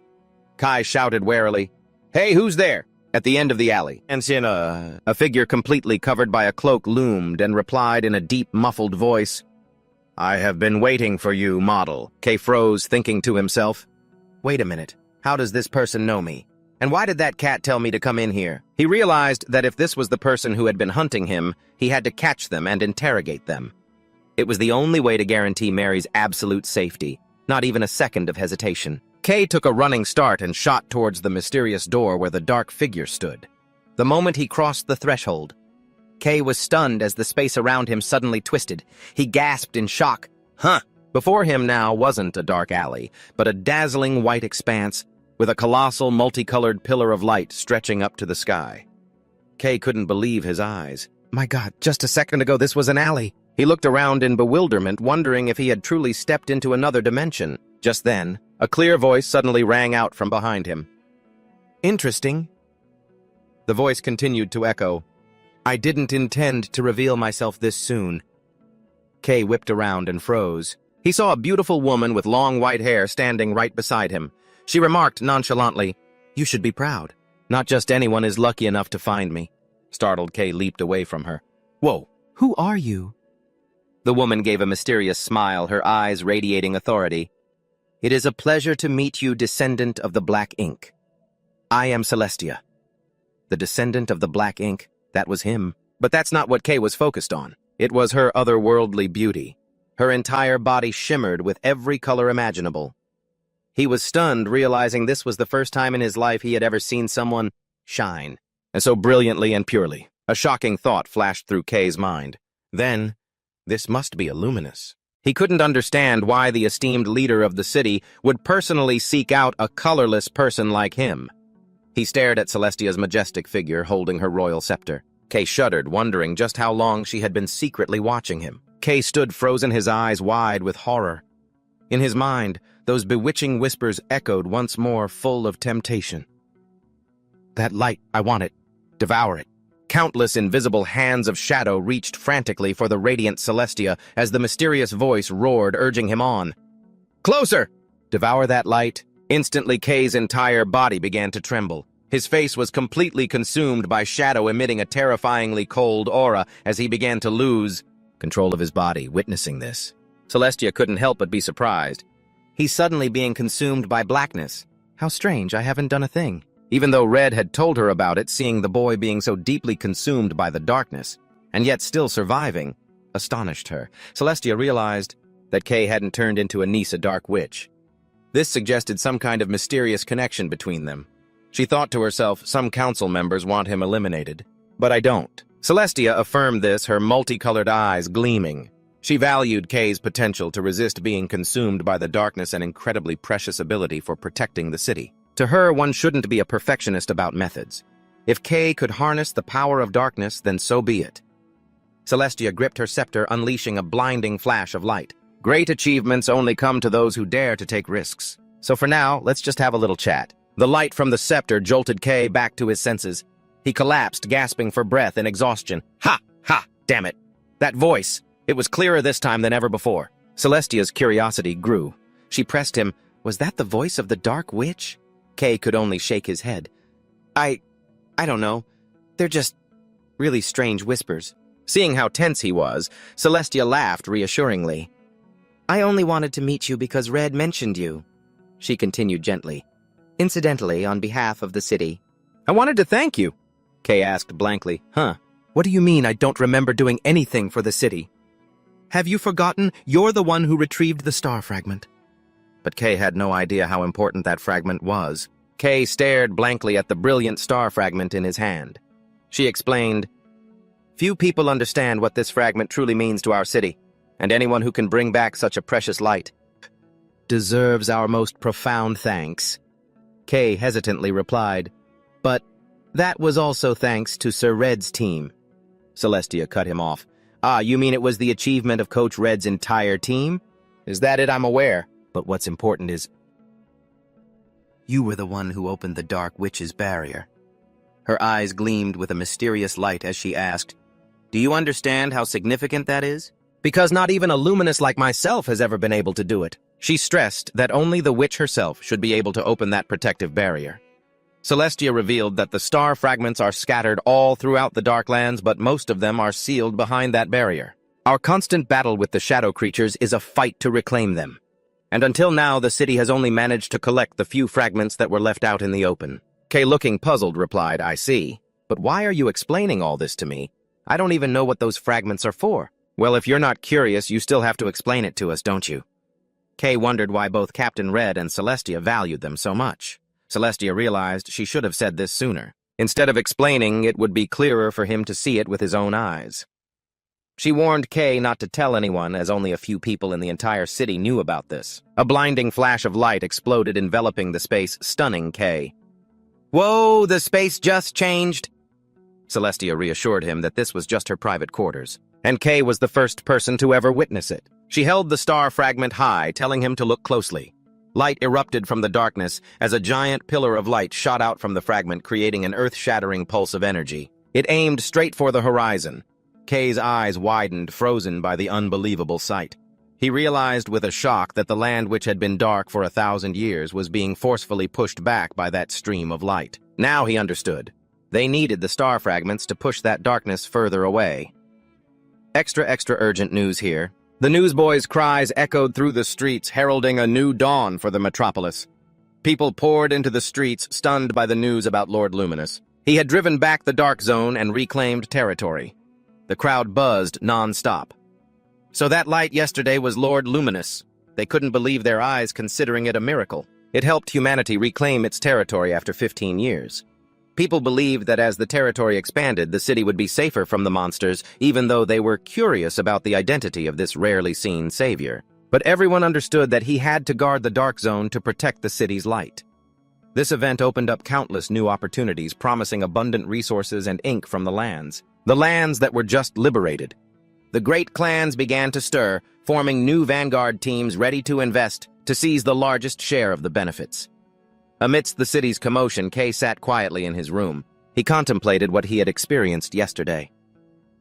Kai shouted warily, "Hey, who's there?" At the end of the alley, and a figure completely covered by a cloak loomed and replied in a deep, muffled voice, "I have been waiting for you, model." Kai froze, thinking to himself, "Wait a minute, how does this person know me? And why did that cat tell me to come in here?" He realized that if this was the person who had been hunting him, he had to catch them and interrogate them. It was the only way to guarantee Mary's absolute safety, not even a second of hesitation. Kay took a running start and shot towards the mysterious door where the dark figure stood. The moment he crossed the threshold, Kay was stunned as the space around him suddenly twisted. He gasped in shock. Before him now wasn't a dark alley, but a dazzling white expanse with a colossal multicolored pillar of light stretching up to the sky. Kay couldn't believe his eyes. My God, just a second ago this was an alley. He looked around in bewilderment, wondering if he had truly stepped into another dimension. Just then, a clear voice suddenly rang out from behind him. "Interesting." The voice continued to echo, "I didn't intend to reveal myself this soon." Kay whipped around and froze. He saw a beautiful woman with long white hair standing right beside him. She remarked nonchalantly, "You should be proud. Not just anyone is lucky enough to find me." Startled, Kay leaped away from her. "Whoa,
Who are you?
The woman gave a mysterious smile, her eyes radiating authority. "It is a pleasure to meet you, descendant of the Black Ink. I am Celestia." The descendant of the Black Ink, that was him. But that's not what Kay was focused on. It was her otherworldly beauty. Her entire body shimmered with every color imaginable. He was stunned, realizing this was the first time in his life he had ever seen someone shine, and so brilliantly and purely. A shocking thought flashed through Kay's mind. Then, this must be Illuminous. He couldn't understand why the esteemed leader of the city would personally seek out a colorless person like him. He stared at Celestia's majestic figure holding her royal scepter. Kay shuddered, wondering just how long she had been secretly watching him. Kay stood frozen, his eyes wide with horror. In his mind, those bewitching whispers echoed once more, full of temptation. "That light, I want it. Devour it." Countless invisible hands of shadow reached frantically for the radiant Celestia as the mysterious voice roared, urging him on. "Closer! Devour that light." Instantly, Kay's entire body began to tremble. His face was completely consumed by shadow, emitting a terrifyingly cold aura as he began to lose control of his body, witnessing this. Celestia couldn't help but be surprised. He's suddenly being consumed by blackness. How strange, I haven't done a thing. Even though Red had told her about it, seeing the boy being so deeply consumed by the darkness, and yet still surviving, astonished her. Celestia realized that Kay hadn't turned into a dark witch. This suggested some kind of mysterious connection between them. She thought to herself, some council members want him eliminated, but I don't. Celestia affirmed this, her multicolored eyes gleaming. She valued Kay's potential to resist being consumed by the darkness and incredibly precious ability for protecting the city. To her, one shouldn't be a perfectionist about methods. If Kay could harness the power of darkness, then so be it. Celestia gripped her scepter, unleashing a blinding flash of light. Great achievements only come to those who dare to take risks. So for now, let's just have a little chat. The light from the scepter jolted Kay back to his senses. He collapsed, gasping for breath in exhaustion. Ha! Ha! Damn it! That voice! It was clearer this time than ever before. Celestia's curiosity grew. She pressed him. Was that the voice of the Dark Witch? Kay could only shake his head. I don't know. They're just really strange whispers. Seeing how tense he was, Celestia laughed reassuringly. I only wanted to meet you because Red mentioned you, she continued gently. Incidentally, on behalf of the city. I wanted to thank you, Kay asked blankly. Huh? What do you mean I don't remember doing anything for the city? Have you forgotten you're the one who retrieved the star fragment? But Kay had no idea how important that fragment was. Kay stared blankly at the brilliant star fragment in his hand. She explained, Few people understand what this fragment truly means to our city, and anyone who can bring back such a precious light deserves our most profound thanks. Kay hesitantly replied, But that was also thanks to Sir Red's team. Celestia cut him off. Ah, you mean it was the achievement of Coach Red's entire team? Is that it? I'm aware. But what's important is, you were the one who opened the Dark Witch's barrier. Her eyes gleamed with a mysterious light as she asked, Do you understand how significant that is? Because not even a luminous like myself has ever been able to do it. She stressed that only the witch herself should be able to open that protective barrier. Celestia revealed that the star fragments are scattered all throughout the Darklands, but most of them are sealed behind that barrier. Our constant battle with the shadow creatures is a fight to reclaim them. And until now, the city has only managed to collect the few fragments that were left out in the open. Kay, looking puzzled, replied, I see. But why are you explaining all this to me? I don't even know what those fragments are for. Well, if you're not curious, you still have to explain it to us, don't you? Kay wondered why both Captain Red and Celestia valued them so much. Celestia realized she should have said this sooner. Instead of explaining, it would be clearer for him to see it with his own eyes. She warned Kay not to tell anyone, as only a few people in the entire city knew about this. A blinding flash of light exploded, enveloping the space, stunning Kay. Whoa, the space just changed! Celestia reassured him that this was just her private quarters, and Kay was the first person to ever witness it. She held the star fragment high, telling him to look closely. Light erupted from the darkness as a giant pillar of light shot out from the fragment, creating an earth-shattering pulse of energy. It aimed straight for the horizon. Kay's eyes widened, frozen by the unbelievable sight. He realized with a shock that the land which had been dark for 1,000 years was being forcefully pushed back by that stream of light. Now he understood. They needed the star fragments to push that darkness further away. Extra urgent news here. The newsboys' cries echoed through the streets, heralding a new dawn for the metropolis. People poured into the streets, stunned by the news about Lord Luminous. He had driven back the Dark Zone and reclaimed territory. The crowd buzzed non-stop. So that light yesterday was Lord Luminous. They couldn't believe their eyes, considering it a miracle. It helped humanity reclaim its territory after 15 years. People believed that as the territory expanded, the city would be safer from the monsters, even though they were curious about the identity of this rarely seen savior. But everyone understood that he had to guard the Dark Zone to protect the city's light. This event opened up countless new opportunities, promising abundant resources and ink from the lands that were just liberated. The great clans began to stir, forming new vanguard teams ready to invest to seize the largest share of the benefits. Amidst the city's commotion, Kay sat quietly in his room. He contemplated what he had experienced yesterday.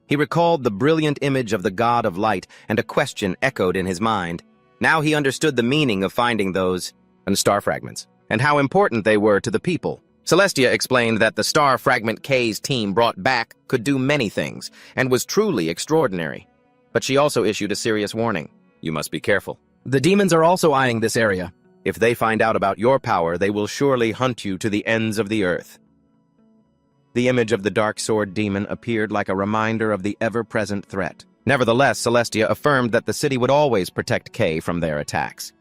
He recalled the brilliant image of the God of Light, and a question echoed in his mind. Now he understood the meaning of finding those star fragments, and how important they were to the people. Celestia explained that the star fragment Kay's team brought back could do many things, and was truly extraordinary. But she also issued a serious warning. You must be careful. The demons are also eyeing this area. If they find out about your power, they will surely hunt you to the ends of the earth. The image of the dark sword demon appeared like a reminder of the ever-present threat. Nevertheless, Celestia affirmed that the city would always protect Kay from their attacks.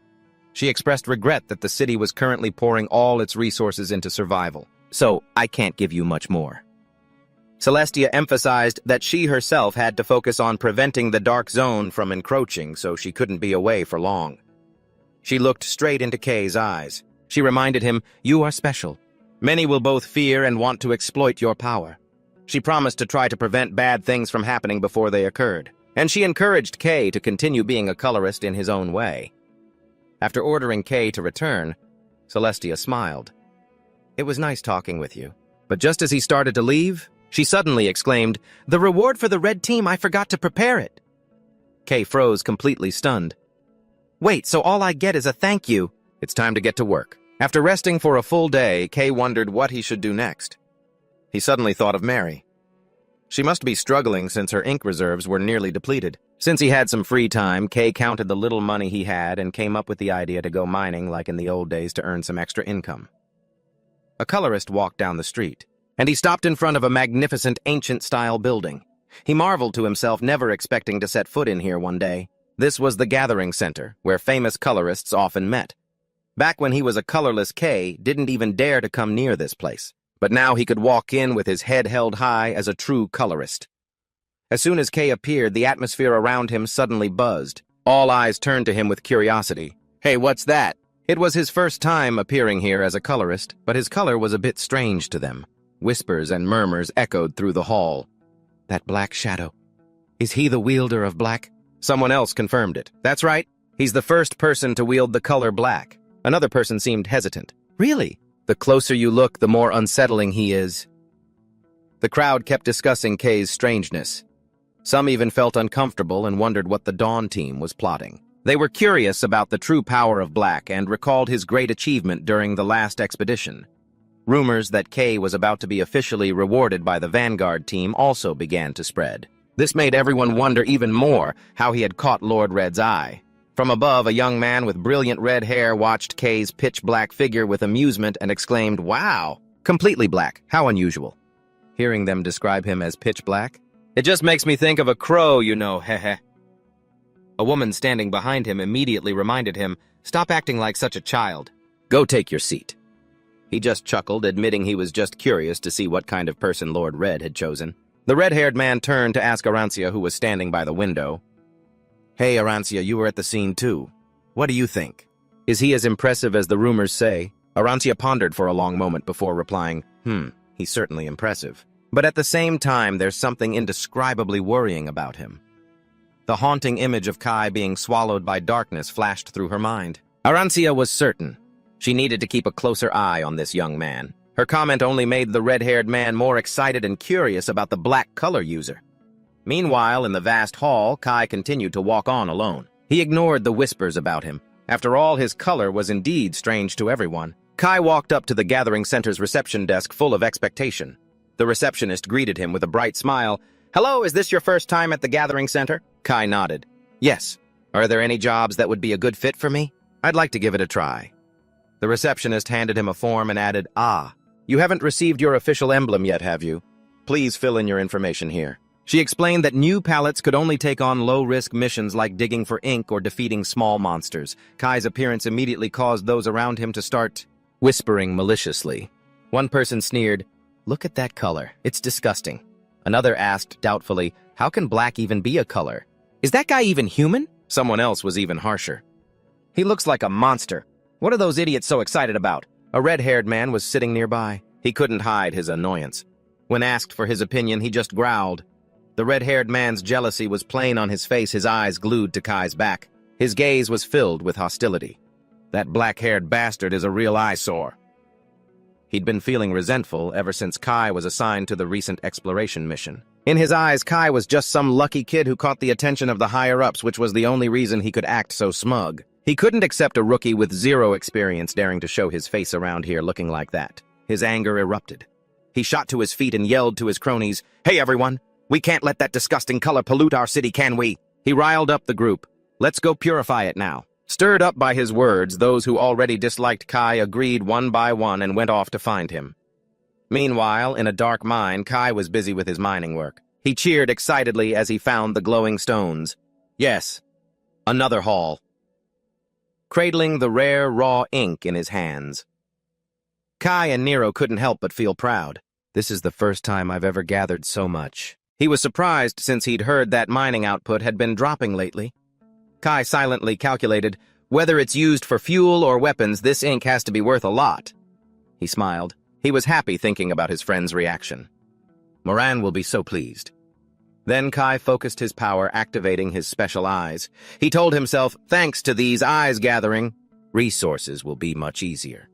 She expressed regret that the city was currently pouring all its resources into survival. So, I can't give you much more. Celestia emphasized that she herself had to focus on preventing the dark zone from encroaching, so she couldn't be away for long. She looked straight into Kay's eyes. She reminded him, "You are special. Many will both fear and want to exploit your power." She promised to try to prevent bad things from happening before they occurred, and she encouraged Kay to continue being a colorist in his own way. After ordering Kay to return, Celestia smiled. "It was nice talking with you." But just as he started to leave, she suddenly exclaimed, "The reward for the red team, I forgot to prepare it." Kay froze, completely stunned. "Wait, so all I get is a thank you?" It's time to get to work. After resting for a full day, Kay wondered what he should do next. He suddenly thought of Mary. She must be struggling since her ink reserves were nearly depleted. Since he had some free time, Kay counted the little money he had and came up with the idea to go mining like in the old days to earn some extra income. A colorist walked down the street, and he stopped in front of a magnificent ancient-style building. He marveled to himself, never expecting to set foot in here one day. This was the Gathering Center, where famous colorists often met. Back when he was a colorless, Kay didn't even dare to come near this place. But now he could walk in with his head held high as a true colorist. As soon as Kay appeared, the atmosphere around him suddenly buzzed. All eyes turned to him with curiosity. "Hey, what's that?" It was his first time appearing here as a colorist, but his color was a bit strange to them. Whispers and murmurs echoed through the hall. "That black shadow. Is he the wielder of black?" Someone else confirmed it. "That's right. He's the first person to wield the color black." Another person seemed hesitant. "Really? The closer you look, the more unsettling he is." The crowd kept discussing Kay's strangeness. Some even felt uncomfortable and wondered what the Dawn team was plotting. They were curious about the true power of Black and recalled his great achievement during the last expedition. Rumors that Kay was about to be officially rewarded by the Vanguard team also began to spread. This made everyone wonder even more how he had caught Lord Red's eye. From above, a young man with brilliant red hair watched Kay's pitch-black figure with amusement and exclaimed, "Wow! Completely black. How unusual." Hearing them describe him as pitch-black, "It just makes me think of a crow, you know, heh." A woman standing behind him immediately reminded him, "Stop acting like such a child. Go take your seat." He just chuckled, admitting he was just curious to see what kind of person Lord Red had chosen. The red-haired man turned to ask Arancia, who was standing by the window. "Hey, Arancia, you were at the scene too. What do you think? Is he as impressive as the rumors say?" Arancia pondered for a long moment before replying, He's certainly impressive. But at the same time, there's something indescribably worrying about him." The haunting image of Kai being swallowed by darkness flashed through her mind. Arancia was certain. She needed to keep a closer eye on this young man. Her comment only made the red-haired man more excited and curious about the black color user. Meanwhile, in the vast hall, Kai continued to walk on alone. He ignored the whispers about him. After all, his color was indeed strange to everyone. Kai walked up to the Gathering Center's reception desk full of expectation. The receptionist greeted him with a bright smile. "Hello, is this your first time at the Gathering Center?" Kai nodded. "Yes. Are there any jobs that would be a good fit for me? I'd like to give it a try." The receptionist handed him a form and added, "You haven't received your official emblem yet, have you? Please fill in your information here." She explained that new palettes could only take on low-risk missions like digging for ink or defeating small monsters. Kai's appearance immediately caused those around him to start whispering maliciously. One person sneered, "Look at that color. It's disgusting." Another asked doubtfully, "How can black even be a color? Is that guy even human?" Someone else was even harsher. "He looks like a monster. What are those idiots so excited about?" A red-haired man was sitting nearby. He couldn't hide his annoyance. When asked for his opinion, he just growled. The red-haired man's jealousy was plain on his face, his eyes glued to Kai's back. His gaze was filled with hostility. "That black-haired bastard is a real eyesore." He'd been feeling resentful ever since Kai was assigned to the recent exploration mission. In his eyes, Kai was just some lucky kid who caught the attention of the higher-ups, which was the only reason he could act so smug. He couldn't accept a rookie with zero experience daring to show his face around here looking like that. His anger erupted. He shot to his feet and yelled to his cronies, "Hey, everyone! We can't let that disgusting color pollute our city, can we?" He riled up the group. "Let's go purify it now." Stirred up by his words, those who already disliked Kai agreed one by one and went off to find him. Meanwhile, in a dark mine, Kai was busy with his mining work. He cheered excitedly as he found the glowing stones. Yes, another haul. Cradling the rare, raw ink in his hands. Kai and Nero couldn't help but feel proud. This is the first time I've ever gathered so much. He was surprised since he'd heard that mining output had been dropping lately. Kai silently calculated, whether it's used for fuel or weapons, this ink has to be worth a lot. He smiled. He was happy thinking about his friend's reaction. Moran will be so pleased. Then Kai focused his power, activating his special eyes. He told himself, thanks to these eyes gathering, resources will be much easier.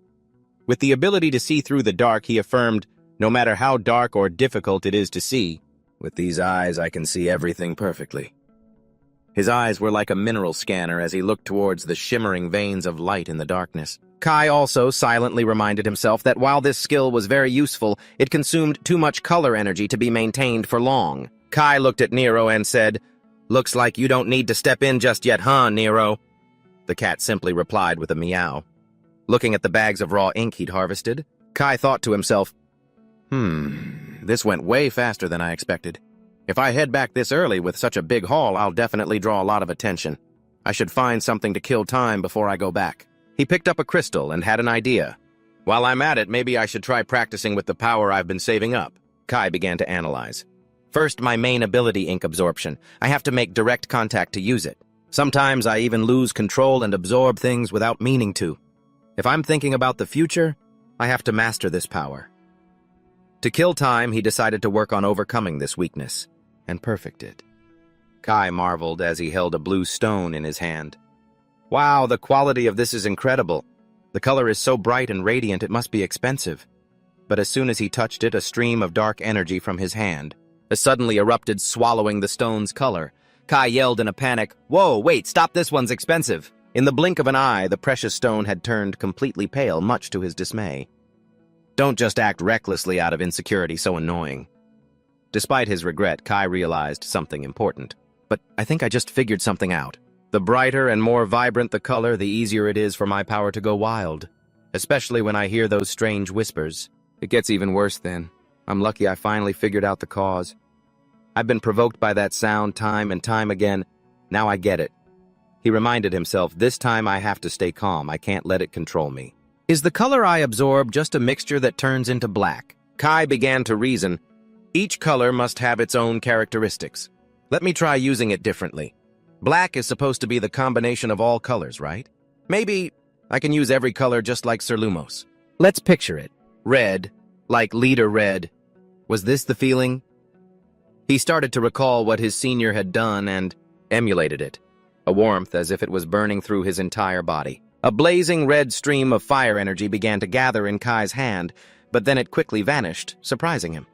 With the ability to see through the dark, he affirmed, no matter how dark or difficult it is to see, with these eyes I can see everything perfectly. His eyes were like a mineral scanner as he looked towards the shimmering veins of light in the darkness. Kai also silently reminded himself that while this skill was very useful, it consumed too much color energy to be maintained for long. Kai looked at Nero and said, "Looks like you don't need to step in just yet, huh, Nero?" The cat simply replied with a meow. Looking at the bags of raw ink he'd harvested, Kai thought to himself, this went way faster than I expected. If I head back this early with such a big haul, I'll definitely draw a lot of attention. I should find something to kill time before I go back. He picked up a crystal and had an idea. While I'm at it, maybe I should try practicing with the power I've been saving up. Kai began to analyze. First, my main ability, ink absorption. I have to make direct contact to use it. Sometimes I even lose control and absorb things without meaning to. If I'm thinking about the future, I have to master this power. To kill time, he decided to work on overcoming this weakness, and perfect it. Kai marveled as he held a blue stone in his hand. Wow, the quality of this is incredible. The color is so bright and radiant it must be expensive. But as soon as he touched it, a stream of dark energy from his hand suddenly erupted, swallowing the stone's color. Kai yelled in a panic, "Whoa, wait, stop, this one's expensive." In the blink of an eye, the precious stone had turned completely pale, much to his dismay. Don't just act recklessly out of insecurity, so annoying. Despite his regret, Kai realized something important. But I think I just figured something out. The brighter and more vibrant the color, the easier it is for my power to go wild. Especially when I hear those strange whispers. It gets even worse then. I'm lucky I finally figured out the cause. I've been provoked by that sound time and time again. Now I get it. He reminded himself, this time I have to stay calm. I can't let it control me. Is the color I absorb just a mixture that turns into black? Kai began to reason. Each color must have its own characteristics. Let me try using it differently. Black is supposed to be the combination of all colors, right? Maybe I can use every color just like Sir Lumos. Let's picture it. Red, like leader red. Was this the feeling? He started to recall what his senior had done and emulated it. A warmth as if it was burning through his entire body. A blazing red stream of fire energy began to gather in Kai's hand, but then it quickly vanished, surprising him.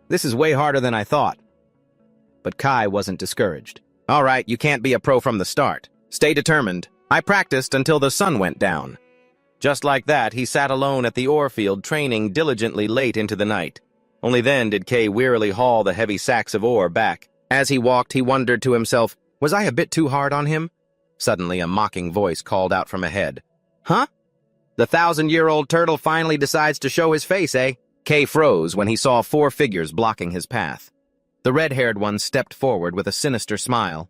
This is way harder than I thought. But Kai wasn't discouraged. All right, you can't be a pro from the start. Stay determined. I practiced until the sun went down. Just like that, he sat alone at the ore field, training diligently late into the night. Only then did Kay wearily haul the heavy sacks of ore back. As he walked, he wondered to himself, was I a bit too hard on him? Suddenly, a mocking voice called out from ahead. Huh? The 1,000-year-old turtle finally decides to show his face, eh? Kay froze when he saw 4 figures blocking his path. The red-haired one stepped forward with a sinister smile.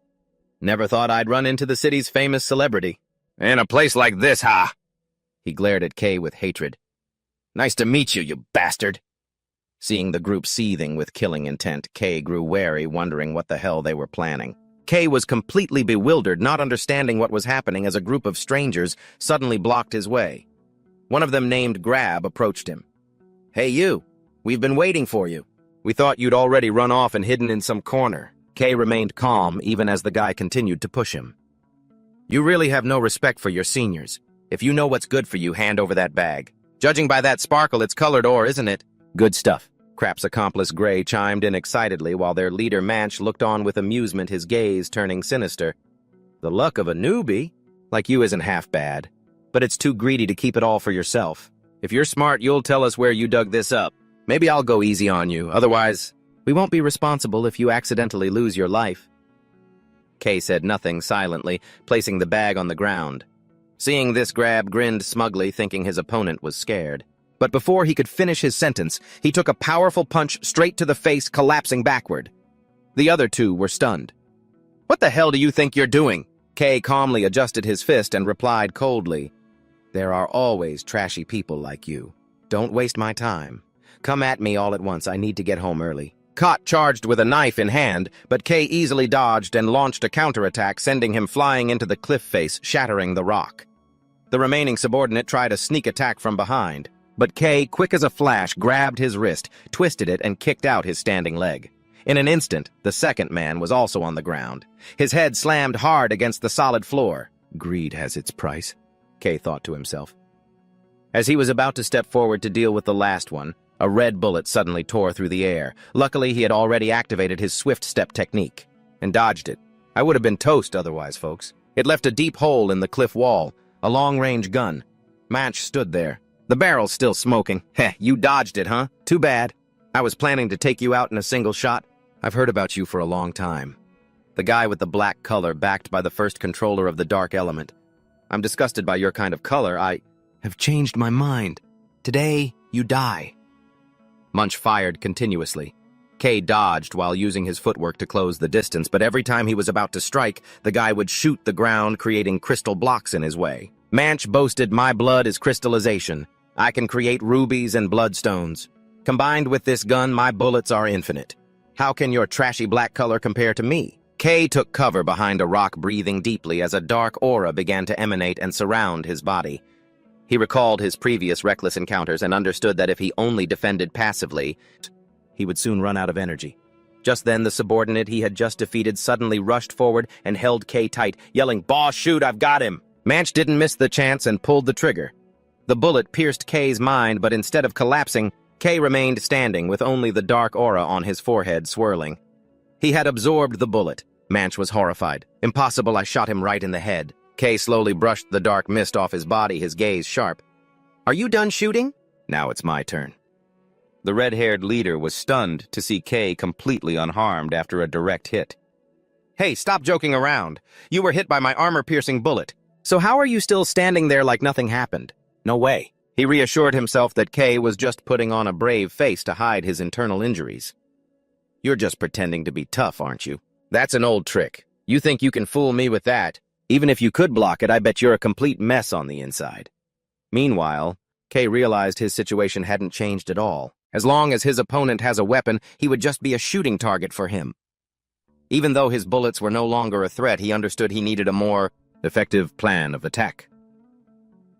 Never thought I'd run into the city's famous celebrity. In a place like this, huh? He glared at Kay with hatred. Nice to meet you, you bastard. Seeing the group seething with killing intent, Kay grew wary, wondering what the hell they were planning. Kay was completely bewildered, not understanding what was happening as a group of strangers suddenly blocked his way. One of them, named Grab, approached him. Hey you, we've been waiting for you. We thought you'd already run off and hidden in some corner. Kay remained calm even as the guy continued to push him. You really have no respect for your seniors. If you know what's good for you, hand over that bag. Judging by that sparkle, it's colored ore, isn't it? Good stuff. Crap's accomplice Gray chimed in excitedly while their leader Manch looked on with amusement, his gaze turning sinister. The luck of a newbie? Like you isn't half bad. But it's too greedy to keep it all for yourself. If you're smart, you'll tell us where you dug this up. Maybe I'll go easy on you. Otherwise, we won't be responsible if you accidentally lose your life. Kay said nothing silently, placing the bag on the ground. Seeing this, Grab grinned smugly, thinking his opponent was scared. But before he could finish his sentence, he took a powerful punch straight to the face, collapsing backward. The other two were stunned. "What the hell do you think you're doing?" Kay calmly adjusted his fist and replied coldly, "There are always trashy people like you. Don't waste my time. Come at me all at once. I need to get home early." Caught charged with a knife in hand, but Kay easily dodged and launched a counterattack, sending him flying into the cliff face, shattering the rock. The remaining subordinate tried a sneak attack from behind, but Kay, quick as a flash, grabbed his wrist, twisted it, and kicked out his standing leg. In an instant, the second man was also on the ground. His head slammed hard against the solid floor. Greed has its price, Kay thought to himself. As he was about to step forward to deal with the last one, a red bullet suddenly tore through the air. Luckily, he had already activated his swift step technique and dodged it. I would have been toast otherwise, folks. It left a deep hole in the cliff wall, a long-range gun. Match stood there, the barrel still smoking. Heh, you dodged it, huh? Too bad. I was planning to take you out in a single shot. I've heard about you for a long time. The guy with the black color, backed by the first controller of the dark element. I'm disgusted by your kind of color. I have changed my mind. Today, you die. Munch fired continuously. Kay dodged while using his footwork to close the distance, but every time he was about to strike, the guy would shoot the ground, creating crystal blocks in his way. Manch boasted, "My blood is crystallization. I can create rubies and bloodstones. Combined with this gun, my bullets are infinite. How can your trashy black color compare to me?" Kay took cover behind a rock, breathing deeply as a dark aura began to emanate and surround his body. He recalled his previous reckless encounters and understood that if he only defended passively, he would soon run out of energy. Just then, the subordinate he had just defeated suddenly rushed forward and held Kay tight, yelling, "Boss, shoot, I've got him!" Manch didn't miss the chance and pulled the trigger. The bullet pierced Kay's mind, but instead of collapsing, Kay remained standing with only the dark aura on his forehead swirling. He had absorbed the bullet. Manch was horrified. "Impossible, I shot him right in the head." Kay slowly brushed the dark mist off his body, his gaze sharp. "Are you done shooting?" "Now it's my turn." The red-haired leader was stunned to see Kay completely unharmed after a direct hit. "Hey, stop joking around. You were hit by my armor-piercing bullet. So how are you still standing there like nothing happened? No way." He reassured himself that Kay was just putting on a brave face to hide his internal injuries. "You're just pretending to be tough, aren't you? That's an old trick. You think you can fool me with that? Even if you could block it, I bet you're a complete mess on the inside." Meanwhile, Kay realized his situation hadn't changed at all. As long as his opponent has a weapon, he would just be a shooting target for him. Even though his bullets were no longer a threat, he understood he needed a more effective plan of attack.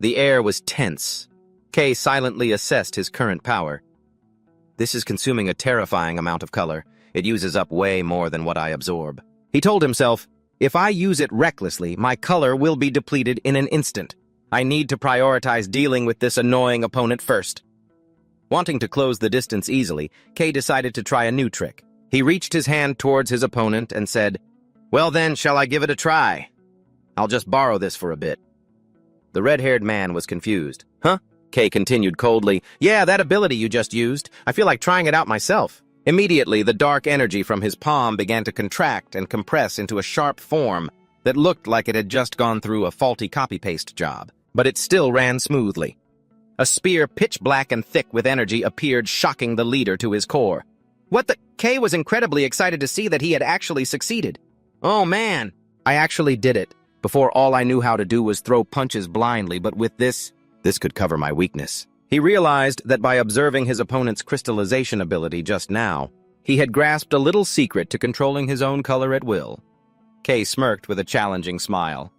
The air was tense. Kay silently assessed his current power. "This is consuming a terrifying amount of color. It uses up way more than what I absorb." He told himself, "If I use it recklessly, my color will be depleted in an instant. I need to prioritize dealing with this annoying opponent first." Wanting to close the distance easily, Kay decided to try a new trick. He reached his hand towards his opponent and said, "Well then, shall I give it a try? I'll just borrow this for a bit." The red-haired man was confused. "Huh?" Kay continued coldly, "Yeah, that ability you just used. I feel like trying it out myself." Immediately, the dark energy from his palm began to contract and compress into a sharp form that looked like it had just gone through a faulty copy-paste job, but it still ran smoothly. A spear pitch black and thick with energy appeared, shocking the leader to his core. What the— Kay was incredibly excited to see that he had actually succeeded. "Oh man, I actually did it. Before, all I knew how to do was throw punches blindly, but with this could cover my weakness." He realized that by observing his opponent's crystallization ability just now, he had grasped a little secret to controlling his own color at will. Kay smirked with a challenging smile.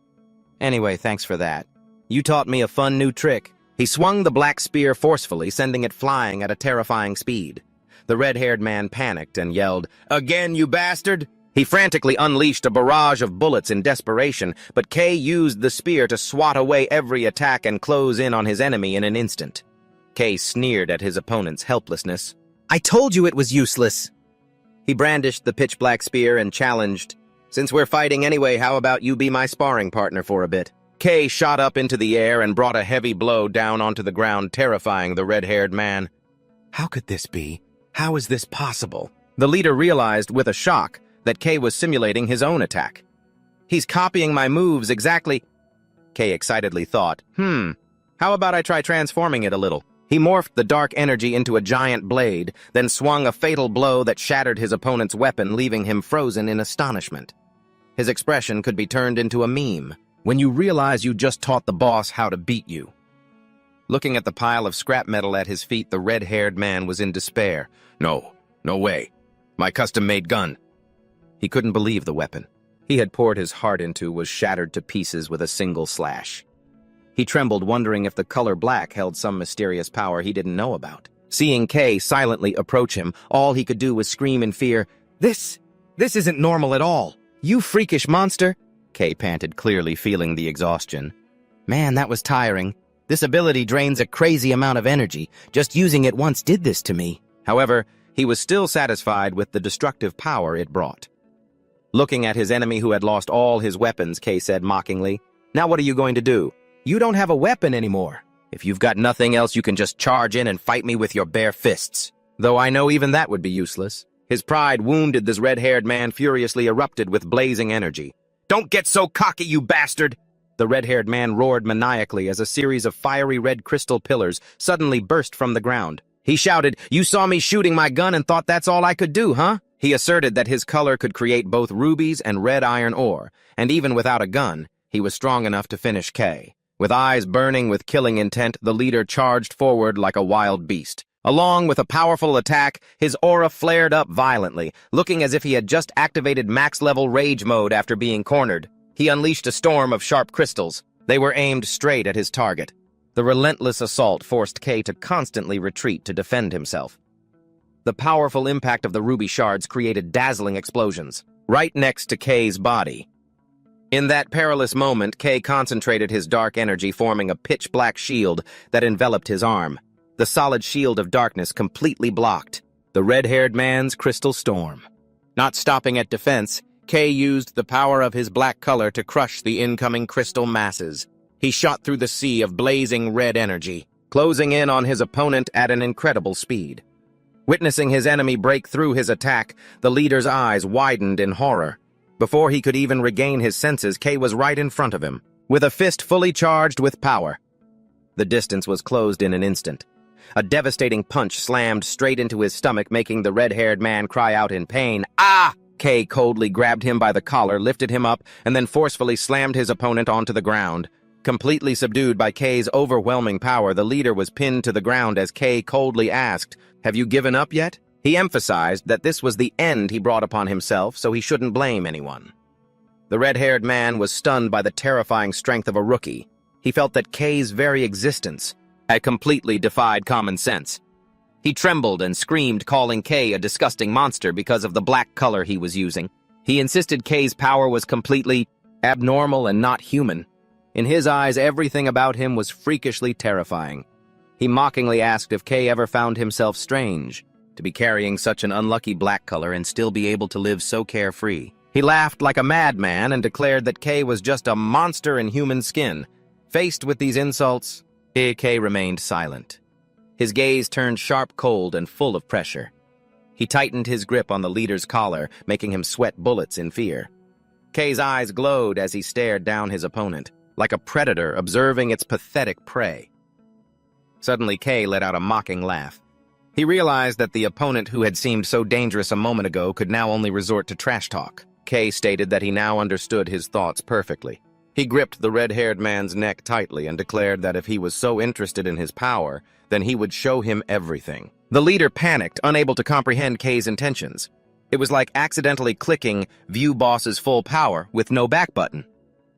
"Anyway, thanks for that. You taught me a fun new trick." He swung the black spear forcefully, sending it flying at a terrifying speed. The red-haired man panicked and yelled, "Again, you bastard!" He frantically unleashed a barrage of bullets in desperation, but Kay used the spear to swat away every attack and close in on his enemy in an instant. Kay sneered at his opponent's helplessness. "I told you it was useless." He brandished the pitch-black spear and challenged, "Since we're fighting anyway, how about you be my sparring partner for a bit?" Kay shot up into the air and brought a heavy blow down onto the ground, terrifying the red-haired man. "How could this be? How is this possible?" The leader realized with a shock that Kay was simulating his own attack. "He's copying my moves exactly." Kay excitedly thought, how about I try transforming it a little? He morphed the dark energy into a giant blade, then swung a fatal blow that shattered his opponent's weapon, leaving him frozen in astonishment. His expression could be turned into a meme. When you realize you just taught the boss how to beat you. Looking at the pile of scrap metal at his feet, the red-haired man was in despair. No way. My custom-made gun. He couldn't believe the weapon he had poured his heart into was shattered to pieces with a single slash. He trembled, wondering if the color black held some mysterious power he didn't know about. Seeing Kay silently approach him, all he could do was scream in fear, This isn't normal at all. You freakish monster!" Kay panted, clearly feeling the exhaustion. "Man, that was tiring. This ability drains a crazy amount of energy. Just using it once did this to me." However, he was still satisfied with the destructive power it brought. Looking at his enemy who had lost all his weapons, Kay said mockingly, "Now what are you going to do? You don't have a weapon anymore. If you've got nothing else, you can just charge in and fight me with your bare fists." Though I know even that would be useless. His pride wounded, this red-haired man furiously erupted with blazing energy. "Don't get so cocky, you bastard!" The red-haired man roared maniacally as a series of fiery red crystal pillars suddenly burst from the ground. He shouted, "You saw me shooting my gun and thought that's all I could do, huh?" He asserted that his color could create both rubies and red iron ore, and even without a gun, he was strong enough to finish Kay. With eyes burning with killing intent, the leader charged forward like a wild beast. Along with a powerful attack, his aura flared up violently, looking as if he had just activated max-level rage mode after being cornered. He unleashed a storm of sharp crystals. They were aimed straight at his target. The relentless assault forced Kay to constantly retreat to defend himself. The powerful impact of the ruby shards created dazzling explosions, right next to Kay's body. In that perilous moment, Kay concentrated his dark energy, forming a pitch-black shield that enveloped his arm. The solid shield of darkness completely blocked the red-haired man's crystal storm. Not stopping at defense, Kay used the power of his black color to crush the incoming crystal masses. He shot through the sea of blazing red energy, closing in on his opponent at an incredible speed. Witnessing his enemy break through his attack, the leader's eyes widened in horror. Before he could even regain his senses, Kay was right in front of him, with a fist fully charged with power. The distance was closed in an instant. A devastating punch slammed straight into his stomach, making the red-haired man cry out in pain. "Ah!" Kay coldly grabbed him by the collar, lifted him up, and then forcefully slammed his opponent onto the ground. Completely subdued by Kay's overwhelming power, the leader was pinned to the ground as Kay coldly asked, "Have you given up yet?" He emphasized that this was the end he brought upon himself, so he shouldn't blame anyone. The red-haired man was stunned by the terrifying strength of a rookie. He felt that Kay's very existence had completely defied common sense. He trembled and screamed, calling Kay a disgusting monster because of the black color he was using. He insisted Kay's power was completely abnormal and not human. In his eyes, everything about him was freakishly terrifying. He mockingly asked if Kay ever found himself strange, to be carrying such an unlucky black color and still be able to live so carefree. He laughed like a madman and declared that Kay was just a monster in human skin. Faced with these insults, Kay remained silent. His gaze turned sharp, cold, and full of pressure. He tightened his grip on the leader's collar, making him sweat bullets in fear. Kay's eyes glowed as he stared down his opponent, like a predator observing its pathetic prey. Suddenly, Kay let out a mocking laugh. He realized that the opponent who had seemed so dangerous a moment ago could now only resort to trash talk. Kay stated that he now understood his thoughts perfectly. He gripped the red-haired man's neck tightly and declared that if he was so interested in his power, then he would show him everything. The leader panicked, unable to comprehend Kay's intentions. It was like accidentally clicking "View Boss's Full Power" with no back button.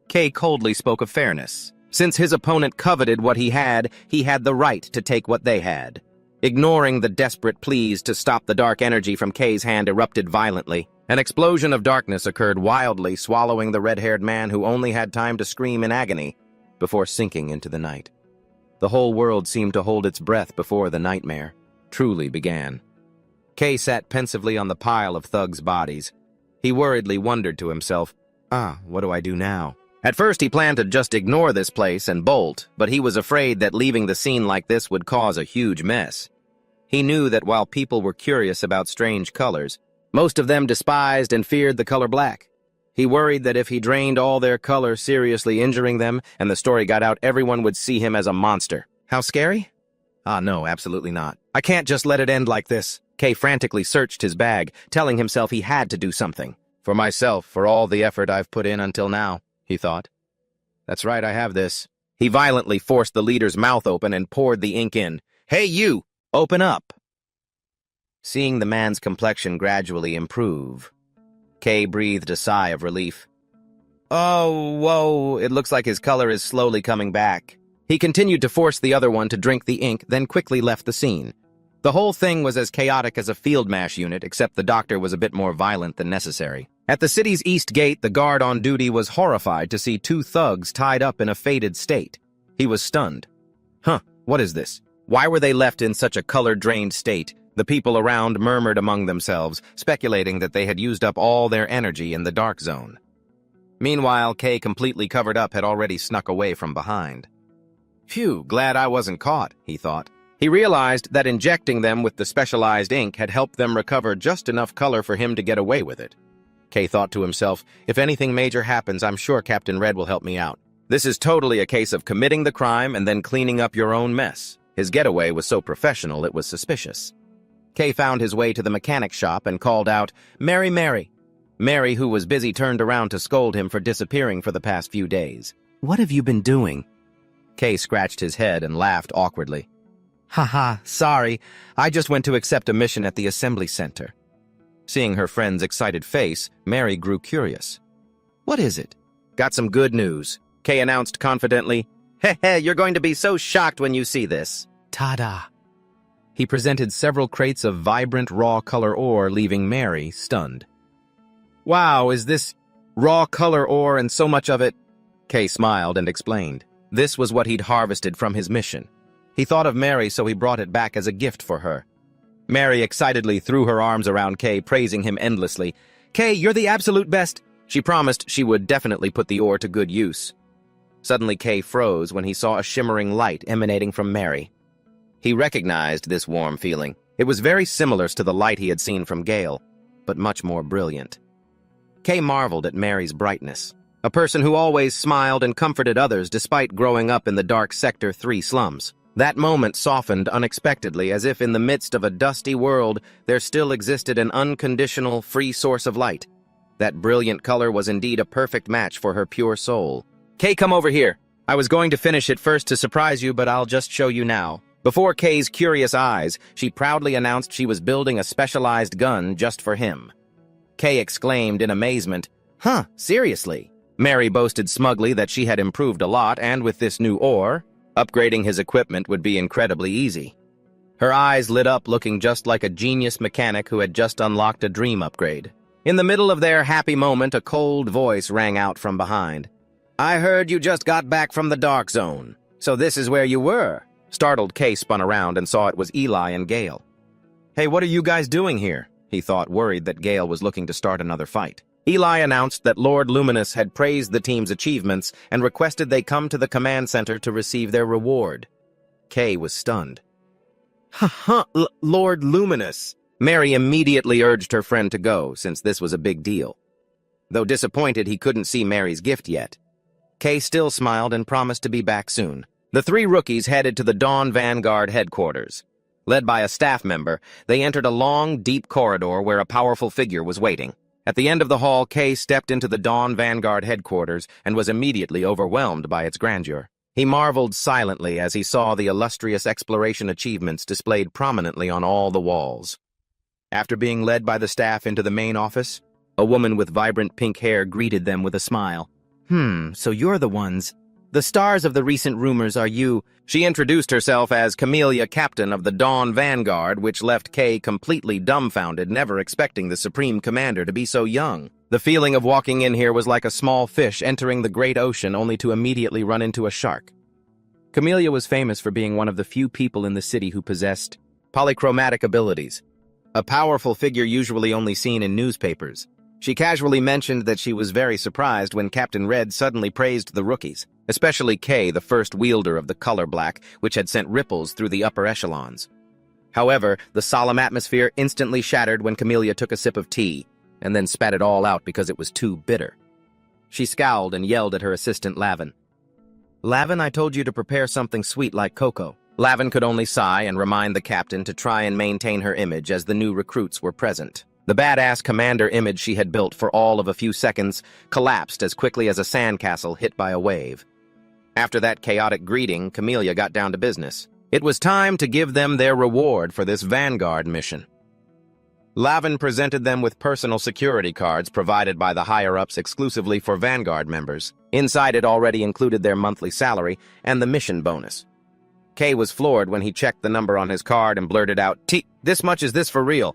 Kay coldly spoke of fairness. Since his opponent coveted what he had the right to take what they had. Ignoring the desperate pleas to stop the dark energy from Kay's hand erupted violently. An explosion of darkness occurred wildly, swallowing the red-haired man, who only had time to scream in agony before sinking into the night. The whole world seemed to hold its breath before the nightmare truly began. Kay sat pensively on the pile of thugs' bodies. He worriedly wondered to himself, what do I do now? At first he planned to just ignore this place and bolt, but he was afraid that leaving the scene like this would cause a huge mess. He knew that while people were curious about strange colors, most of them despised and feared the color black. He worried that if he drained all their color, seriously injuring them, and the story got out, everyone would see him as a monster. How scary? Ah, no, absolutely not. I can't just let it end like this. Kay frantically searched his bag, telling himself he had to do something. For myself, for all the effort I've put in until now, he thought. That's right, I have this. He violently forced the leader's mouth open and poured the ink in. Hey, you! Open up! Seeing the man's complexion gradually improve, Kay breathed a sigh of relief. Oh, whoa, it looks like his color is slowly coming back. He continued to force the other one to drink the ink, then quickly left the scene. The whole thing was as chaotic as a field mash unit, except the doctor was a bit more violent than necessary. At the city's east gate, the guard on duty was horrified to see two thugs tied up in a faded state. He was stunned. Huh, what is this? Why were they left in such a color-drained state? The people around murmured among themselves, speculating that they had used up all their energy in the dark zone. Meanwhile, Kay, completely covered up, had already snuck away from behind. Phew, glad I wasn't caught, he thought. He realized that injecting them with the specialized ink had helped them recover just enough color for him to get away with it. Kay thought to himself, if anything major happens, I'm sure Captain Red will help me out. This is totally a case of committing the crime and then cleaning up your own mess. His getaway was so professional it was suspicious. Kay found his way to the mechanic shop and called out, Mary, Mary. Mary, who was busy, turned around to scold him for disappearing for the past few days. What have you been doing? Kay scratched his head and laughed awkwardly. Haha, sorry. I just went to accept a mission at the assembly center. Seeing her friend's excited face, Mary grew curious. What is it? Got some good news, Kay announced confidently. Heh, you're going to be so shocked when you see this. Ta-da! He presented several crates of vibrant raw color ore, leaving Mary stunned. Wow, is this raw color ore and so much of it? Kay smiled and explained. This was what he'd harvested from his mission. He thought of Mary, so he brought it back as a gift for her. Mary excitedly threw her arms around Kay, praising him endlessly. Kay, you're the absolute best. She promised she would definitely put the ore to good use. Suddenly Kay froze when he saw a shimmering light emanating from Mary. He recognized this warm feeling. It was very similar to the light he had seen from Gale, but much more brilliant. Kay marveled at Mary's brightness, a person who always smiled and comforted others despite growing up in the dark Sector 3 slums. That moment softened unexpectedly, as if in the midst of a dusty world there still existed an unconditional, free source of light. That brilliant color was indeed a perfect match for her pure soul. Kay, come over here. I was going to finish it first to surprise you, but I'll just show you now. Before Kay's curious eyes, she proudly announced she was building a specialized gun just for him. Kay exclaimed in amazement, Huh, seriously? Mary boasted smugly that she had improved a lot, and with this new ore, upgrading his equipment would be incredibly easy. Her eyes lit up, looking just like a genius mechanic who had just unlocked a dream upgrade. In the middle of their happy moment, a cold voice rang out from behind. I heard you just got back from the dark zone. So this is where you were? Startled, Kay spun around and saw it was Eli and Gale. Hey, what are you guys doing here? He thought, worried that Gale was looking to start another fight. Eli announced that Lord Luminous had praised the team's achievements and requested they come to the command center to receive their reward. Kay was stunned. Lord Luminous. Mary immediately urged her friend to go, since this was a big deal. Though disappointed he couldn't see Mary's gift yet, Kay still smiled and promised to be back soon. The three rookies headed to the Dawn Vanguard headquarters. Led by a staff member, they entered a long, deep corridor where a powerful figure was waiting. At the end of the hall, Kay stepped into the Dawn Vanguard headquarters and was immediately overwhelmed by its grandeur. He marveled silently as he saw the illustrious exploration achievements displayed prominently on all the walls. After being led by the staff into the main office, a woman with vibrant pink hair greeted them with a smile. So you're the ones. The stars of the recent rumors are you. She introduced herself as Camellia, captain of the Dawn Vanguard, which left Kay completely dumbfounded, never expecting the Supreme Commander to be so young. The feeling of walking in here was like a small fish entering the great ocean only to immediately run into a shark. Camellia was famous for being one of the few people in the city who possessed polychromatic abilities, a powerful figure usually only seen in newspapers. She casually mentioned that she was very surprised when Captain Red suddenly praised the rookies, especially Kay, the first wielder of the color black, which had sent ripples through the upper echelons. However, the solemn atmosphere instantly shattered when Camellia took a sip of tea, and then spat it all out because it was too bitter. She scowled and yelled at her assistant Lavin. Lavin, I told you to prepare something sweet like cocoa. Lavin could only sigh and remind the captain to try and maintain her image as the new recruits were present. The badass commander image she had built for all of a few seconds collapsed as quickly as a sandcastle hit by a wave. After that chaotic greeting, Camellia got down to business. It was time to give them their reward for this Vanguard mission. Lavin presented them with personal security cards provided by the higher-ups exclusively for Vanguard members. Inside it already included their monthly salary and the mission bonus. Kay was floored when he checked the number on his card and blurted out, This much is this for real?"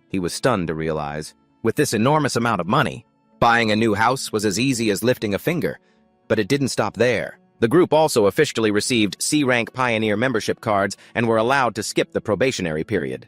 He was stunned to realize, with this enormous amount of money, buying a new house was as easy as lifting a finger. But it didn't stop there. The group also officially received C-Rank Pioneer membership cards and were allowed to skip the probationary period.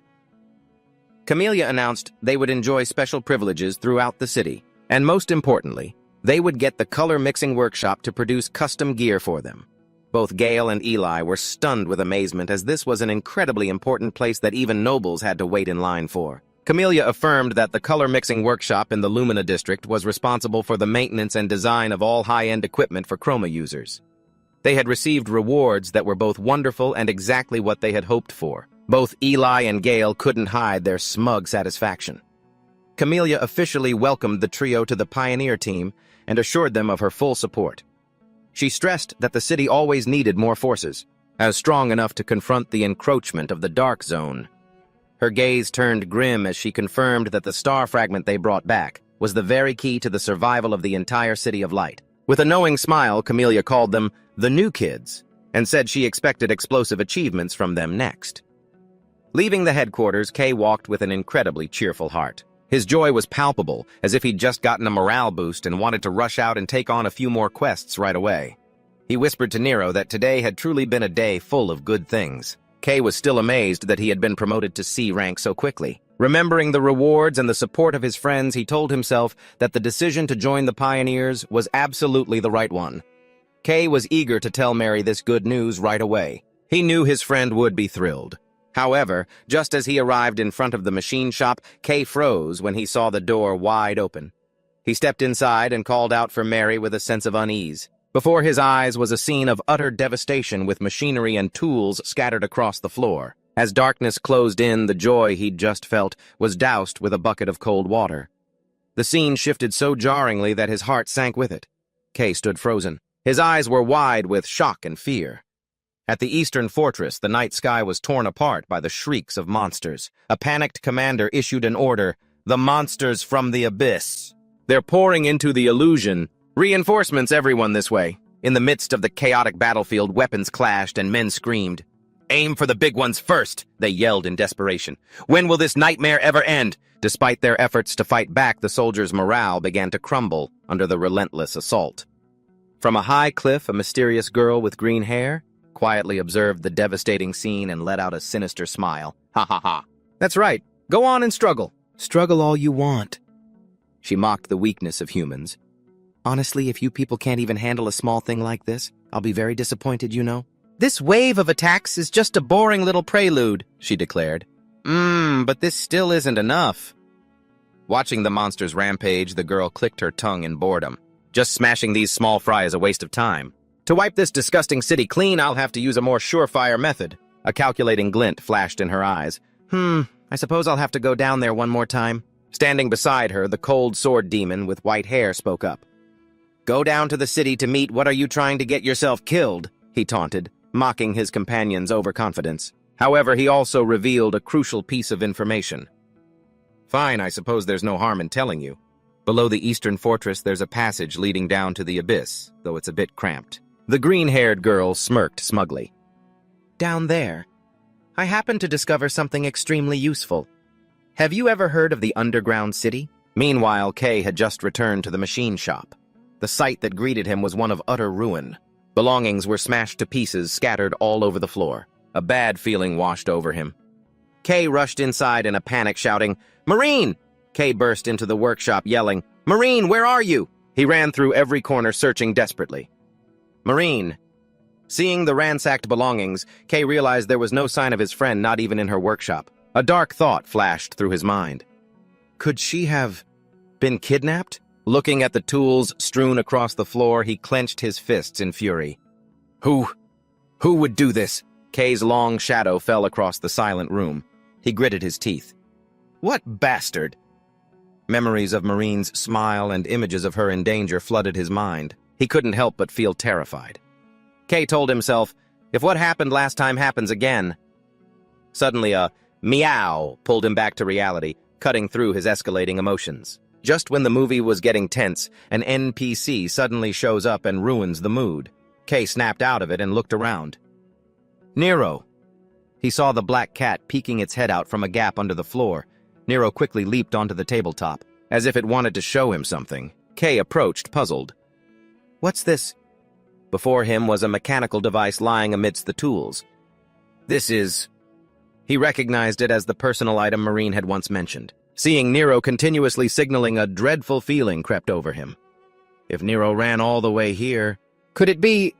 Camellia announced they would enjoy special privileges throughout the city, and most importantly, they would get the color mixing workshop to produce custom gear for them. Both Gale and Eli were stunned with amazement as this was an incredibly important place that even nobles had to wait in line for. Camellia affirmed that the color mixing workshop in the Lumina district was responsible for the maintenance and design of all high-end equipment for chroma users. They had received rewards that were both wonderful and exactly what they had hoped for. Both Eli and Gale couldn't hide their smug satisfaction. Camellia officially welcomed the trio to the Pioneer team and assured them of her full support. She stressed that the city always needed more forces, as strong enough to confront the encroachment of the Dark Zone. Her gaze turned grim as she confirmed that the star fragment they brought back was the very key to the survival of the entire City of Light. With a knowing smile, Camellia called them the New Kids and said she expected explosive achievements from them next. Leaving the headquarters, Kay walked with an incredibly cheerful heart. His joy was palpable, as if he'd just gotten a morale boost and wanted to rush out and take on a few more quests right away. He whispered to Nero that today had truly been a day full of good things. Kay was still amazed that he had been promoted to C rank so quickly. Remembering the rewards and the support of his friends, he told himself that the decision to join the Pioneers was absolutely the right one. Kay was eager to tell Mary this good news right away. He knew his friend would be thrilled. However, just as he arrived in front of the machine shop, Kay froze when he saw the door wide open. He stepped inside and called out for Mary with a sense of unease. Before his eyes was a scene of utter devastation with machinery and tools scattered across the floor. As darkness closed in, the joy he'd just felt was doused with a bucket of cold water. The scene shifted so jarringly that his heart sank with it. Kay stood frozen. His eyes were wide with shock and fear. At the eastern fortress, the night sky was torn apart by the shrieks of monsters. A panicked commander issued an order, "The monsters from the abyss. They're pouring into the illusion. Reinforcements, everyone this way." In the midst of the chaotic battlefield, weapons clashed and men screamed. "Aim for the big ones first," they yelled in desperation. "When will this nightmare ever end?" Despite their efforts to fight back, the soldiers' morale began to crumble under the relentless assault. From a high cliff, a mysterious girl with green hair quietly observed the devastating scene and let out a sinister smile. "Ha ha ha. That's right. Go on and struggle.
Struggle all you want.
She mocked the weakness of humans.
Honestly, if you people can't even handle a small thing like this, I'll be very disappointed, you know.
This wave of attacks is just a boring little prelude, she declared. But this still isn't enough. Watching the monsters rampage, the girl clicked her tongue in boredom. Just smashing these small fry is a waste of time. To wipe this disgusting city clean, I'll have to use a more surefire method. A calculating glint flashed in her eyes. I suppose I'll have to go down there one more time. Standing beside her, the cold sword demon with white hair spoke up. Go down to the city to meet what are you trying to get yourself killed, he taunted, mocking his companion's overconfidence. However, he also revealed a crucial piece of information. Fine, I suppose there's no harm in telling you. Below the eastern fortress, there's a passage leading down to the abyss, though it's a bit cramped. The green-haired girl smirked smugly. Down there, I happened to discover something extremely useful. Have you ever heard of the underground city? Meanwhile, Kay had just returned to the machine shop. The sight that greeted him was one of utter ruin. Belongings were smashed to pieces, scattered all over the floor. A bad feeling washed over him. Kay rushed inside in a panic, shouting, Marine! Kay burst into the workshop, yelling, Marine, where are you? He ran through every corner, searching desperately. Marine. Seeing the ransacked belongings, Kay realized there was no sign of his friend, not even in her workshop. A dark thought flashed through his mind. Could she have been kidnapped? Looking at the tools strewn across the floor, he clenched his fists in fury. Who would do this? Kay's long shadow fell across the silent room. He gritted his teeth. What bastard? Memories of Marine's smile and images of her in danger flooded his mind. He couldn't help but feel terrified. Kay told himself, if what happened last time happens again... Suddenly a meow pulled him back to reality, cutting through his escalating emotions. Just when the movie was getting tense, an NPC suddenly shows up and ruins the mood. Kay snapped out of it and looked around. Nero! He saw the black cat peeking its head out from a gap under the floor. Nero quickly leaped onto the tabletop, as if it wanted to show him something. Kay approached, puzzled. What's this? Before him was a mechanical device lying amidst the tools. This is... He recognized it as the personal item Marine had once mentioned. Seeing Nero continuously signaling, a dreadful feeling crept over him. If Nero ran all the way here, could it be...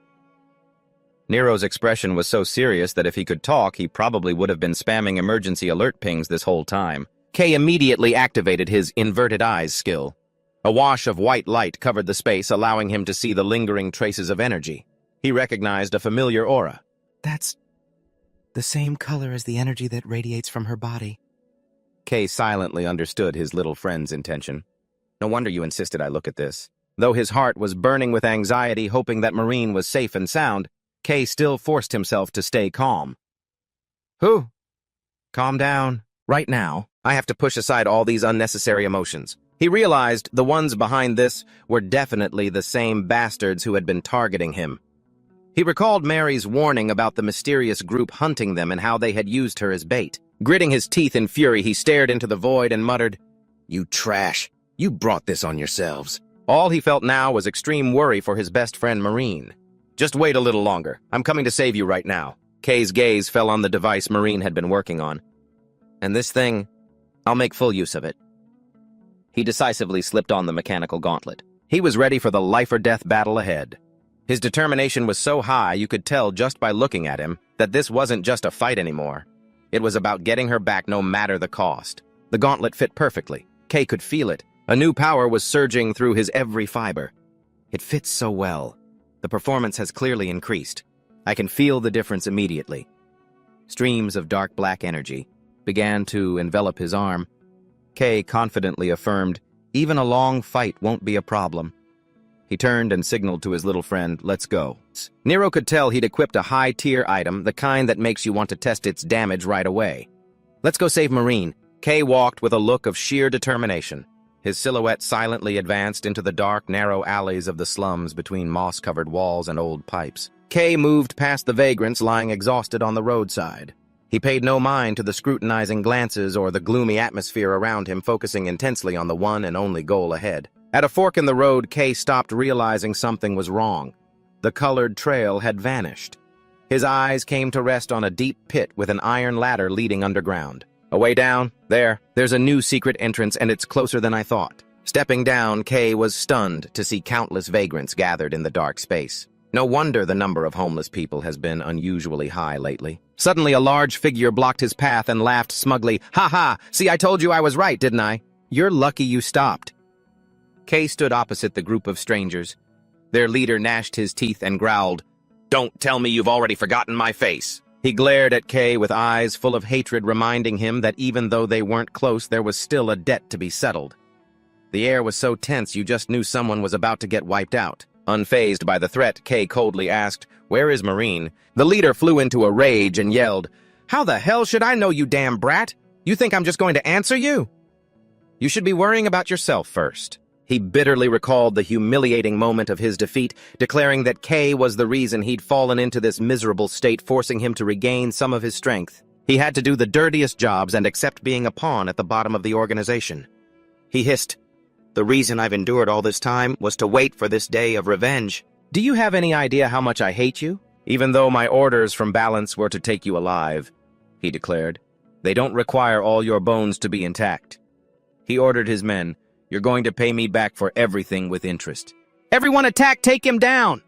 Nero's expression was so serious that if he could talk, he probably would have been spamming emergency alert pings this whole time. Kay immediately activated his inverted eyes skill. A wash of white light covered the space, allowing him to see the lingering traces of energy. He recognized a familiar aura.
That's the same color as the energy that radiates from her body.
Kay silently understood his little friend's intention. No wonder you insisted I look at this. Though his heart was burning with anxiety, hoping that Marine was safe and sound, Kay still forced himself to stay calm. Who? Calm down. Right now, I have to push aside all these unnecessary emotions. He realized the ones behind this were definitely the same bastards who had been targeting him. He recalled Mary's warning about the mysterious group hunting them and how they had used her as bait. Gritting his teeth in fury, he stared into the void and muttered, "You trash! You brought this on yourselves." All he felt now was extreme worry for his best friend Marine. Just wait a little longer. I'm coming to save you right now. Kay's gaze fell on the device Marine had been working on. And this thing, I'll make full use of it. He decisively slipped on the mechanical gauntlet. He was ready for the life-or-death battle ahead. His determination was so high you could tell just by looking at him that this wasn't just a fight anymore. It was about getting her back no matter the cost. The gauntlet fit perfectly. Kay could feel it. A new power was surging through his every fiber. It fits so well. The performance has clearly increased. I can feel the difference immediately. Streams of dark black energy began to envelop his arm. Kay confidently affirmed, even a long fight won't be a problem. He turned and signaled to his little friend, let's go. Nero could tell he'd equipped a high-tier item, the kind that makes you want to test its damage right away. Let's go save Marine. Kay walked with a look of sheer determination. His silhouette silently advanced into the dark, narrow alleys of the slums between moss-covered walls and old pipes. Kay moved past the vagrants lying exhausted on the roadside. He paid no mind to the scrutinizing glances or the gloomy atmosphere around him, focusing intensely on the one and only goal ahead. At a fork in the road, Kay stopped, realizing something was wrong. The colored trail had vanished. His eyes came to rest on a deep pit with an iron ladder leading underground. A way down, there's a new secret entrance, and it's closer than I thought. Stepping down, Kay was stunned to see countless vagrants gathered in the dark space. No wonder the number of homeless people has been unusually high lately. Suddenly, a large figure blocked his path and laughed smugly. "Ha ha! See, I told you I was right, didn't I? You're lucky you stopped." Kay stood opposite the group of strangers. Their leader gnashed his teeth and growled, "Don't tell me you've already forgotten my face." He glared at Kay with eyes full of hatred, reminding him that even though they weren't close, there was still a debt to be settled. The air was so tense you just knew someone was about to get wiped out. Unfazed by the threat, Kay coldly asked, "Where is Marine?" The leader flew into a rage and yelled, "How the hell should I know, you damn brat? You think I'm just going to answer you? You should be worrying about yourself first." He bitterly recalled the humiliating moment of his defeat, declaring that Kay was the reason he'd fallen into this miserable state, forcing him to regain some of his strength. He had to do the dirtiest jobs and accept being a pawn at the bottom of the organization. He hissed, "The reason I've endured all this time was to wait for this day of revenge. Do you have any idea how much I hate you? Even though my orders from Balance were to take you alive," he declared. "They don't require all your bones to be intact." He ordered his men, "You're going to pay me back for everything with interest." "Everyone attack! Take him down!"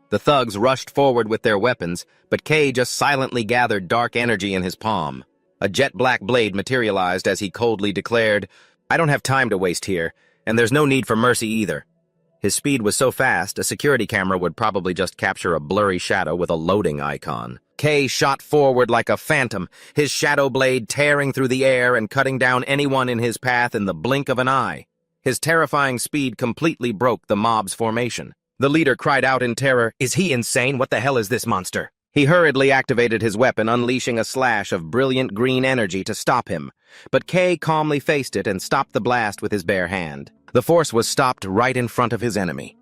The thugs rushed forward with their weapons, but Kay just silently gathered dark energy in his palm. A jet-black blade materialized as he coldly declared, "I don't have time to waste here, and there's no need for mercy either." His speed was so fast, a security camera would probably just capture a blurry shadow with a loading icon. K shot forward like a phantom, his shadow blade tearing through the air and cutting down anyone in his path in the blink of an eye. His terrifying speed completely broke the mob's formation. The leader cried out in terror, "Is he insane? What the hell is this monster?" He hurriedly activated his weapon, unleashing a slash of brilliant green energy to stop him. But K calmly faced it and stopped the blast with his bare hand. The force was stopped right in front of his enemy.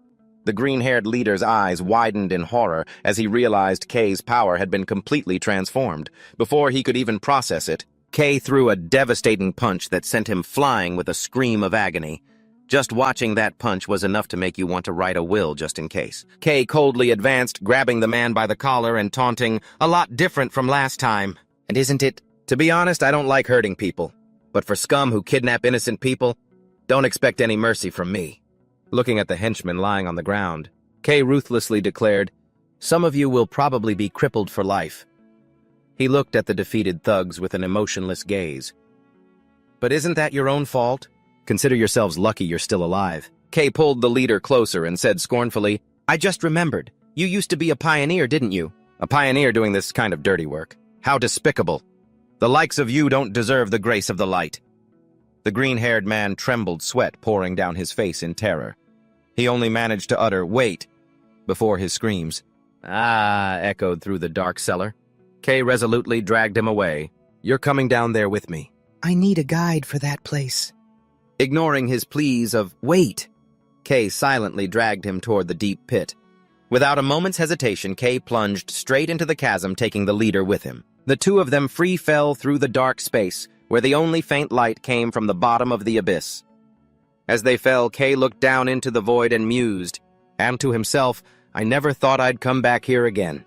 The green-haired leader's eyes widened in horror as he realized K's power had been completely transformed. Before he could even process it, K threw a devastating punch that sent him flying with a scream of agony. Just watching that punch was enough to make you want to write a will just in case. K coldly advanced, grabbing the man by the collar and taunting, "A lot different from last time. And isn't it? To be honest, I don't like hurting people. But for scum who kidnap innocent people, don't expect any mercy from me." Looking at the henchman lying on the ground, K ruthlessly declared, "Some of you will probably be crippled for life." He looked at the defeated thugs with an emotionless gaze. "But isn't that your own fault? Consider yourselves lucky you're still alive." K pulled the leader closer and said scornfully, "I just remembered. You used to be a pioneer, didn't you? A pioneer doing this kind of dirty work. How despicable. The likes of you don't deserve the grace of the light." The green-haired man trembled, sweat pouring down his face in terror. He only managed to utter, "Wait," before his screams, "Ah," echoed through the dark cellar. K resolutely dragged him away. "You're coming down there with me."
I need a guide for that place.
Ignoring his pleas of, "Wait," K silently dragged him toward the deep pit. Without a moment's hesitation, K plunged straight into the chasm, taking the leader with him. The two of them free fell through the dark space, where the only faint light came from the bottom of the abyss. As they fell, K looked down into the void and mused, and to himself, "I never thought I'd come back here again."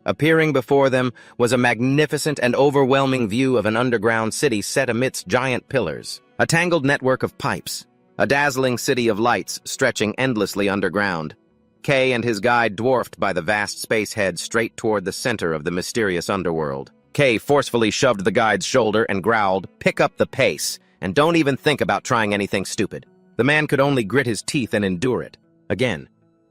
Appearing before them was a magnificent and overwhelming view of an underground city set amidst giant pillars, a tangled network of pipes, a dazzling city of lights stretching endlessly underground. K and his guide dwarfed by the vast space head straight toward the center of the mysterious underworld. K forcefully shoved the guide's shoulder and growled, "Pick up the pace, and don't even think about trying anything stupid." The man could only grit his teeth and endure it. Again,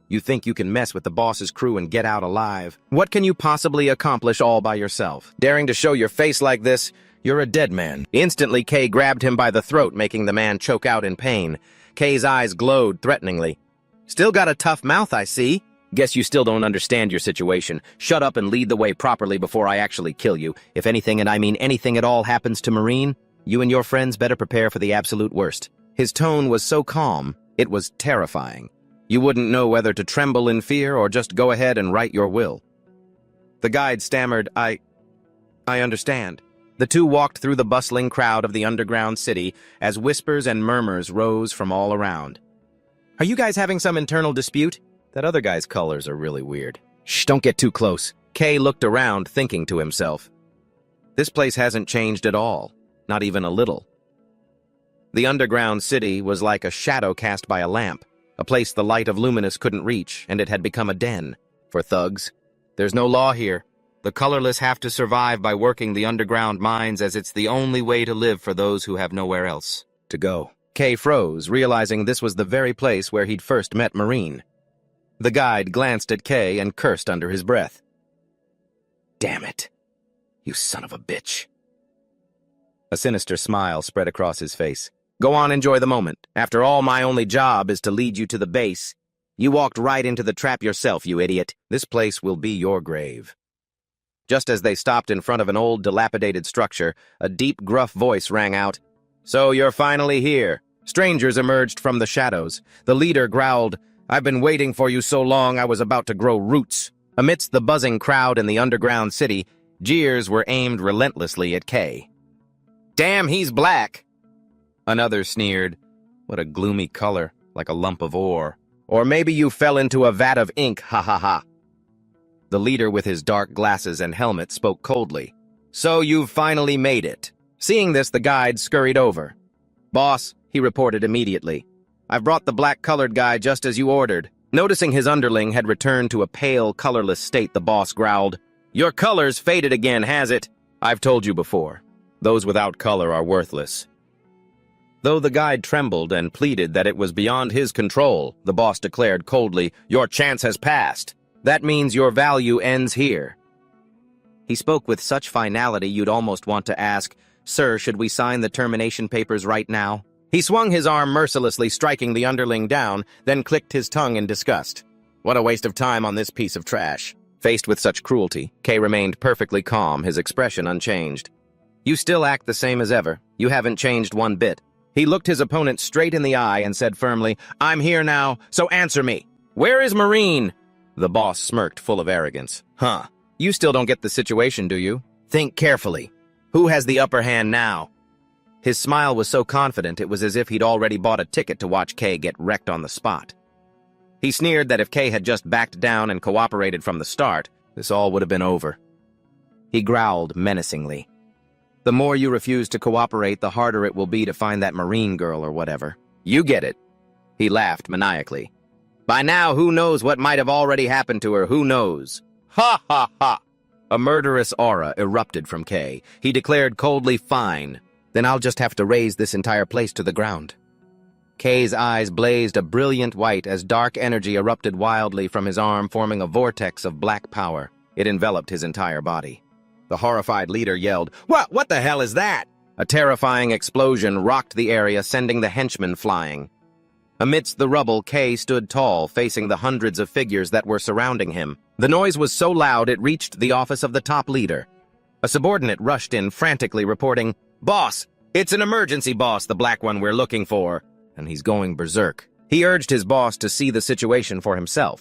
you think you can mess with the boss's crew and get out alive? What can you possibly accomplish all by yourself? Daring to show your face like this? You're a dead man. Instantly, K grabbed him by the throat, making the man choke out in pain. K's eyes glowed threateningly. "Still got a tough mouth, I see. Guess you still don't understand your situation. Shut up and lead the way properly before I actually kill you. If anything, and I mean anything at all, happens to Marine, you and your friends better prepare for the absolute worst." His tone was so calm, it was terrifying. You wouldn't know whether to tremble in fear or just go ahead and write your will. The guide stammered, I understand." The two walked through the bustling crowd of the underground city as whispers and murmurs rose from all around. "Are you guys having some internal dispute? That other guy's colors are really weird." "Shh, don't get too close." K looked around, thinking to himself, "This place hasn't changed at all, not even a little." The underground city was like a shadow cast by a lamp, a place the light of Luminous couldn't reach, and it had become a den for thugs. There's no law here. The colorless have to survive by working the underground mines, as it's the only way to live for those who have nowhere else to go. K froze, realizing this was the very place where he'd first met Marine. The guide glanced at K and cursed under his breath. "Damn it, you son of a bitch." A sinister smile spread across his face. "Go on, enjoy the moment. After all, my only job is to lead you to the base. You walked right into the trap yourself, you idiot. This place will be your grave." Just as they stopped in front of an old, dilapidated structure, a deep, gruff voice rang out, "So you're finally here." Strangers emerged from the shadows. The leader growled, "I've been waiting for you so long I was about to grow roots." Amidst the buzzing crowd in the underground city, jeers were aimed relentlessly at K. "Damn, he's black." Another sneered, "What a gloomy color, like a lump of ore. Or maybe you fell into a vat of ink, ha ha ha." The leader with his dark glasses and helmet spoke coldly. "So you've finally made it." Seeing this, the guide scurried over. "Boss," he reported immediately, "I've brought the black-colored guy just as you ordered." Noticing his underling had returned to a pale, colorless state, the boss growled, "Your color's faded again, has it? I've told you before. Those without color are worthless." Though the guide trembled and pleaded that it was beyond his control, the boss declared coldly, "Your chance has passed. That means your value ends here."
He spoke with such finality you'd almost want to ask, "Sir, should we sign the termination papers right now?"
He swung his arm mercilessly, striking the underling down, then clicked his tongue in disgust. What a waste of time on this piece of trash. Faced with such cruelty, Kay remained perfectly calm, his expression unchanged. "You still act the same as ever. You haven't changed one bit." He looked his opponent straight in the eye and said firmly, "I'm here now, so answer me. Where is Marine?" The boss smirked, full of arrogance. "Huh. You still don't get the situation, do you? Think carefully. Who has the upper hand now?" His smile was so confident it was as if he'd already bought a ticket to watch Kay get wrecked on the spot. He sneered that if Kay had just backed down and cooperated from the start, this all would have been over. He growled menacingly. "The more you refuse to cooperate, the harder it will be to find that Marine girl or whatever. You get it." He laughed maniacally. "By now, who knows what might have already happened to her, who knows?" "Ha ha ha!" A murderous aura erupted from Kay. He declared coldly, "Fine. Then I'll just have to raise this entire place to the ground." Kay's eyes blazed a brilliant white as dark energy erupted wildly from his arm, forming a vortex of black power. It enveloped his entire body. The horrified leader yelled, What the hell is that?" A terrifying explosion rocked the area, sending the henchmen flying. Amidst the rubble, Kay stood tall, facing the hundreds of figures that were surrounding him. The noise was so loud it reached the office of the top leader. A subordinate rushed in, frantically reporting, "Boss, it's an emergency, boss, the black one we're looking for." And he's going berserk. He urged his boss to see the situation for himself.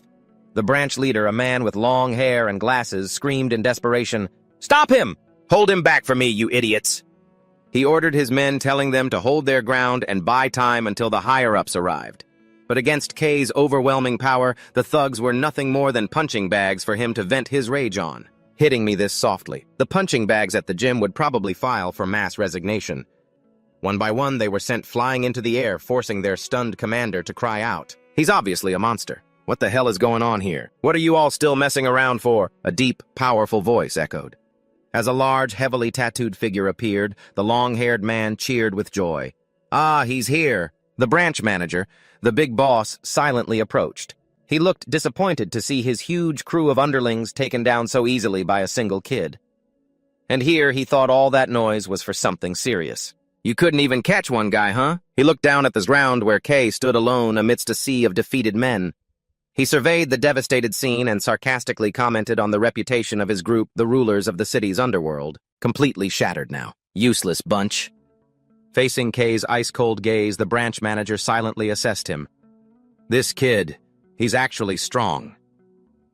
The branch leader, a man with long hair and glasses, screamed in desperation, "Stop him! Hold him back for me, you idiots!" He ordered his men, telling them to hold their ground and buy time until the higher-ups arrived. But against Kay's overwhelming power, the thugs were nothing more than punching bags for him to vent his rage on. Hitting me this softly, the punching bags at the gym would probably file for mass resignation. One by one, they were sent flying into the air, forcing their stunned commander to cry out. He's obviously a monster. What the hell is going on here? What are you all still messing around for? A deep, powerful voice echoed. As a large, heavily tattooed figure appeared, the long-haired man cheered with joy. "Ah, he's here." The branch manager, the big boss, silently approached. He looked disappointed to see his huge crew of underlings taken down so easily by a single kid. And here he thought all that noise was for something serious. "You couldn't even catch one guy, huh?" He looked down at the ground where Kay stood alone amidst a sea of defeated men. He surveyed the devastated scene and sarcastically commented on the reputation of his group, the rulers of the city's underworld. Completely shattered now. Useless bunch. Facing Kay's ice-cold gaze, the branch manager silently assessed him. "This kid, he's actually strong."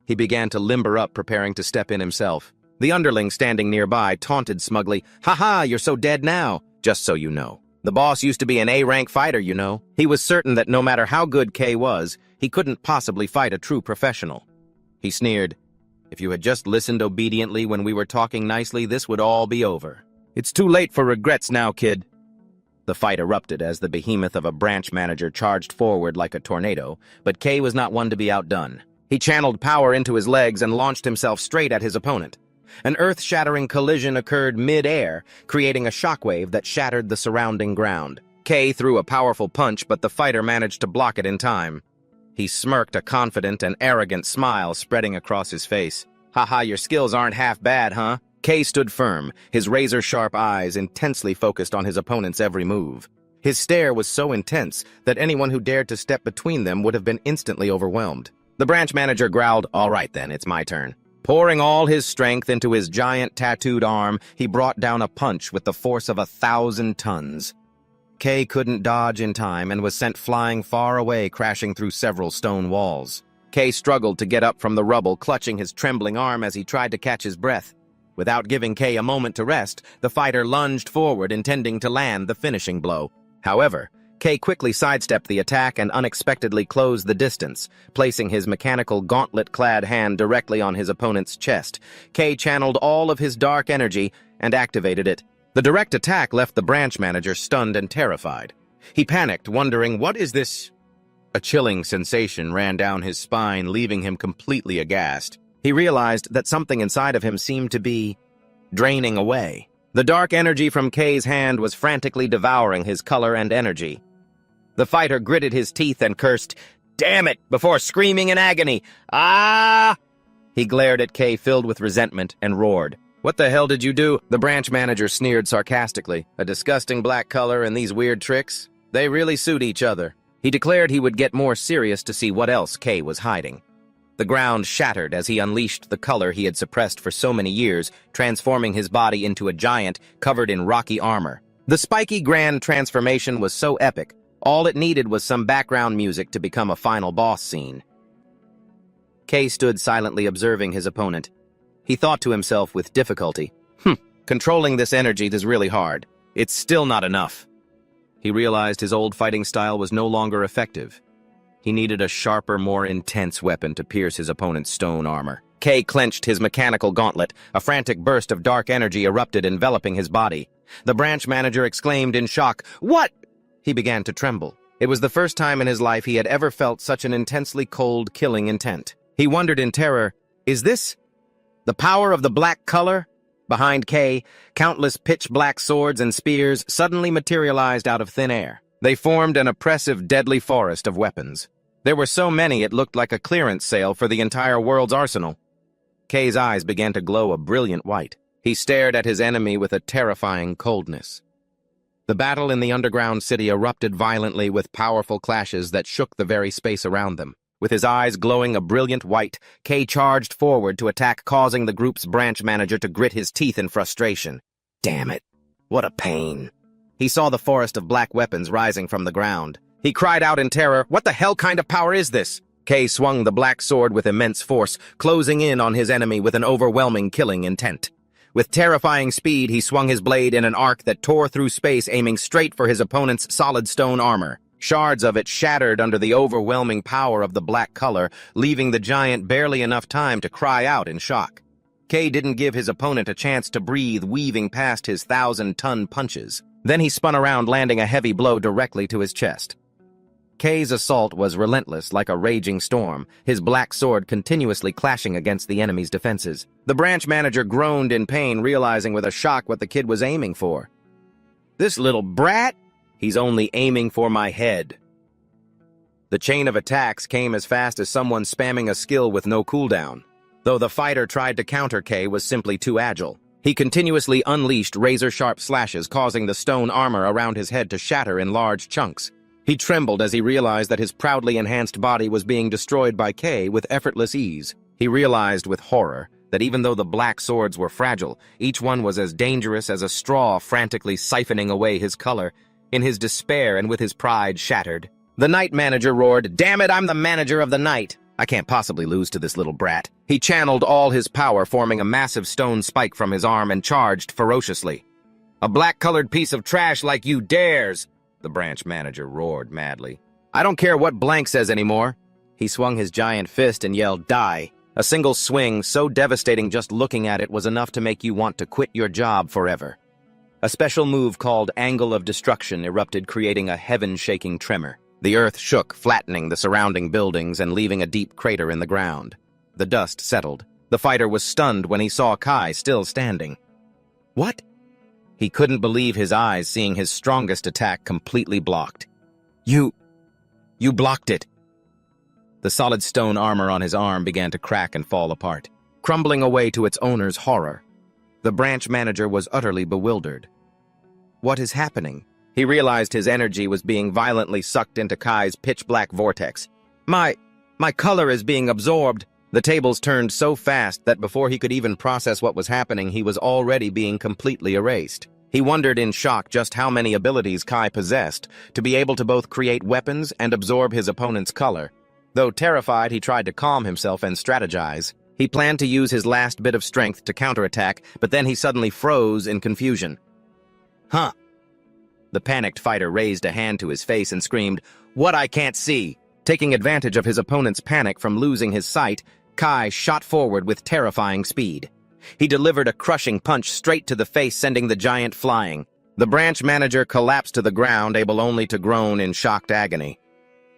He began to limber up, preparing to step in himself. The underling standing nearby taunted smugly, "Ha, you're so dead now. Just so you know. The boss used to be an A-rank fighter, you know." He was certain that no matter how good Kay was, he couldn't possibly fight a true professional. He sneered, "If you had just listened obediently when we were talking nicely, this would all be over. It's too late for regrets now, kid." The fight erupted as the behemoth of a branch manager charged forward like a tornado, but Kay was not one to be outdone. He channeled power into his legs and launched himself straight at his opponent. An earth-shattering collision occurred mid-air, creating a shockwave that shattered the surrounding ground. Kay threw a powerful punch, but the fighter managed to block it in time. He smirked, a confident and arrogant smile spreading across his face. "Haha, your skills aren't half bad, huh?" Kay stood firm, his razor-sharp eyes intensely focused on his opponent's every move. His stare was so intense that anyone who dared to step between them would have been instantly overwhelmed. The branch manager growled, "All right then, it's my turn." Pouring all his strength into his giant tattooed arm, he brought down a punch with the force of 1,000 tons. Kay couldn't dodge in time and was sent flying far away, crashing through several stone walls. Kay struggled to get up from the rubble, clutching his trembling arm as he tried to catch his breath. Without giving Kay a moment to rest, the fighter lunged forward, intending to land the finishing blow. However, Kay quickly sidestepped the attack and unexpectedly closed the distance, placing his mechanical gauntlet-clad hand directly on his opponent's chest. Kay channeled all of his dark energy and activated it. The direct attack left the branch manager stunned and terrified. He panicked, wondering, "What is this?" A chilling sensation ran down his spine, leaving him completely aghast. He realized that something inside of him seemed to be draining away. The dark energy from Kay's hand was frantically devouring his color and energy. The fighter gritted his teeth and cursed, "Damn it!" before screaming in agony. "Ah!" He glared at Kay, filled with resentment, and roared. What the hell did you do? The branch manager sneered sarcastically. A disgusting black color and these weird tricks? They really suit each other. He declared he would get more serious to see what else Kay was hiding. The ground shattered as he unleashed the color he had suppressed for so many years, transforming his body into a giant covered in rocky armor. The spiky grand transformation was so epic, all it needed was some background music to become a final boss scene. Kay stood silently observing his opponent. He thought to himself with difficulty, controlling this energy is really hard. It's still not enough. He realized his old fighting style was no longer effective. He needed a sharper, more intense weapon to pierce his opponent's stone armor. Kay clenched his mechanical gauntlet. A frantic burst of dark energy erupted, enveloping his body. The branch manager exclaimed in shock, "What?" He began to tremble. It was the first time in his life he had ever felt such an intensely cold, killing intent. He wondered in terror, is this the power of the black color? Behind Kay, countless pitch-black swords and spears suddenly materialized out of thin air. They formed an oppressive, deadly forest of weapons. There were so many it looked like a clearance sale for the entire world's arsenal. Kay's eyes began to glow a brilliant white. He stared at his enemy with a terrifying coldness. The battle in the underground city erupted violently with powerful clashes that shook the very space around them. With his eyes glowing a brilliant white, Kay charged forward to attack, causing the group's branch manager to grit his teeth in frustration. Damn it. What a pain. He saw the forest of black weapons rising from the ground. He cried out in terror, "What the hell kind of power is this?" Kay swung the black sword with immense force, closing in on his enemy with an overwhelming killing intent. With terrifying speed, he swung his blade in an arc that tore through space, aiming straight for his opponent's solid stone armor. Shards of it shattered under the overwhelming power of the black color, leaving the giant barely enough time to cry out in shock. Kay didn't give his opponent a chance to breathe, weaving past his 1,000-ton punches. Then he spun around, landing a heavy blow directly to his chest. Kay's assault was relentless, like a raging storm, his black sword continuously clashing against the enemy's defenses. The branch manager groaned in pain, realizing with a shock what the kid was aiming for. "This little brat? He's only aiming for my head." The chain of attacks came as fast as someone spamming a skill with no cooldown. Though the fighter tried to counter, Kay was simply too agile. He continuously unleashed razor-sharp slashes, causing the stone armor around his head to shatter in large chunks. He trembled as he realized that his proudly enhanced body was being destroyed by Kay with effortless ease. He realized with horror that even though the black swords were fragile, each one was as dangerous as a straw frantically siphoning away his color. In his despair and with his pride shattered, the night manager roared, "Damn it, I'm the manager of the night. I can't possibly lose to this little brat." He channeled all his power, forming a massive stone spike from his arm, and charged ferociously. "A black-colored piece of trash like you dares!" the branch manager roared madly. "I don't care what blank says anymore." He swung his giant fist and yelled, "Die!" A single swing, so devastating just looking at it, was enough to make you want to quit your job forever. A special move called Angle of Destruction erupted, creating a heaven-shaking tremor. The earth shook, flattening the surrounding buildings and leaving a deep crater in the ground. The dust settled. The fighter was stunned when he saw Kai still standing. "What?" He couldn't believe his eyes, seeing his strongest attack completely blocked. You blocked it." The solid stone armor on his arm began to crack and fall apart, crumbling away to its owner's horror. The branch manager was utterly bewildered. What is happening? He realized his energy was being violently sucked into Kai's pitch-black vortex. My color is being absorbed." The tables turned so fast that before he could even process what was happening, he was already being completely erased. He wondered in shock just how many abilities Kai possessed to be able to both create weapons and absorb his opponent's color. Though terrified, he tried to calm himself and strategize. He planned to use his last bit of strength to counterattack, but then he suddenly froze in confusion. "Huh?" The panicked fighter raised a hand to his face and screamed, "What I can't see!" Taking advantage of his opponent's panic from losing his sight, Kai shot forward with terrifying speed. He delivered a crushing punch straight to the face, sending the giant flying. The branch manager collapsed to the ground, able only to groan in shocked agony.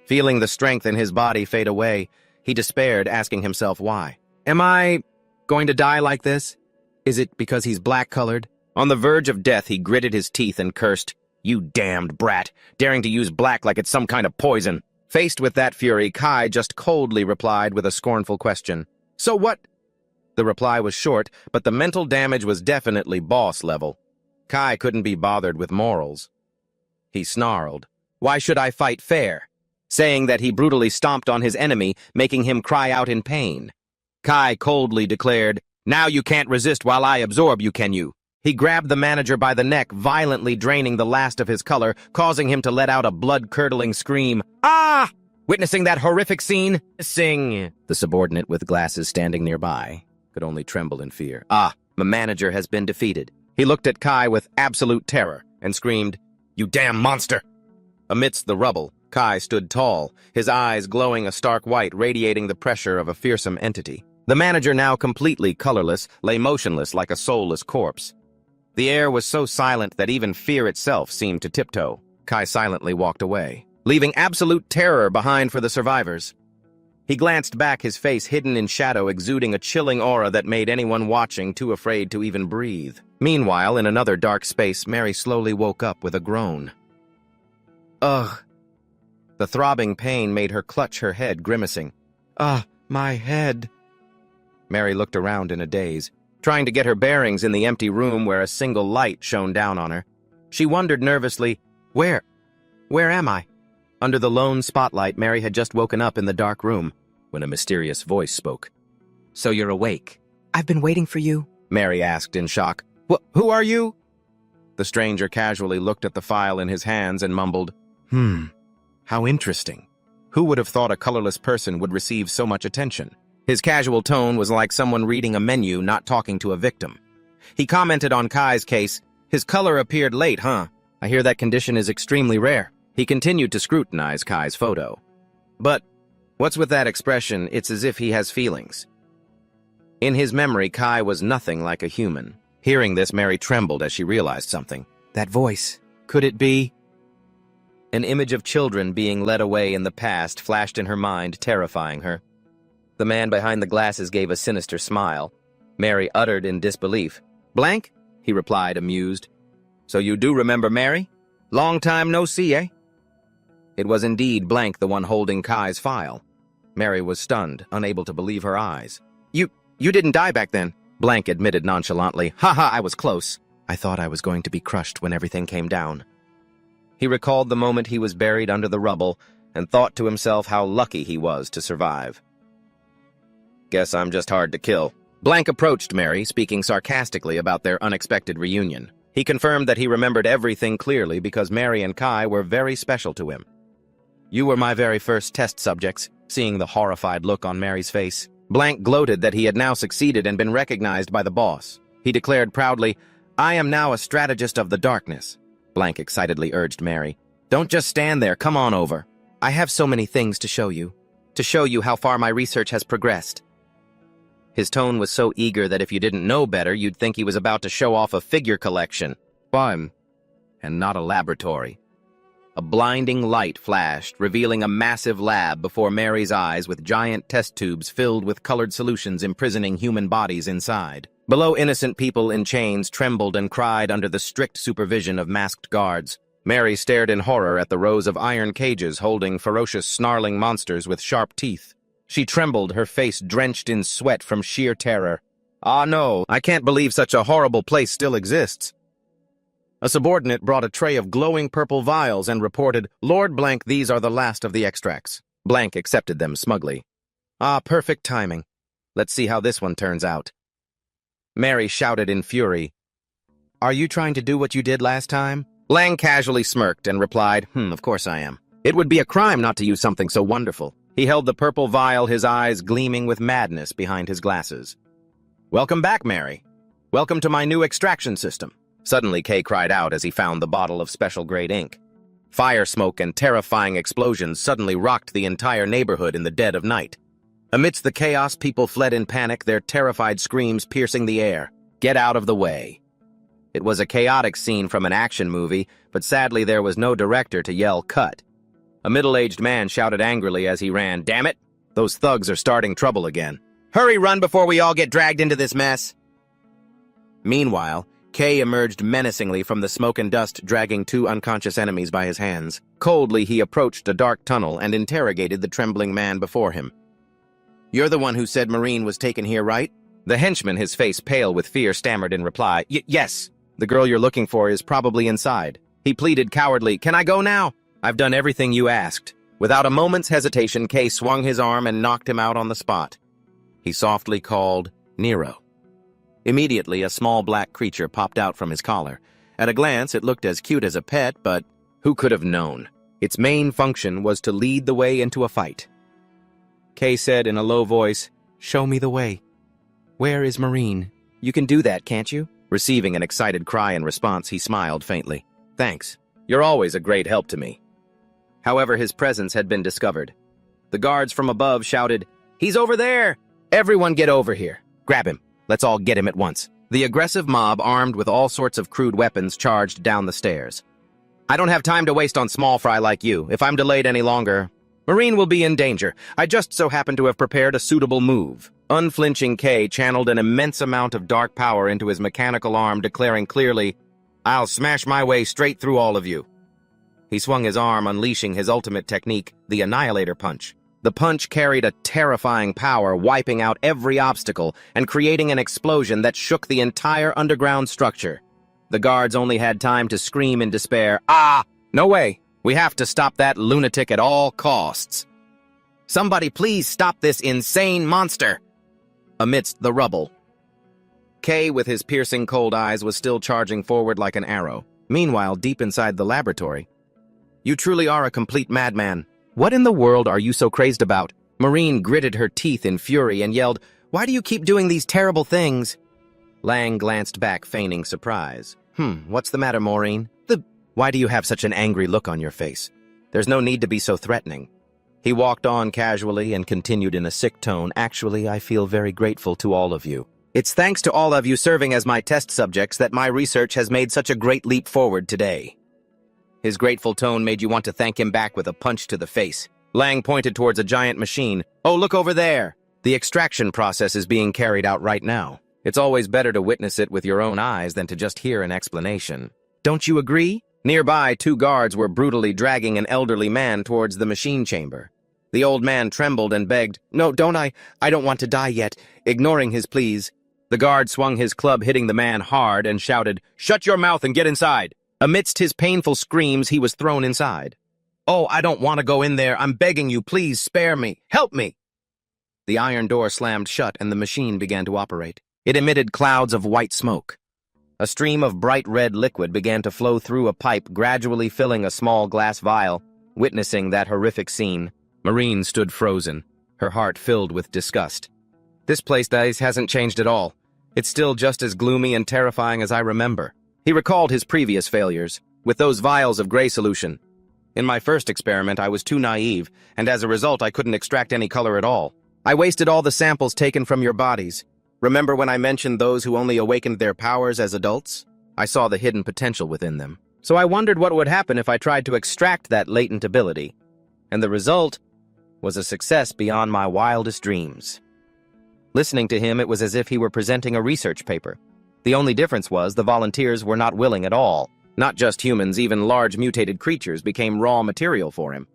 Feeling the strength in his body fade away, he despaired, asking himself why. Am I going to die like this? Is it because he's black-colored? On the verge of death, he gritted his teeth and cursed, "You damned brat, daring to use black like it's some kind of poison." Faced with that fury, Kai just coldly replied with a scornful question. "So what The reply was short, but the mental damage was definitely boss level. Kai couldn't be bothered with morals. He snarled, "Why should I fight fair?" saying that he brutally stomped on his enemy, making him cry out in pain. Kai coldly declared, "Now you can't resist while I absorb you, can you?" He grabbed the manager by the neck, violently draining the last of his color, causing him to let out a blood-curdling scream. "Ah!" Witnessing that horrific scene, the subordinate with glasses standing nearby could only tremble in fear. "Ah, the manager has been defeated." He looked at Kai with absolute terror and screamed, "You damn monster!" Amidst the rubble, Kai stood tall, his eyes glowing a stark white, radiating the pressure of a fearsome entity. The manager, now completely colorless, lay motionless like a soulless corpse. The air was so silent that even fear itself seemed to tiptoe. Kai silently walked away, leaving absolute terror behind for the survivors. He glanced back, his face hidden in shadow, exuding a chilling aura that made anyone watching too afraid to even breathe. Meanwhile, in another dark space, Mary slowly woke up with a groan. "Ugh." The throbbing pain made her clutch her head, grimacing. "Ah, my head." Mary looked around in a daze, trying to get her bearings in the empty room where a single light shone down on her. She wondered nervously, Where am I?" Under the lone spotlight, Mary had just woken up in the dark room when a mysterious voice spoke.
So you're awake. I've been waiting for you.
Mary asked in shock. Who are you?" The stranger casually looked at the file in his hands and mumbled, How interesting. Who would have thought a colorless person would receive so much attention?" His casual tone was like someone reading a menu, not talking to a victim. He commented on Kai's case. "His color appeared late, huh? I hear that condition is extremely rare." He continued to scrutinize Kai's photo. "But what's with that expression, it's as if he has feelings?" In his memory, Kai was nothing like a human. Hearing this, Mary trembled as she realized something.
That voice.
Could it be? An image of children being led away in the past flashed in her mind, terrifying her. The man behind the glasses gave a sinister smile. Mary uttered in disbelief. "Blank?" he replied, amused. "So you do remember Mary? Long time no see, eh?" It was indeed Blank, the one holding Kai's file. Mary was stunned, unable to believe her eyes. You didn't die back then," Blank admitted nonchalantly. "Haha, I was close. I thought I was going to be crushed when everything came down." He recalled the moment he was buried under the rubble and thought to himself how lucky he was to survive. "Guess I'm just hard to kill." Blank approached Mary, speaking sarcastically about their unexpected reunion. He confirmed that he remembered everything clearly because Mary and Kai were very special to him. "You were my very first test subjects," seeing the horrified look on Mary's face. Blank gloated that he had now succeeded and been recognized by the boss. He declared proudly, "I am now a strategist of the darkness." Blank excitedly urged Mary, "Don't just stand there, come on over. I have so many things to show you how far my research has progressed." His tone was so eager that if you didn't know better, you'd think he was about to show off a figure collection. Fun. And not a laboratory. A blinding light flashed, revealing a massive lab before Mary's eyes with giant test tubes filled with colored solutions imprisoning human bodies inside. Below, innocent people in chains trembled and cried under the strict supervision of masked guards. Mary stared in horror at the rows of iron cages holding ferocious, snarling monsters with sharp teeth. She trembled, her face drenched in sweat from sheer terror. "Ah, no, I can't believe such a horrible place still exists." A subordinate brought a tray of glowing purple vials and reported, "Lord Blank, these are the last of the extracts." Blank accepted them smugly. "Ah, perfect timing. Let's see how this one turns out." Mary shouted in fury, "Are you trying to do what you did last time?" Blank casually smirked and replied, Of course I am. It would be a crime not to use something so wonderful." He held the purple vial, his eyes gleaming with madness behind his glasses. "Welcome back, Mary. Welcome to my new extraction system." Suddenly, Kay cried out as he found the bottle of special-grade ink. Fire smoke and terrifying explosions suddenly rocked the entire neighborhood in the dead of night. Amidst the chaos, people fled in panic, their terrified screams piercing the air. "Get out of the way." It was a chaotic scene from an action movie, but sadly there was no director to yell, "Cut." A middle-aged man shouted angrily as he ran, "Damn it! Those thugs are starting trouble again. Hurry, run before we all get dragged into this mess." Meanwhile, Kay emerged menacingly from the smoke and dust, dragging two unconscious enemies by his hands. Coldly, he approached a dark tunnel and interrogated the trembling man before him. "You're the one who said Marine was taken here, right?" The henchman, his face pale with fear, stammered in reply, Yes, the girl you're looking for is probably inside. He pleaded cowardly, Can I go now? I've done everything you asked. Without a moment's hesitation, Kay swung his arm and knocked him out on the spot. He softly called, Nero. Immediately, a small black creature popped out from his collar. At a glance, it looked as cute as a pet, but who could have known? Its main function was to lead the way into a fight. Kay said in a low voice, Show me the way. Where is Marine? You can do that, can't you? Receiving an excited cry in response, he smiled faintly. Thanks. You're always a great help to me. However, his presence had been discovered. The guards from above shouted, He's over there! Everyone get over here. Grab him. Let's all get him at once. The aggressive mob, armed with all sorts of crude weapons, charged down the stairs. I don't have time to waste on small fry like you. If I'm delayed any longer, Marine will be in danger. I just so happen to have prepared a suitable move. Unflinching Kay channeled an immense amount of dark power into his mechanical arm, declaring clearly, I'll smash my way straight through all of you. He swung his arm, unleashing his ultimate technique, the Annihilator Punch. The punch carried a terrifying power, wiping out every obstacle and creating an explosion that shook the entire underground structure. The guards only had time to scream in despair, Ah! No way! We have to stop that lunatic at all costs. Somebody please stop this insane monster! Amidst the rubble, Kay, with his piercing cold eyes, was still charging forward like an arrow. Meanwhile, deep inside the laboratory, You truly are a complete madman. What in the world are you so crazed about? Marine gritted her teeth in fury and yelled, Why do you keep doing these terrible things? Lang glanced back, feigning surprise. What's the matter, Maureen? Why do you have such an angry look on your face? There's no need to be so threatening. He walked on casually and continued in a sick tone, Actually, I feel very grateful to all of you. It's thanks to all of you serving as my test subjects that my research has made such a great leap forward today. His grateful tone made you want to thank him back with a punch to the face. Lang pointed towards a giant machine. Oh, look over there! The extraction process is being carried out right now. It's always better to witness it with your own eyes than to just hear an explanation. Don't you agree? Nearby, 2 guards were brutally dragging an elderly man towards the machine chamber. The old man trembled and begged, No, don't I don't want to die yet, ignoring his pleas. The guard swung his club, hitting the man hard, and shouted, Shut your mouth and get inside! Amidst his painful screams, he was thrown inside. Oh, I don't want to go in there. I'm begging you, please spare me. Help me! The iron door slammed shut and the machine began to operate. It emitted clouds of white smoke. A stream of bright red liquid began to flow through a pipe, gradually filling a small glass vial. Witnessing that horrific scene, Marine stood frozen, her heart filled with disgust. This place hasn't changed at all. It's still just as gloomy and terrifying as I remember. He recalled his previous failures, with those vials of gray solution. In my first experiment, I was too naive, and as a result, I couldn't extract any color at all. I wasted all the samples taken from your bodies. Remember when I mentioned those who only awakened their powers as adults? I saw the hidden potential within them. So I wondered what would happen if I tried to extract that latent ability. And the result was a success beyond my wildest dreams. Listening to him, it was as if he were presenting a research paper. The only difference was the volunteers were not willing at all. Not just humans, even large mutated creatures became raw material for him.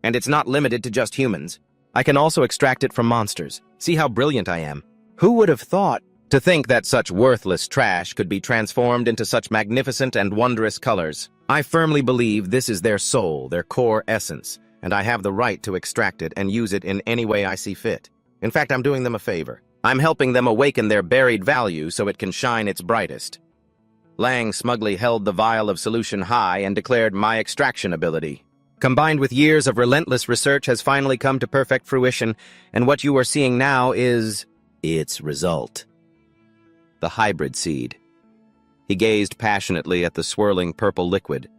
And it's not limited to just humans. I can also extract it from monsters. See how brilliant I am. Who would have thought to think that such worthless trash could be transformed into such magnificent and wondrous colors? I firmly believe this is their soul, their core essence, and I have the right to extract it and use it in any way I see fit. In fact, I'm doing them a favor. I'm helping them awaken their buried value so it can shine its brightest. Lang smugly held the vial of solution high and declared my extraction ability, combined with years of relentless research, has finally come to perfect fruition, and what you are seeing now is its result. The hybrid seed. He gazed passionately at the swirling purple liquid.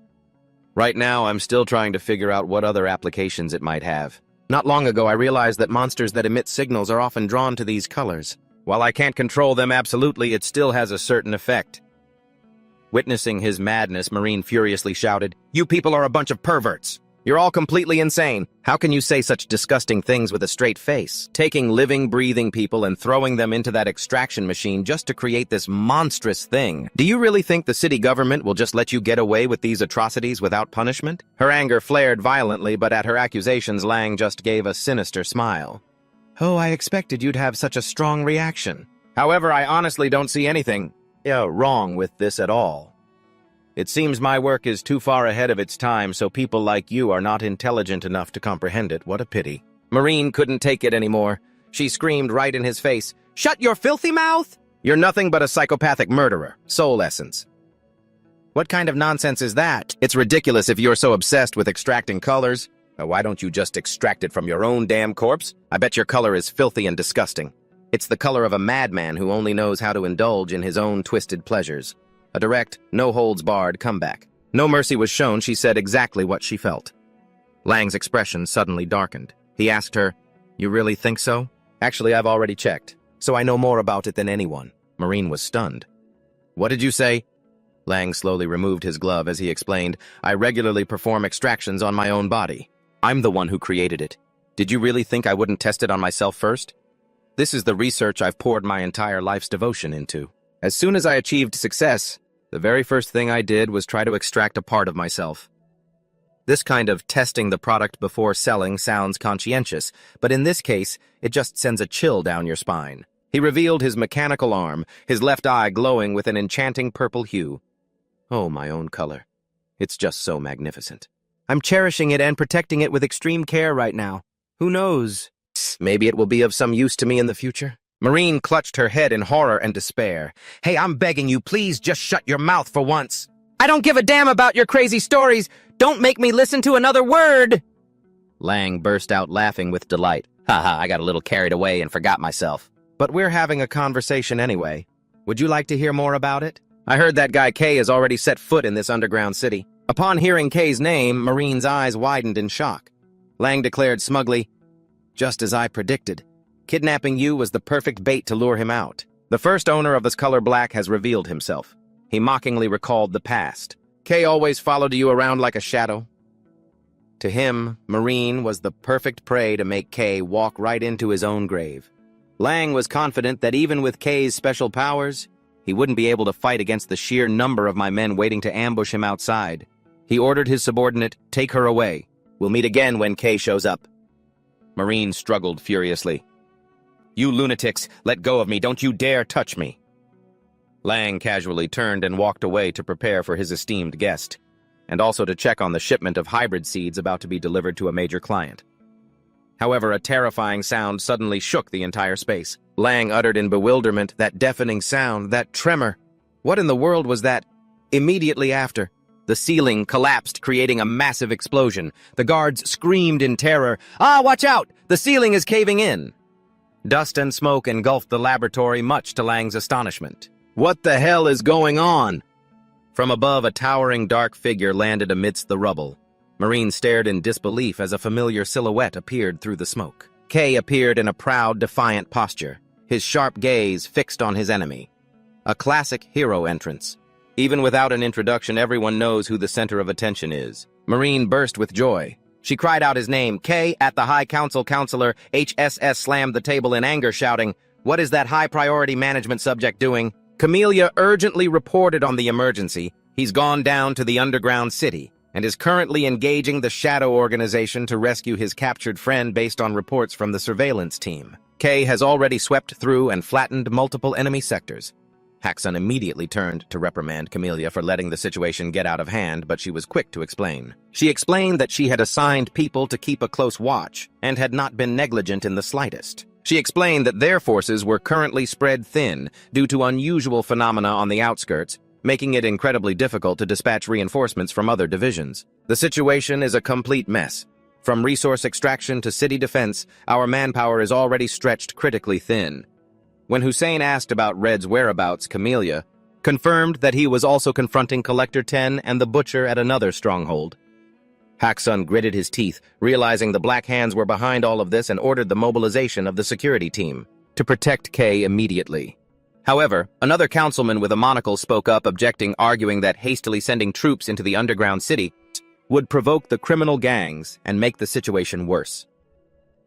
Right now, I'm still trying to figure out what other applications it might have. Not long ago, I realized that monsters that emit signals are often drawn to these colors. While I can't control them absolutely, it still has a certain effect. Witnessing his madness, Marine furiously shouted, You people are a bunch of perverts! You're all completely insane. How can you say such disgusting things with a straight face? Taking living, breathing people and throwing them into that extraction machine just to create this monstrous thing. Do you really think the city government will just let you get away with these atrocities without punishment? Her anger flared violently, but at her accusations, Lang just gave a sinister smile. Oh, I expected you'd have such a strong reaction. However, I honestly don't see anything wrong with this at all. It seems my work is too far ahead of its time, so people like you are not intelligent enough to comprehend it. What a pity. Marine couldn't take it anymore. She screamed right in his face, "Shut your filthy mouth! You're nothing but a psychopathic murderer. Soul essence." What kind of nonsense is that? It's ridiculous if you're so obsessed with extracting colors. Why don't you just extract it from your own damn corpse? I bet your color is filthy and disgusting. It's the color of a madman who only knows how to indulge in his own twisted pleasures. A direct, no-holds-barred comeback. No mercy was shown. She said exactly what she felt. Lang's expression suddenly darkened. He asked her, "You really think so?" "Actually, I've already checked, so I know more about it than anyone." Marine was stunned. "What did you say?" Lang slowly removed his glove as he explained, "I regularly perform extractions on my own body. I'm the one who created it. Did you really think I wouldn't test it on myself first? This is the research I've poured my entire life's devotion into. As soon as I achieved success, the very first thing I did was try to extract a part of myself. This kind of testing the product before selling sounds conscientious, but in this case, it just sends a chill down your spine." He revealed his mechanical arm, his left eye glowing with an enchanting purple hue. "Oh, my own color. It's just so magnificent. I'm cherishing it and protecting it with extreme care right now. Who knows? Maybe it will be of some use to me in the future." Marine clutched her head in horror and despair. "Hey, I'm begging you, please just shut your mouth for once." "I don't give a damn about your crazy stories. Don't make me listen to another word." Lang burst out laughing with delight. "Haha, I got a little carried away and forgot myself. But we're having a conversation anyway. Would you like to hear more about it? I heard that guy Kay has already set foot in this underground city." Upon hearing Kay's name, Marine's eyes widened in shock. Lang declared smugly, "Just as I predicted. Kidnapping you was the perfect bait to lure him out. The first owner of this color black has revealed himself." He mockingly recalled the past. "Kay always followed you around like a shadow." To him, Marine was the perfect prey to make Kay walk right into his own grave. Lang was confident that even with Kay's special powers, he wouldn't be able to fight against the sheer number of my men waiting to ambush him outside. He ordered his subordinate, "Take her away. We'll meet again when Kay shows up." Marine struggled furiously. "You lunatics, let go of me. Don't you dare touch me." Lang casually turned and walked away to prepare for his esteemed guest, and also to check on the shipment of hybrid seeds about to be delivered to a major client. However, a terrifying sound suddenly shook the entire space. Lang uttered in bewilderment, that deafening sound, that tremor. What in the world was that? Immediately after, the ceiling collapsed, creating a massive explosion. The guards screamed in terror. "Ah, watch out! The ceiling is caving in!" Dust and smoke engulfed the laboratory, much to Lang's astonishment. "What the hell is going on?" From above, a towering dark figure landed amidst the rubble. Marine stared in disbelief as a familiar silhouette appeared through the smoke. Kay appeared in a proud, defiant posture, his sharp gaze fixed on his enemy. A classic hero entrance. Even without an introduction, everyone knows who the center of attention is. Marine burst with joy. She cried out his name. Kay, at the High Council Counselor, HSS slammed the table in anger, shouting, "What is that high-priority management subject doing?" Camellia urgently reported on the emergency. He's gone down to the underground city and is currently engaging the Shadow Organization to rescue his captured friend based on reports from the surveillance team. Kay has already swept through and flattened multiple enemy sectors. Haxun immediately turned to reprimand Camellia for letting the situation get out of hand, but she was quick to explain. She explained that she had assigned people to keep a close watch and had not been negligent in the slightest. She explained that their forces were currently spread thin due to unusual phenomena on the outskirts, making it incredibly difficult to dispatch reinforcements from other divisions. The situation is a complete mess. From resource extraction to city defense, our manpower is already stretched critically thin. When Hussein asked about Red's whereabouts, Camellia confirmed that he was also confronting Collector 10 and the Butcher at another stronghold. Haxun gritted his teeth, realizing the Black Hands were behind all of this, and ordered the mobilization of the security team to protect Kay immediately. However, another councilman with a monocle spoke up, objecting, arguing that hastily sending troops into the underground city would provoke the criminal gangs and make the situation worse.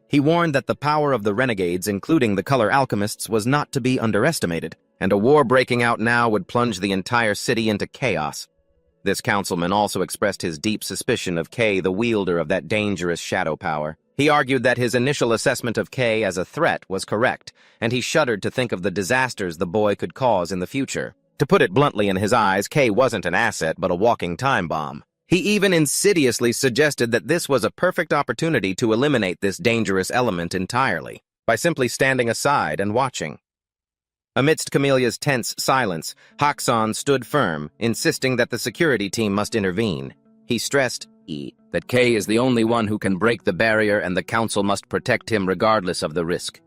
He warned that the power of the renegades, including the color alchemists, was not to be underestimated, and a war breaking out now would plunge the entire city into chaos. This councilman also expressed his deep suspicion of Kay, the wielder of that dangerous shadow power. He argued that his initial assessment of Kay as a threat was correct, and he shuddered to think of the disasters the boy could cause in the future. To put it bluntly, in his eyes, Kay wasn't an asset but a walking time bomb. He even insidiously suggested that this was a perfect opportunity to eliminate this dangerous element entirely, by simply standing aside and watching. Amidst Camelia's tense silence, Hakusan stood firm, insisting that the security team must intervene. He stressed that Kay is the only one who can break the barrier and the council must protect him regardless of the risk.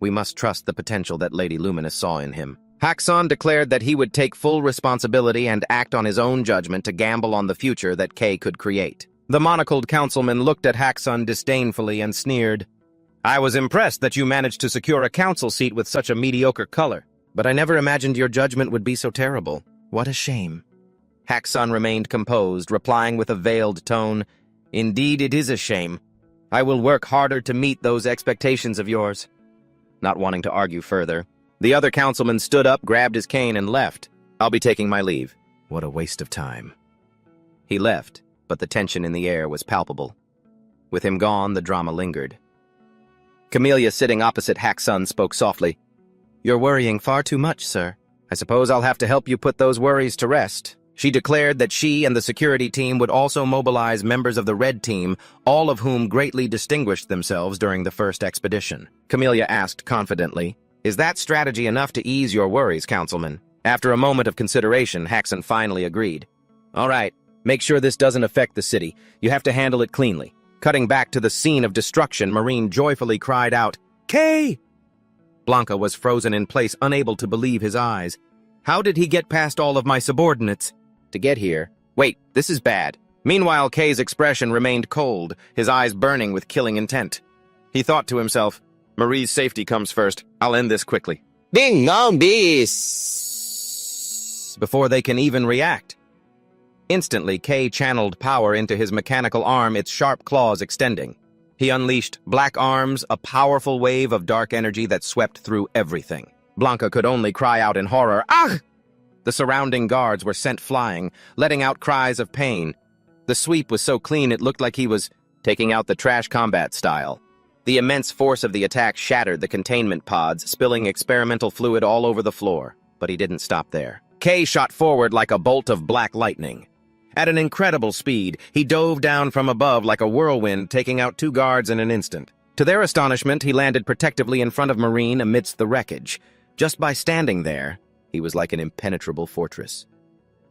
We must trust the potential that Lady Luminous saw in him. Hakusan declared that he would take full responsibility and act on his own judgment to gamble on the future that Kay could create. The monocled councilman looked at Hakusan disdainfully and sneered. I was impressed that you managed to secure a council seat with such a mediocre color, but I never imagined your judgment would be so terrible. What a shame. Hakusan remained composed, replying with a veiled tone, Indeed, it is a shame. I will work harder to meet those expectations of yours. Not wanting to argue further, the other councilman stood up, grabbed his cane, and left. I'll be taking my leave. What a waste of time. He left, but the tension in the air was palpable. With him gone, the drama lingered. Camelia, sitting opposite Hakusan, spoke softly. You're worrying far too much, sir. I suppose I'll have to help you put those worries to rest. She declared that she and the security team would also mobilize members of the Red Team, all of whom greatly distinguished themselves during the first expedition. Camelia asked confidently, Is that strategy enough to ease your worries, Councilman? After a moment of consideration, Hakusan finally agreed. All right, make sure this doesn't affect the city. You have to handle it cleanly. Cutting back to the scene of destruction, Marine joyfully cried out, Kay! Blanca was frozen in place, unable to believe his eyes. How did he get past all of my subordinates? To get here. Wait, this is bad. Meanwhile, Kay's expression remained cold, his eyes burning with killing intent. He thought to himself, Marie's safety comes first. I'll end this quickly.
Ding dong bees!
Before they can even react. Instantly, Kay channeled power into his mechanical arm, its sharp claws extending. He unleashed black arms, a powerful wave of dark energy that swept through everything. Blanca could only cry out in horror, Ah! The surrounding guards were sent flying, letting out cries of pain. The sweep was so clean it looked like he was taking out the trash combat style. The immense force of the attack shattered the containment pods, spilling experimental fluid all over the floor. But he didn't stop there. Kay shot forward like a bolt of black lightning. At an incredible speed, he dove down from above like a whirlwind, taking out 2 guards in an instant. To their astonishment, he landed protectively in front of Marine amidst the wreckage. Just by standing there, he was like an impenetrable fortress.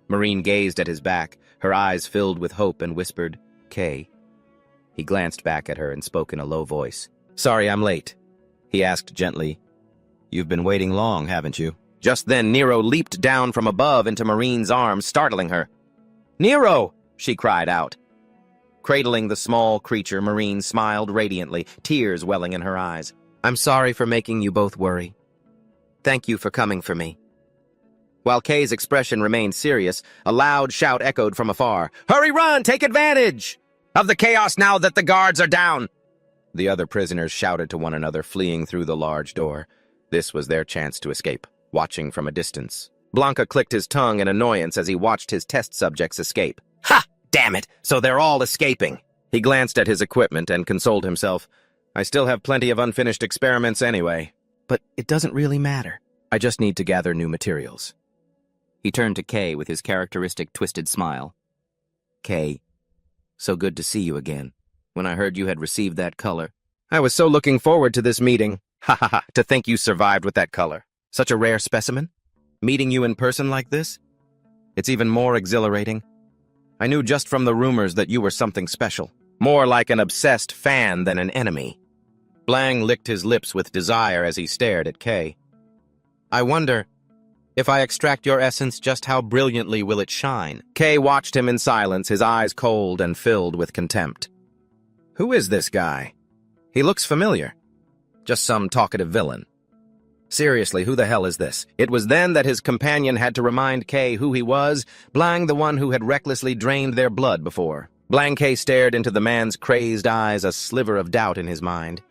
Marine gazed at his back, her eyes filled with hope, and whispered, Kay. He glanced back at her and spoke in a low voice. Sorry I'm late, he asked gently. You've been waiting long, haven't you? Just then, Nero leaped down from above into Marine's arms, startling her. Nero! She cried out. Cradling the small creature, Marine smiled radiantly, tears welling in her eyes. I'm sorry for making you both worry. Thank you for coming for me. While Kay's expression remained serious, a loud shout echoed from afar. Hurry, run! Take advantage of the chaos now that the guards are down! The other prisoners shouted to one another, fleeing through the large door. This was their chance to escape, watching from a distance. Blanca clicked his tongue in annoyance as he watched his test subjects escape. Ha! Damn it! So they're all escaping! He glanced at his equipment and consoled himself. I still have plenty of unfinished experiments anyway. But it doesn't really matter. I just need to gather new materials. He turned to Kay with his characteristic twisted smile. Kay, so good to see you again. When I heard you had received that color, I was so looking forward to this meeting. Ha ha ha, to think you survived with that color. Such a rare specimen. Meeting you in person like this? It's even more exhilarating. I knew just from the rumors that you were something special. More like an obsessed fan than an enemy. Blang licked his lips with desire as he stared at Kay. I wonder, if I extract your essence, just how brilliantly will it shine? Kay watched him in silence, his eyes cold and filled with contempt. Who is this guy? He looks familiar. Just some talkative villain. Seriously, who the hell is this? It was then that his companion had to remind Kay who he was, Blang, the one who had recklessly drained their blood before. Blang Kay stared into the man's crazed eyes, a sliver of doubt in his mind.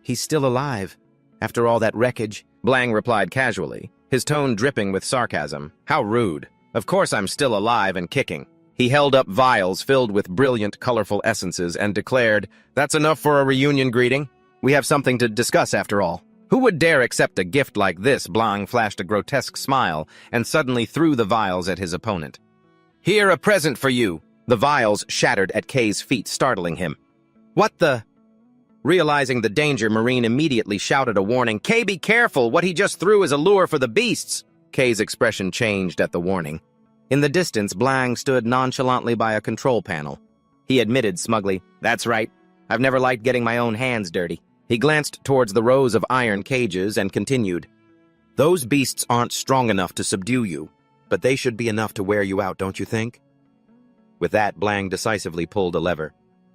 He's still alive. After all that wreckage, Blang replied casually, his tone dripping with sarcasm. How rude. Of course I'm still alive and kicking. He held up vials filled with brilliant, colorful essences and declared, "That's enough for a reunion greeting. We have something to discuss after all." Who would dare accept a gift like this? Blanc flashed a grotesque smile and suddenly threw the vials at his opponent. "Here, a present for you." The vials shattered at Kay's feet, startling him. "What the—" Realizing the danger, Marine immediately shouted a warning. "Kay, be careful! What he just threw is a lure for the beasts!" Kay's expression changed at the warning. In the distance, Blanc stood nonchalantly by a control panel. He admitted smugly, "That's right. I've never liked getting my own hands dirty." He glanced towards the rows of iron cages and continued, "Those beasts aren't strong enough to subdue you, but they should be enough to wear you out, don't you think?" With that, Blanc decisively pulled a lever.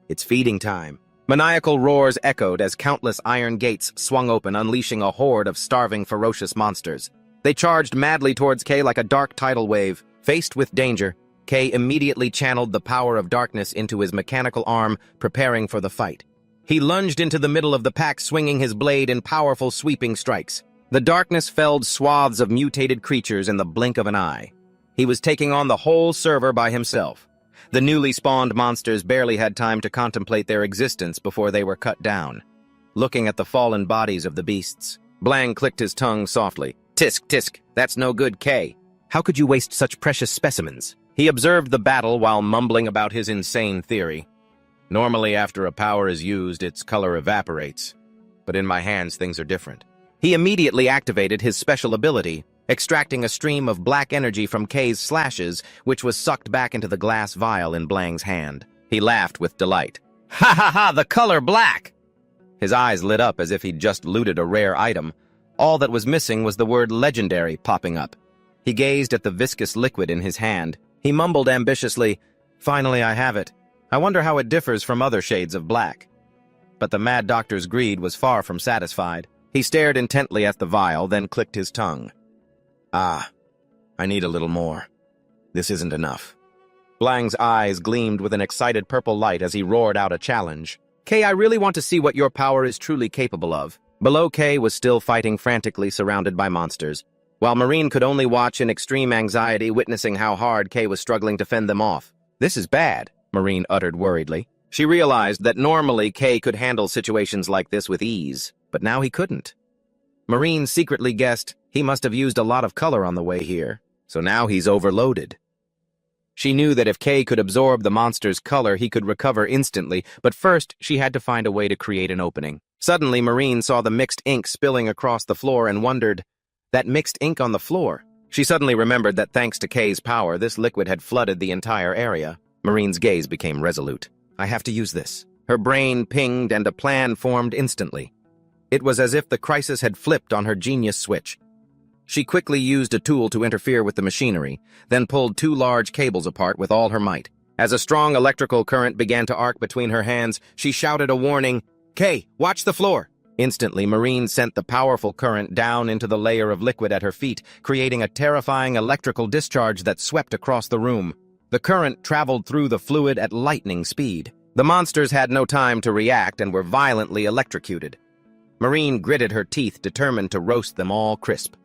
"It's feeding time." Maniacal roars echoed as countless iron gates swung open, unleashing a horde of starving, ferocious monsters. They charged madly towards Kay like a dark tidal wave. Faced with danger, Kay immediately channeled the power of darkness into his mechanical arm, preparing for the fight. He lunged into the middle of the pack, swinging his blade in powerful sweeping strikes. The darkness felled swaths of mutated creatures in the blink of an eye. He was taking on the whole server by himself. The newly spawned monsters barely had time to contemplate their existence before they were cut down. Looking at the fallen bodies of the beasts, Blanc clicked his tongue softly. "Tisk, tisk, that's no good, Kay. How could you waste such precious specimens?" He observed the battle while mumbling about his insane theory. "Normally, after a power is used, its color evaporates. But in my hands, things are different." He immediately activated his special ability, extracting a stream of black energy from Kay's slashes, which was sucked back into the glass vial in Blanc's hand. He laughed with delight. "Ha ha ha, the color black!" His eyes lit up as if he'd just looted a rare item. All that was missing was the word legendary popping up. He gazed at the viscous liquid in his hand. He mumbled ambitiously, "Finally I have it. I wonder how it differs from other shades of black." But the mad doctor's greed was far from satisfied. He stared intently at the vial, then clicked his tongue. "Ah, I need a little more. This isn't enough." Blanc's eyes gleamed with an excited purple light as he roared out a challenge. "Kay, I really want to see what your power is truly capable of." Below, Kay was still fighting frantically, surrounded by monsters, while Marine could only watch in extreme anxiety, witnessing how hard Kay was struggling to fend them off. "This is bad," Marine uttered worriedly. She realized that normally Kay could handle situations like this with ease, but now he couldn't. Marine secretly guessed he must have used a lot of color on the way here, so now he's overloaded. She knew that if Kay could absorb the monster's color, he could recover instantly, but first she had to find a way to create an opening. Suddenly, Marine saw the mixed ink spilling across the floor and wondered, that mixed ink on the floor? She suddenly remembered that thanks to Kay's power, this liquid had flooded the entire area. Marine's gaze became resolute. "I have to use this." Her brain pinged and a plan formed instantly. It was as if the crisis had flipped on her genius switch. She quickly used a tool to interfere with the machinery, then pulled two large cables apart with all her might. As a strong electrical current began to arc between her hands, she shouted a warning, "Kay, watch the floor!" Instantly, Marine sent the powerful current down into the layer of liquid at her feet, creating a terrifying electrical discharge that swept across the room. The current traveled through the fluid at lightning speed. The monsters had no time to react and were violently electrocuted. Marine gritted her teeth, determined to roast them all crisp.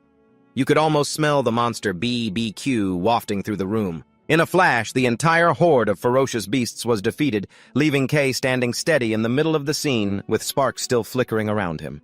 You could almost smell the monster BBQ wafting through the room. In a flash, the entire horde of ferocious beasts was defeated, leaving Kay standing steady in the middle of the scene, with sparks still flickering around him.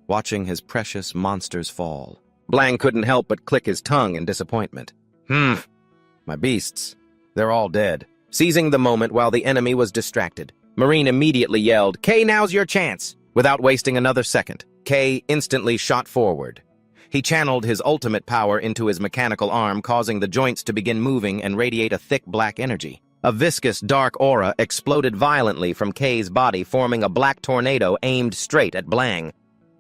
Watching his precious monsters fall, Blanc couldn't help but click his tongue in disappointment. My beasts. They're all dead." Seizing the moment while the enemy was distracted, Marine immediately yelled, "Kay, now's your chance!" Without wasting another second, Kay instantly shot forward. He channeled his ultimate power into his mechanical arm, causing the joints to begin moving and radiate a thick black energy. A viscous dark aura exploded violently from Kay's body, forming a black tornado aimed straight at Blanc.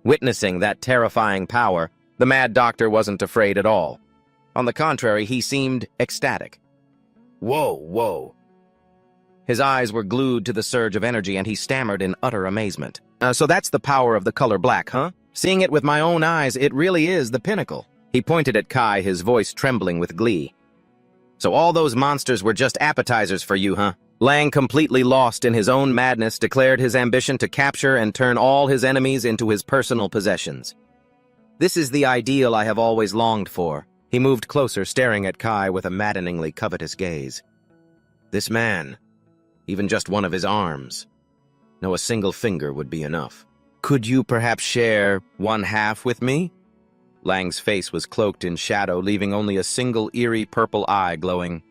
Witnessing that terrifying power, the mad doctor wasn't afraid at all. On the contrary, he seemed ecstatic. Whoa. His eyes were glued to the surge of energy, and he stammered in utter amazement. So that's the power of the color black, huh? Seeing it with my own eyes, it really is the pinnacle." He pointed at Kai, his voice trembling with glee. "So all those monsters were just appetizers for you, huh?" Lang, completely lost in his own madness, declared his ambition to capture and turn all his enemies into his personal possessions. "This is the ideal I have always longed for." He moved closer, staring at Kai with a maddeningly covetous gaze. This man, even just one of his arms. No, a single finger would be enough. Could you perhaps share one half with me? Lang's face was cloaked in shadow, leaving only a single eerie purple eye glowing.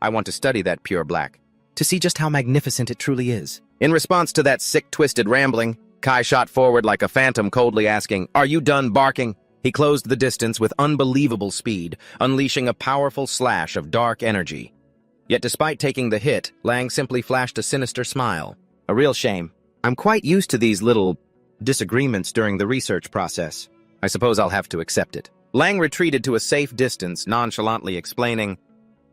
I want to study that pure black, to see just how magnificent it truly is. In response to that sick, twisted rambling, Kai shot forward like a phantom, coldly asking, "Are you done barking?" He closed the distance with unbelievable speed, unleashing a powerful slash of dark energy. Yet despite taking the hit, Lang simply flashed a sinister smile. A real shame. I'm quite used to these little disagreements during the research process. I suppose I'll have to accept it. Lang retreated to a safe distance, nonchalantly explaining,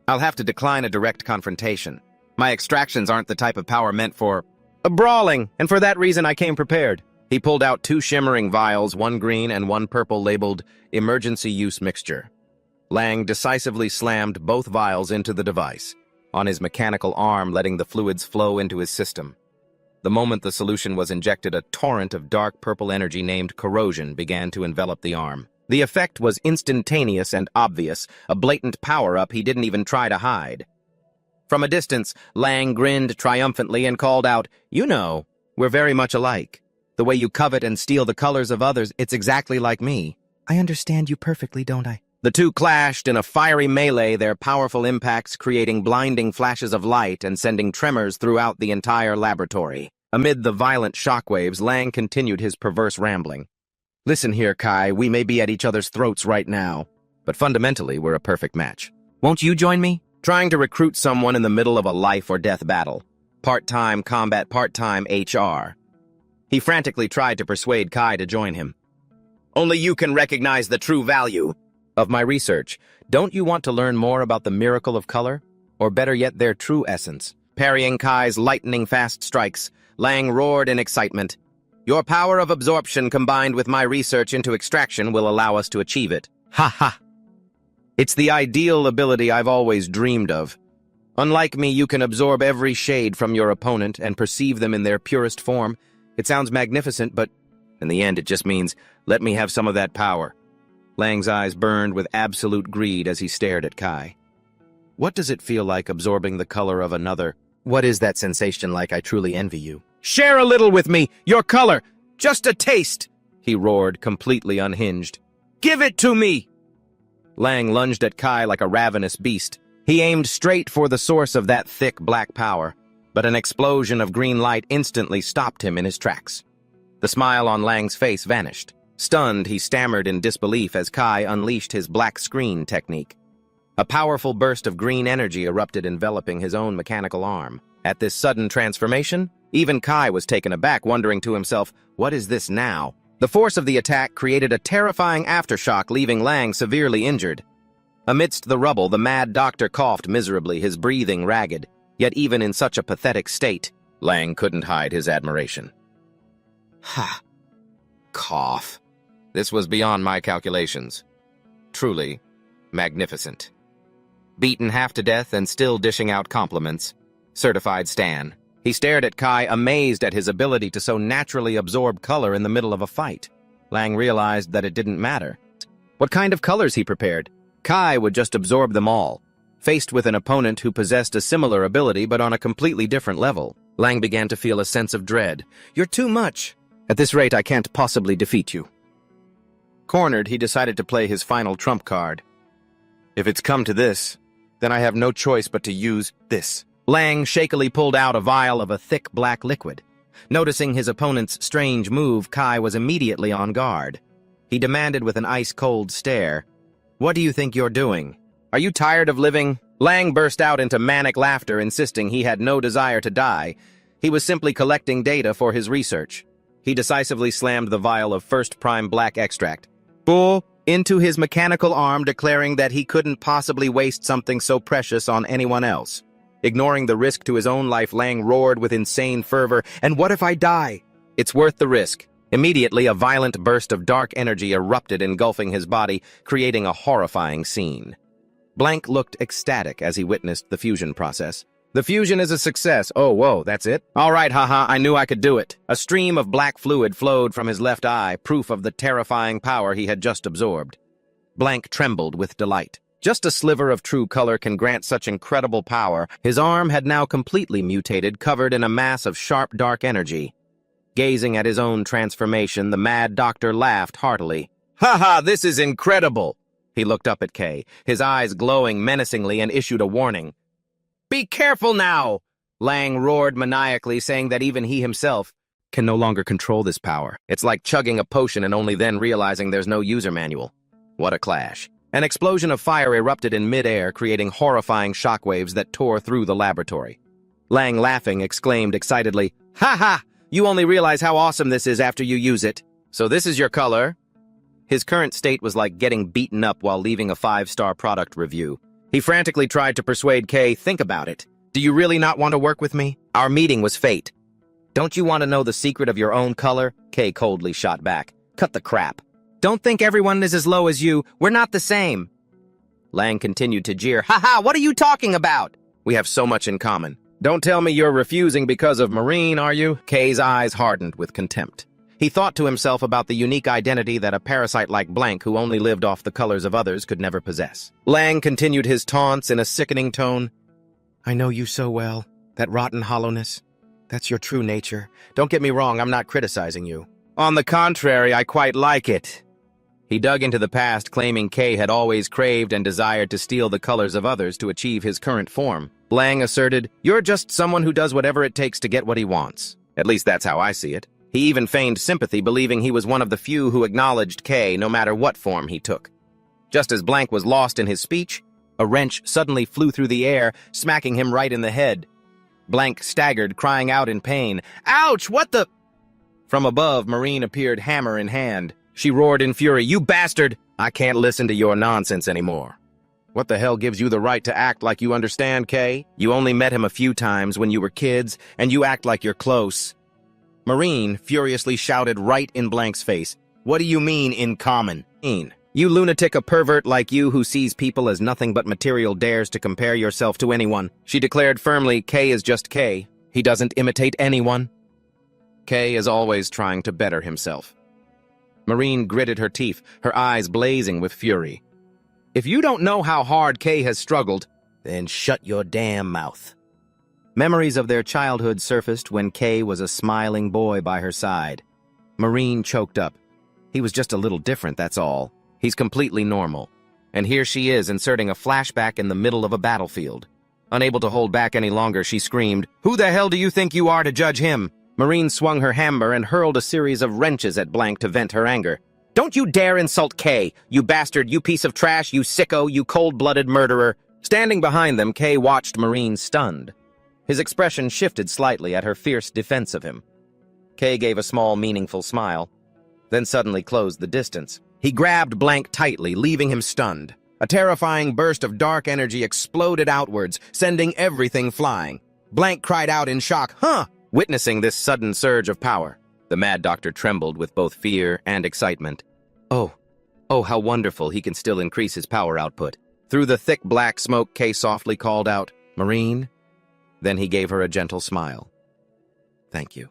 "I'll have to decline a direct confrontation. My extractions aren't the type of power meant for a brawling, and for that reason I came prepared." He pulled out 2 shimmering vials, one green and one purple, labeled Emergency Use Mixture. Lang decisively slammed both vials into the device, on his mechanical arm, letting the fluids flow into his system. The moment the solution was injected, a torrent of dark purple energy named corrosion began to envelop the arm. The effect was instantaneous and obvious, a blatant power-up he didn't even try to hide. From a distance, Lang grinned triumphantly and called out, "You know, we're very much alike. The way you covet and steal the colors of others, it's exactly like me." "I understand you perfectly, don't I?" The two clashed in a fiery melee, their powerful impacts creating blinding flashes of light and sending tremors throughout the entire laboratory. Amid the violent shockwaves, Lang continued his perverse rambling. "Listen here, Kai, we may be at each other's throats right now, but fundamentally we're a perfect match. Won't you join me? Trying to recruit someone in the middle of a life-or-death battle. Part-time combat, part-time HR." He frantically tried to persuade Kai to join him. "Only you can recognize the true value of my research. Don't you want to learn more about the miracle of color? Or better yet, their true essence?" Parrying Kai's lightning-fast strikes, Lang roared in excitement. "Your power of absorption combined with my research into extraction will allow us to achieve it." Ha ha! It's the ideal ability I've always dreamed of. Unlike me, you can absorb every shade from your opponent and perceive them in their purest form. It sounds magnificent, but in the end it just means, let me have some of that power. Lang's eyes burned with absolute greed as he stared at Kai. "What does it feel like absorbing the color of another? What is that sensation like? I truly envy you." "Share a little with me, your color, just a taste," he roared, completely unhinged. "Give it to me!" Lang lunged at Kai like a ravenous beast. He aimed straight for the source of that thick black power, but an explosion of green light instantly stopped him in his tracks. The smile on Lang's face vanished. Stunned, he stammered in disbelief as Kai unleashed his black screen technique. A powerful burst of green energy erupted, enveloping his own mechanical arm. At this sudden transformation, even Kai was taken aback, wondering to himself, what is this now? The force of the attack created a terrifying aftershock, leaving Lang severely injured. Amidst the rubble, the mad doctor coughed miserably, his breathing ragged. Yet even in such a pathetic state, Lang couldn't hide his admiration. Ha! Cough. This was beyond my calculations. Truly magnificent. Beaten half to death and still dishing out compliments. Certified Stan. He stared at Kai, amazed at his ability to so naturally absorb color in the middle of a fight. Lang realized that it didn't matter. What kind of colors he prepared? Kai would just absorb them all. Faced with an opponent who possessed a similar ability but on a completely different level, Lang began to feel a sense of dread. "You're too much. At this rate, I can't possibly defeat you." Cornered, he decided to play his final trump card. "If it's come to this, then I have no choice but to use this." Lang shakily pulled out a vial of a thick black liquid. Noticing his opponent's strange move, Kai was immediately on guard. He demanded with an ice-cold stare, "What do you think you're doing? Are you tired of living?" Lang burst out into manic laughter, insisting he had no desire to die. He was simply collecting data for his research. He decisively slammed the vial of first prime black extract into his mechanical arm, declaring that he couldn't possibly waste something so precious on anyone else. Ignoring the risk to his own life, Lang roared with insane fervor, "And what if I die? It's worth the risk." Immediately, a violent burst of dark energy erupted, engulfing his body, creating a horrifying scene. Blank looked ecstatic as he witnessed the fusion process. "The fusion is a success. Oh, whoa, that's it? All right, haha, I knew I could do it." A stream of black fluid flowed from his left eye, proof of the terrifying power he had just absorbed. Blank trembled with delight. Just a sliver of true color can grant such incredible power. His arm had now completely mutated, covered in a mass of sharp, dark energy. Gazing at his own transformation, the mad doctor laughed heartily. "Ha ha, this is incredible!" He looked up at Kay, his eyes glowing menacingly, and issued a warning. "Be careful now!" Lang roared maniacally, saying that even he himself can no longer control this power. It's like chugging a potion and only then realizing there's no user manual. What a clash. An explosion of fire erupted in mid-air, creating horrifying shockwaves that tore through the laboratory. Lang, laughing, exclaimed excitedly, "Ha ha! You only realize how awesome this is after you use it. So this is your color?" His current state was like getting beaten up while leaving a 5-star product review. He frantically tried to persuade Kay, "Think about it. Do you really not want to work with me? Our meeting was fate." "Don't you want to know the secret of your own color?" Kay coldly shot back. "Cut the crap. Don't think everyone is as low as you. We're not the same." Lang continued to jeer. "Ha ha, what are you talking about? We have so much in common. Don't tell me you're refusing because of Marine, are you?" Kay's eyes hardened with contempt. He thought to himself about the unique identity that a parasite like Blank, who only lived off the colors of others, could never possess. Lang continued his taunts in a sickening tone. "I know you so well. That rotten hollowness. That's your true nature. Don't get me wrong, I'm not criticizing you. On the contrary, I quite like it." He dug into the past, claiming Kay had always craved and desired to steal the colors of others to achieve his current form. Lang asserted, "You're just someone who does whatever it takes to get what he wants. At least that's how I see it." He even feigned sympathy, believing he was one of the few who acknowledged Kay no matter what form he took. Just as Blank was lost in his speech, a wrench suddenly flew through the air, smacking him right in the head. Blank staggered, crying out in pain. "Ouch, what the—" From above, Marine appeared, hammer in hand. She roared in fury, "You bastard! I can't listen to your nonsense anymore. What the hell gives you the right to act like you understand, Kay? You only met him a few times when you were kids, and you act like you're close." Marine furiously shouted right in Blank's face, "What do you mean, in common? You lunatic, a pervert like you who sees people as nothing but material dares to compare yourself to anyone." She declared firmly, "Kay is just Kay. He doesn't imitate anyone. Kay is always trying to better himself." Marine gritted her teeth, her eyes blazing with fury. "If you don't know how hard Kay has struggled, then shut your damn mouth." Memories of their childhood surfaced when Kay was a smiling boy by her side. Marine choked up. He was just a little different, that's all. He's completely normal. And here she is inserting a flashback in the middle of a battlefield. Unable to hold back any longer, she screamed, "Who the hell do you think you are to judge him?" Marine swung her hammer and hurled a series of wrenches at Blank to vent her anger. "Don't you dare insult Kay, you bastard, you piece of trash, you sicko, you cold-blooded murderer." Standing behind them, Kay watched Marine stunned. His expression shifted slightly at her fierce defense of him. Kay gave a small, meaningful smile, then suddenly closed the distance. He grabbed Blank tightly, leaving him stunned. A terrifying burst of dark energy exploded outwards, sending everything flying. Blank cried out in shock, "Huh!" Witnessing this sudden surge of power. The Mad Doctor trembled with both fear and excitement. Oh, how wonderful, he can still increase his power output. Through the thick black smoke, Kay softly called out, "Marine?" Then he gave her a gentle smile. "Thank you."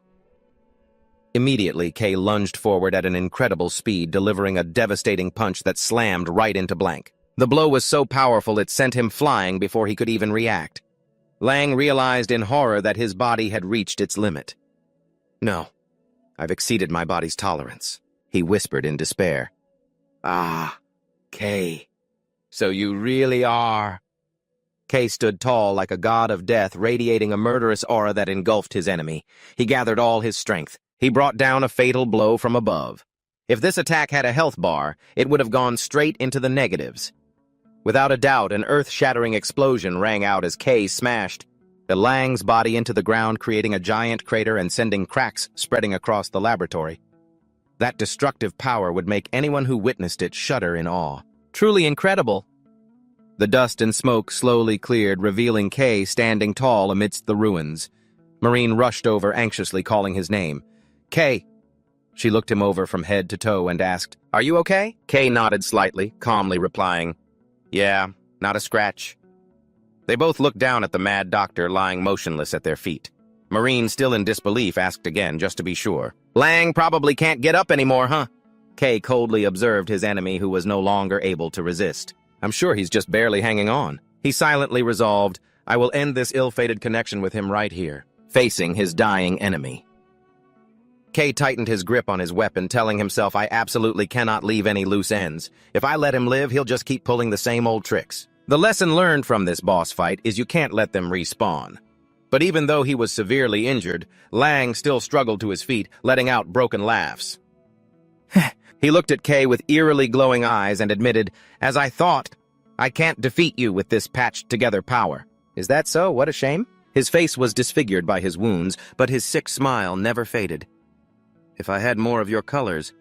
Immediately, Kay lunged forward at an incredible speed, delivering a devastating punch that slammed right into Blank. The blow was so powerful it sent him flying before he could even react. Lang realized in horror that his body had reached its limit. "No, I've exceeded my body's tolerance," he whispered in despair. "Ah, Kay, so you really are." Kay stood tall like a god of death, radiating a murderous aura that engulfed his enemy. He gathered all his strength. He brought down a fatal blow from above. If this attack had a health bar, it would have gone straight into the negatives. Without a doubt, an earth-shattering explosion rang out as Kay smashed Lang's body into the ground, creating a giant crater and sending cracks spreading across the laboratory. That destructive power would make anyone who witnessed it shudder in awe. Truly incredible. The dust and smoke slowly cleared, revealing Kay standing tall amidst the ruins. Marine rushed over, anxiously calling his name. "Kay." She looked him over from head to toe and asked, "Are you okay?" Kay nodded slightly, calmly replying, "Yeah, not a scratch." They both looked down at the Mad Doctor lying motionless at their feet. Marine, still in disbelief, asked again, just to be sure. "Lang probably can't get up anymore, huh?" Kay coldly observed his enemy, who was no longer able to resist. I'm sure he's just barely hanging on. He silently resolved, I will end this ill-fated connection with him right here, facing his dying enemy. Kay tightened his grip on his weapon, telling himself, I absolutely cannot leave any loose ends. If I let him live, he'll just keep pulling the same old tricks. The lesson learned from this boss fight is you can't let them respawn. But even though he was severely injured, Lang still struggled to his feet, letting out broken laughs. He looked at Kay with eerily glowing eyes and admitted, As I thought, I can't defeat you with this patched-together power. Is that so? What a shame. His face was disfigured by his wounds, but his sick smile never faded. If I had more of your colors,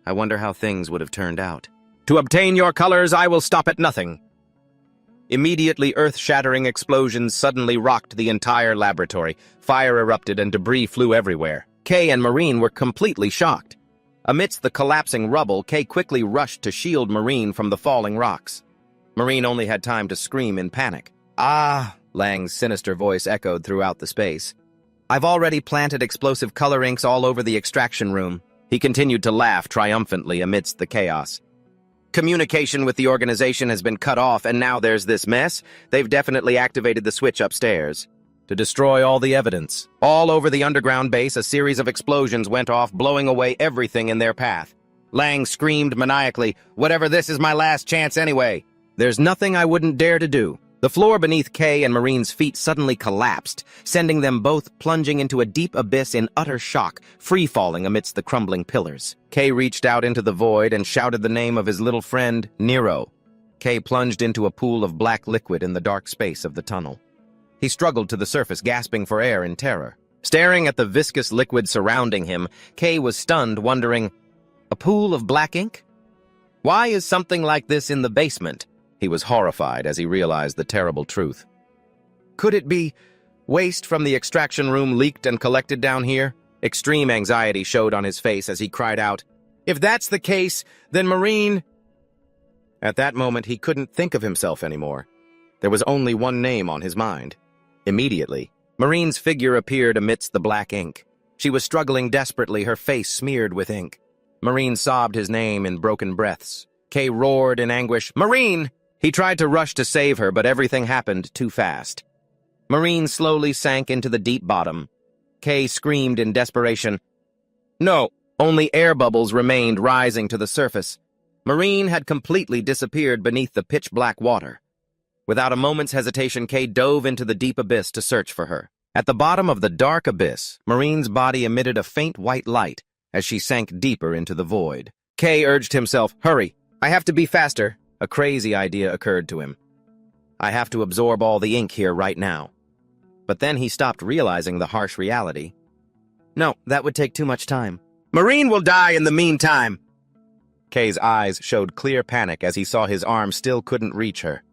I wonder how things would have turned out. To obtain your colors, I will stop at nothing. Immediately, earth-shattering explosions suddenly rocked the entire laboratory. Fire erupted and debris flew everywhere. Kay and Marine were completely shocked. Amidst the collapsing rubble, Kay quickly rushed to shield Marine from the falling rocks. Marine only had time to scream in panic. Ah, Lang's sinister voice echoed throughout the space. I've already planted explosive color inks all over the extraction room. He continued to laugh triumphantly amidst the chaos. Communication with the organization has been cut off, and now there's this mess. They've definitely activated the switch upstairs to destroy all the evidence. All over the underground base, a series of explosions went off, blowing away everything in their path. Lang screamed maniacally, Whatever, this is my last chance anyway. There's nothing I wouldn't dare to do. The floor beneath Kay and Marine's feet suddenly collapsed, sending them both plunging into a deep abyss in utter shock, free-falling amidst the crumbling pillars. Kay reached out into the void and shouted the name of his little friend, Nero. Kay plunged into a pool of black liquid in the dark space of the tunnel. He struggled to the surface, gasping for air in terror. Staring at the viscous liquid surrounding him, Kay was stunned, wondering, a pool of black ink? Why is something like this in the basement? He was horrified as he realized the terrible truth. Could it be waste from the extraction room leaked and collected down here? Extreme anxiety showed on his face as he cried out, If that's the case, then Marine... At that moment, he couldn't think of himself anymore. There was only one name on his mind. Immediately, Marine's figure appeared amidst the black ink. She was struggling desperately, her face smeared with ink. Marine sobbed his name in broken breaths. Kay roared in anguish, Marine! He tried to rush to save her, but everything happened too fast. Marine slowly sank into the deep bottom. Kay screamed in desperation. No, only air bubbles remained rising to the surface. Marine had completely disappeared beneath the pitch-black water. Without a moment's hesitation, Kay dove into the deep abyss to search for her. At the bottom of the dark abyss, Marine's body emitted a faint white light as she sank deeper into the void. Kay urged himself, Hurry, I have to be faster. A crazy idea occurred to him. I have to absorb all the ink here right now. But then he stopped realizing the harsh reality. No, that would take too much time. Marine will die in the meantime! Kay's eyes showed clear panic as he saw his arm still couldn't reach her.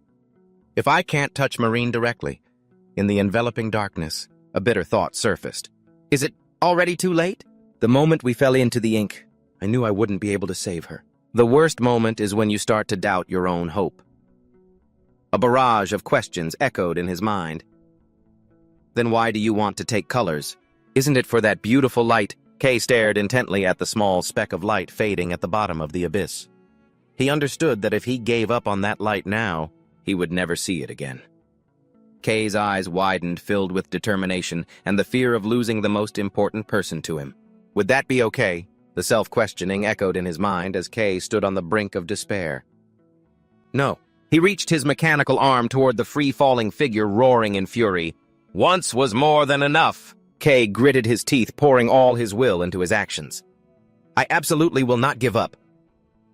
If I can't touch Marine directly, in the enveloping darkness, a bitter thought surfaced. Is it already too late? The moment we fell into the ink, I knew I wouldn't be able to save her. The worst moment is when you start to doubt your own hope. A barrage of questions echoed in his mind. Then why do you want to take colors? Isn't it for that beautiful light? Kay stared intently at the small speck of light fading at the bottom of the abyss. He understood that if he gave up on that light now, he would never see it again. Kay's eyes widened, filled with determination and the fear of losing the most important person to him. Would that be okay? The self-questioning echoed in his mind as Kay stood on the brink of despair. No. He reached his mechanical arm toward the free-falling figure, roaring in fury. Once was more than enough. Kay gritted his teeth, pouring all his will into his actions. I absolutely will not give up.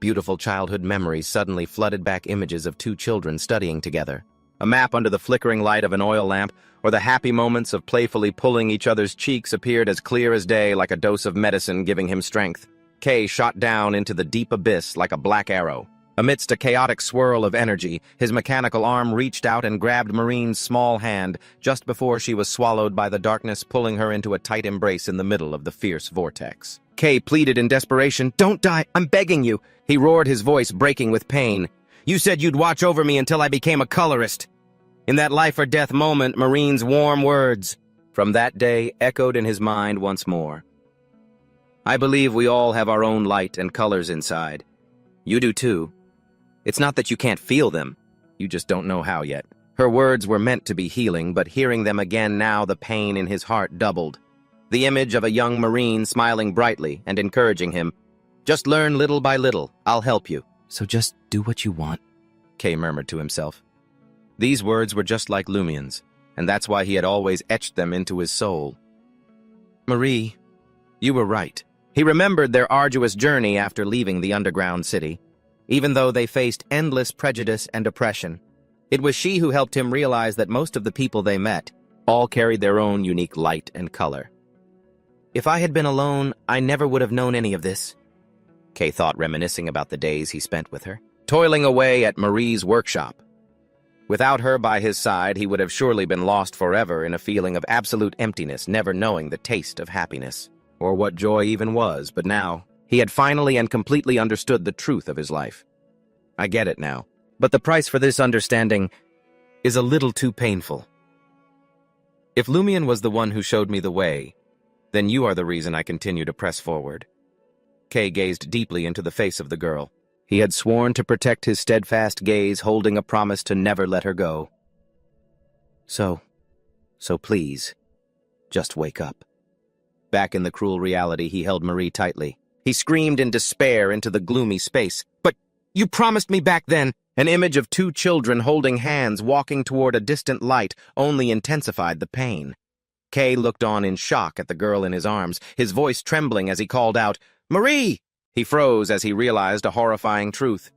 Beautiful childhood memories suddenly flooded back images of two children studying together. A map under the flickering light of an oil lamp, or the happy moments of playfully pulling each other's cheeks appeared as clear as day, like a dose of medicine giving him strength. Kay shot down into the deep abyss like a black arrow. Amidst a chaotic swirl of energy, his mechanical arm reached out and grabbed Marine's small hand just before she was swallowed by the darkness, pulling her into a tight embrace in the middle of the fierce vortex. Kay pleaded in desperation, Don't die, I'm begging you. He roared, his voice breaking with pain. You said you'd watch over me until I became a colorist. In that life-or-death moment, Marine's warm words from that day echoed in his mind once more. I believe we all have our own light and colors inside. You do too. It's not that you can't feel them. You just don't know how yet. Her words were meant to be healing, but hearing them again now, the pain in his heart doubled. The image of a young Marine smiling brightly and encouraging him. Just learn little by little. I'll help you.
So just do what you want,
Kay murmured to himself. These words were just like Lumien's, and that's why he had always etched them into his soul. Marie, you were right. He remembered their arduous journey after leaving the underground city. Even though they faced endless prejudice and oppression, it was she who helped him realize that most of the people they met all carried their own unique light and color. If I had been alone, I never would have known any of this, Kay thought, reminiscing about the days he spent with her, toiling away at Marie's workshop. Without her by his side, he would have surely been lost forever in a feeling of absolute emptiness, never knowing the taste of happiness, or what joy even was. But now, he had finally and completely understood the truth of his life. I get it now, but the price for this understanding is a little too painful. If Lumien was the one who showed me the way, then you are the reason I continue to press forward. Kay gazed deeply into the face of the girl. He had sworn to protect his steadfast gaze, holding a promise to never let her go. So please, just wake up. Back in the cruel reality, he held Marie tightly. He screamed in despair into the gloomy space. But you promised me back then! An image of two children holding hands walking toward a distant light only intensified the pain. Kay looked on in shock at the girl in his arms, his voice trembling as he called out, Marie! He froze as he realized a horrifying truth.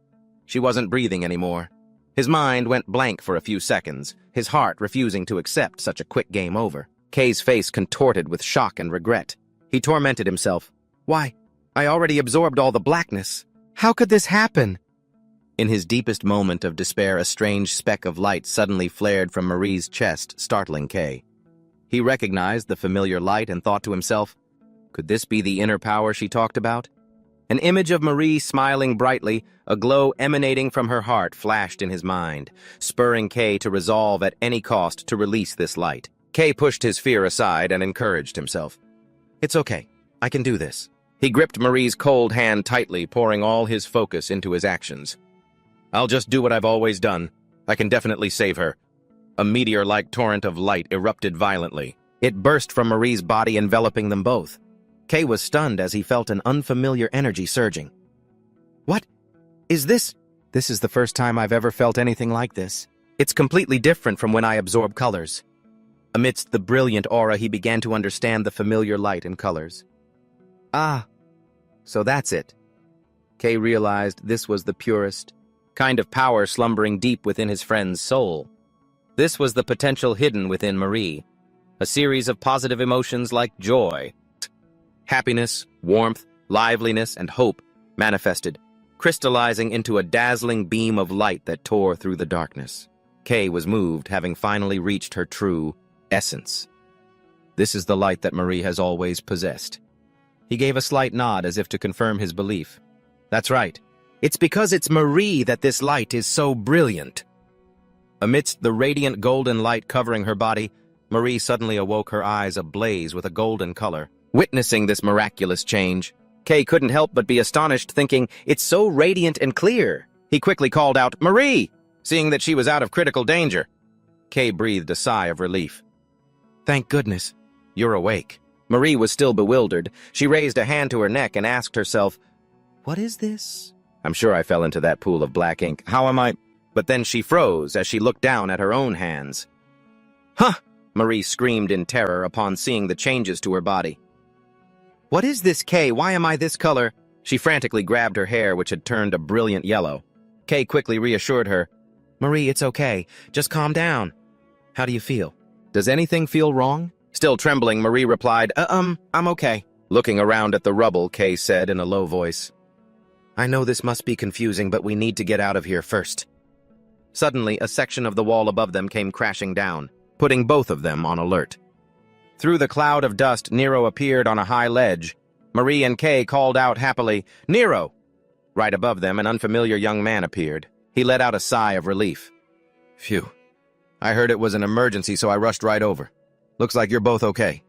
She wasn't breathing anymore. His mind went blank for a few seconds, his heart refusing to accept such a quick game over. Kay's face contorted with shock and regret. He tormented himself. Why? I already absorbed all the blackness. How could this happen? In his deepest moment of despair, a strange speck of light suddenly flared from Marie's chest, startling Kay. He recognized the familiar light and thought to himself, could this be the inner power she talked about? An image of Marie smiling brightly, a glow emanating from her heart flashed in his mind, spurring Kay to resolve at any cost to release this light. Kay pushed his fear aside and encouraged himself. It's okay. I can do this. He gripped Marie's cold hand tightly, pouring all his focus into his actions. I'll just do what I've always done. I can definitely save her. A meteor-like torrent of light erupted violently. It burst from Marie's body, enveloping them both. Kay was stunned as he felt an unfamiliar energy surging. What is this? This is the first time I've ever felt anything like this. It's completely different from when I absorb colors. Amidst the brilliant aura, he began to understand the familiar light and colors. Ah, so that's it. Kay realized this was the purest kind of power slumbering deep within his friend's soul. This was the potential hidden within Marie, a series of positive emotions like joy, happiness, warmth, liveliness, and hope manifested, crystallizing into a dazzling beam of light that tore through the darkness. Kay was moved, having finally reached her true essence. This is the light that Marie has always possessed. He gave a slight nod as if to confirm his belief. That's right. It's because it's Marie that this light is so brilliant. Amidst the radiant golden light covering her body, Marie suddenly awoke, her eyes ablaze with a golden color. Witnessing this miraculous change, Kay couldn't help but be astonished, thinking, it's so radiant and clear. He quickly called out, Marie, seeing that she was out of critical danger. Kay breathed a sigh of relief. Thank goodness, you're awake. Marie was still bewildered. She raised a hand to her neck and asked herself, what is this? I'm sure I fell into that pool of black ink. How am I? But then she froze as she looked down at her own hands. Huh! Marie screamed in terror upon seeing the changes to her body. What is this, Kay? Why am I this color? She frantically grabbed her hair, which had turned a brilliant yellow. Kay quickly reassured her. Marie, it's okay. Just calm down. How do you feel? Does anything feel wrong? Still trembling, Marie replied, I'm okay. Looking around at the rubble, Kay said in a low voice. I know this must be confusing, but we need to get out of here first. Suddenly, a section of the wall above them came crashing down, putting both of them on alert. Through the cloud of dust, Nero appeared on a high ledge. Marie and Kay called out happily, Nero! Right above them, an unfamiliar young man appeared. He let out a sigh of relief. Phew. I heard it was an emergency, so I rushed right over. Looks like you're both okay.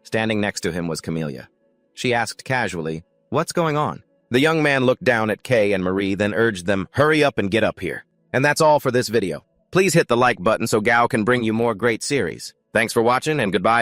Standing next to him was Camellia. She asked casually, what's going on? The young man looked down at Kay and Marie, then urged them, hurry up and get up here. And that's all for this video. Please hit the like button so Gao can bring you more great series. Thanks for watching and goodbye.